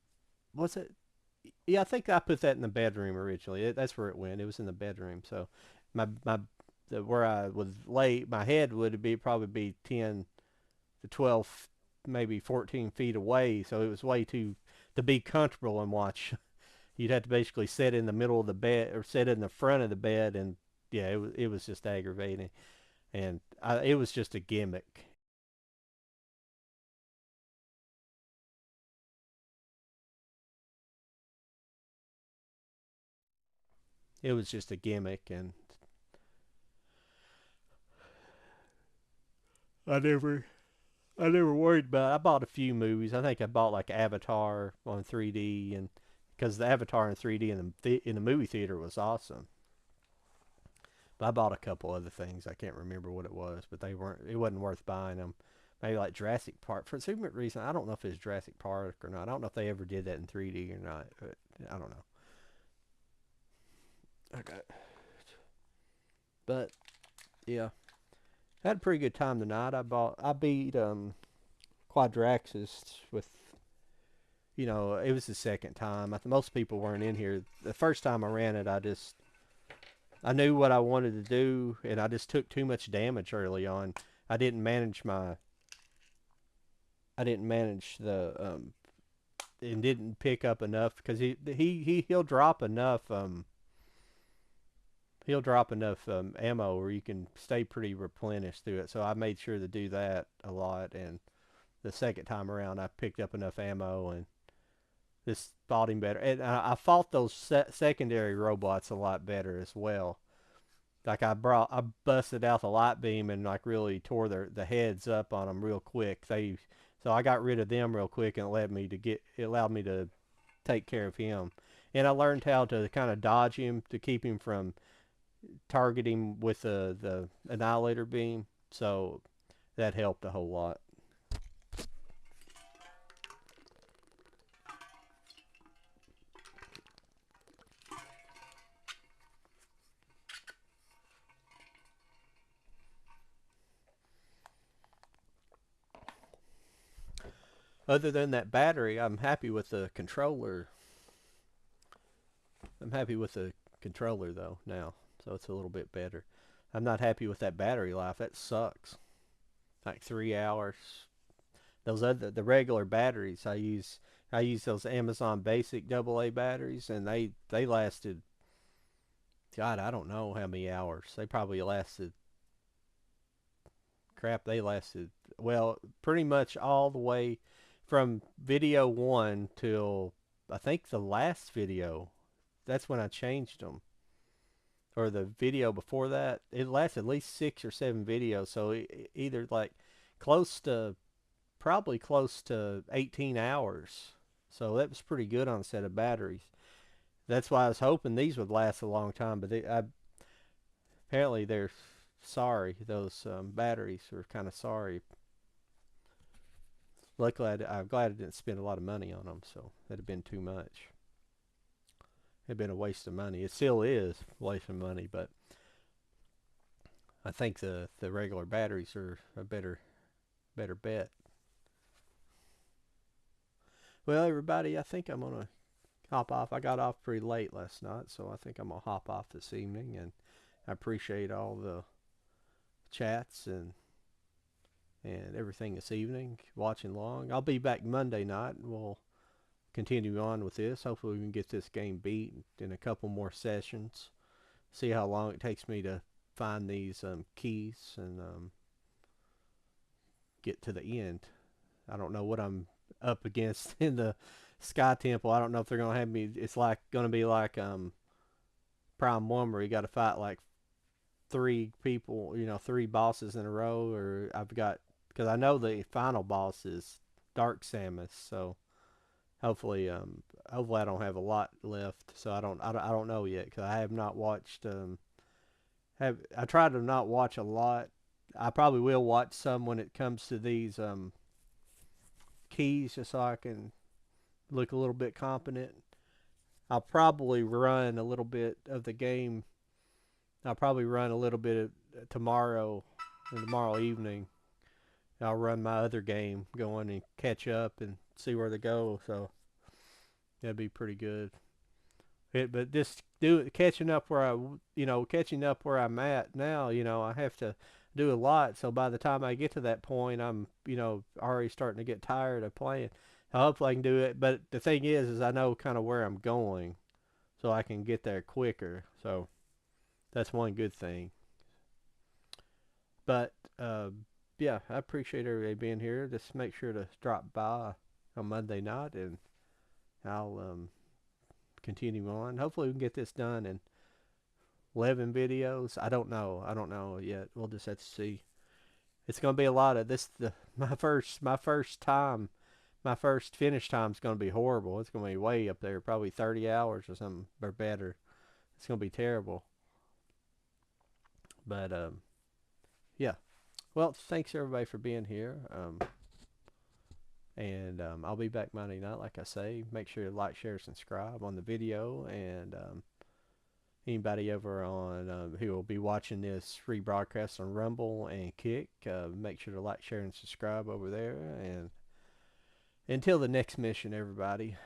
Was it? Yeah, I think I put that in the bedroom originally. That's where it went. It was in the bedroom. So my where I would lay my head would be probably be 10 to 12, maybe 14 feet away. So it was way too to be comfortable and watch. You'd have to basically sit in the middle of the bed or sit in the front of the bed, and yeah, it was just aggravating, and it was just a gimmick. It was just a gimmick, and I never I never worried about it. I bought a few movies. I think I bought like Avatar on 3D, and because the Avatar in 3D in the movie theater was awesome. But I bought a couple other things. I can't remember what it was, but they weren't. It wasn't worth buying them. Maybe like Jurassic Park for some reason. I don't know if it's Jurassic Park or not. I don't know if they ever did that in 3D or not. But I don't know. Okay, but yeah, I had a pretty good time tonight. I beat Quadraxis with, it was the second time. Most people weren't in here. The first time I ran it, I knew what I wanted to do, and I just took too much damage early on. I didn't manage my I didn't manage the and didn't pick up enough because he'll drop enough ammo where you can stay pretty replenished through it. So I made sure to do that a lot, and the second time around I picked up enough ammo and just fought him better. And I fought those secondary robots a lot better as well. Like I busted out the light beam and like really tore the heads up on them real quick. So I got rid of them real quick, and it allowed me to take care of him. And I learned how to kind of dodge him to keep him from targeting with the annihilator beam. So that helped a whole lot. Other than that battery, I'm happy with the controller. I'm happy with the controller though now, so it's a little bit better. I'm not happy with that battery life. That sucks. Like 3 hours. The regular batteries I use those Amazon Basic AA batteries, and they lasted. God, I don't know how many hours. They probably lasted. Crap, they lasted well, pretty much all the way from video one till I think the last video. That's when I changed them. Or the video before that, it lasted at least 6 or 7 videos. So either like close to probably close to 18 hours. So that was pretty good on a set of batteries. That's why I was hoping these would last a long time. But apparently they're sorry. Those batteries are kind of sorry. Luckily, I'm glad I didn't spend a lot of money on them. So that'd have been too much. It'd been a waste of money. It still is a waste of money, but I think the regular batteries are a better bet. Well, everybody, I think I'm gonna hop off. I got off pretty late last night, so I think I'm gonna hop off this evening. And I appreciate all the chats and everything this evening, watching long. I'll be back Monday night, and we'll continue on with this. Hopefully, we can get this game beat in a couple more sessions. See how long it takes me to find these keys and get to the end. I don't know what I'm up against in the Sky Temple. I don't know if they're gonna have me. It's like gonna be like Prime One where you got to fight like three people, three bosses in a row. Or I've got because I know the final boss is Dark Samus, so hopefully I don't have a lot left. So I don't know yet because I have not watched. Have I tried to not watch a lot. I probably will watch some when it comes to these keys, just so I can look a little bit competent. I'll probably run a little bit of the game. I'll probably run a little bit of tomorrow evening. I'll run my other game, going and catch up and see where they go. So that'd be pretty good. But just catching up where I'm at now. I have to do a lot. So by the time I get to that point, I'm already starting to get tired of playing. Hopefully I can do it. But the thing is I know kind of where I'm going, so I can get there quicker. So that's one good thing. But yeah, I appreciate everybody being here. Just make sure to drop by on Monday night, and I'll continue on. Hopefully we can get this done in 11 videos. I don't know. I don't know yet. We'll just have to see. It's going to be a lot of this. My first time, my first finish time is going to be horrible. It's going to be way up there, probably 30 hours or something or better. It's going to be terrible. But yeah. Well, thanks everybody for being here. And I'll be back Monday night, like I say. Make sure to like, share, subscribe on the video. And anybody over on who will be watching this rebroadcast on Rumble and Kick, make sure to like, share, and subscribe over there. And until the next mission, everybody,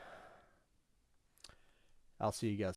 I'll see you guys.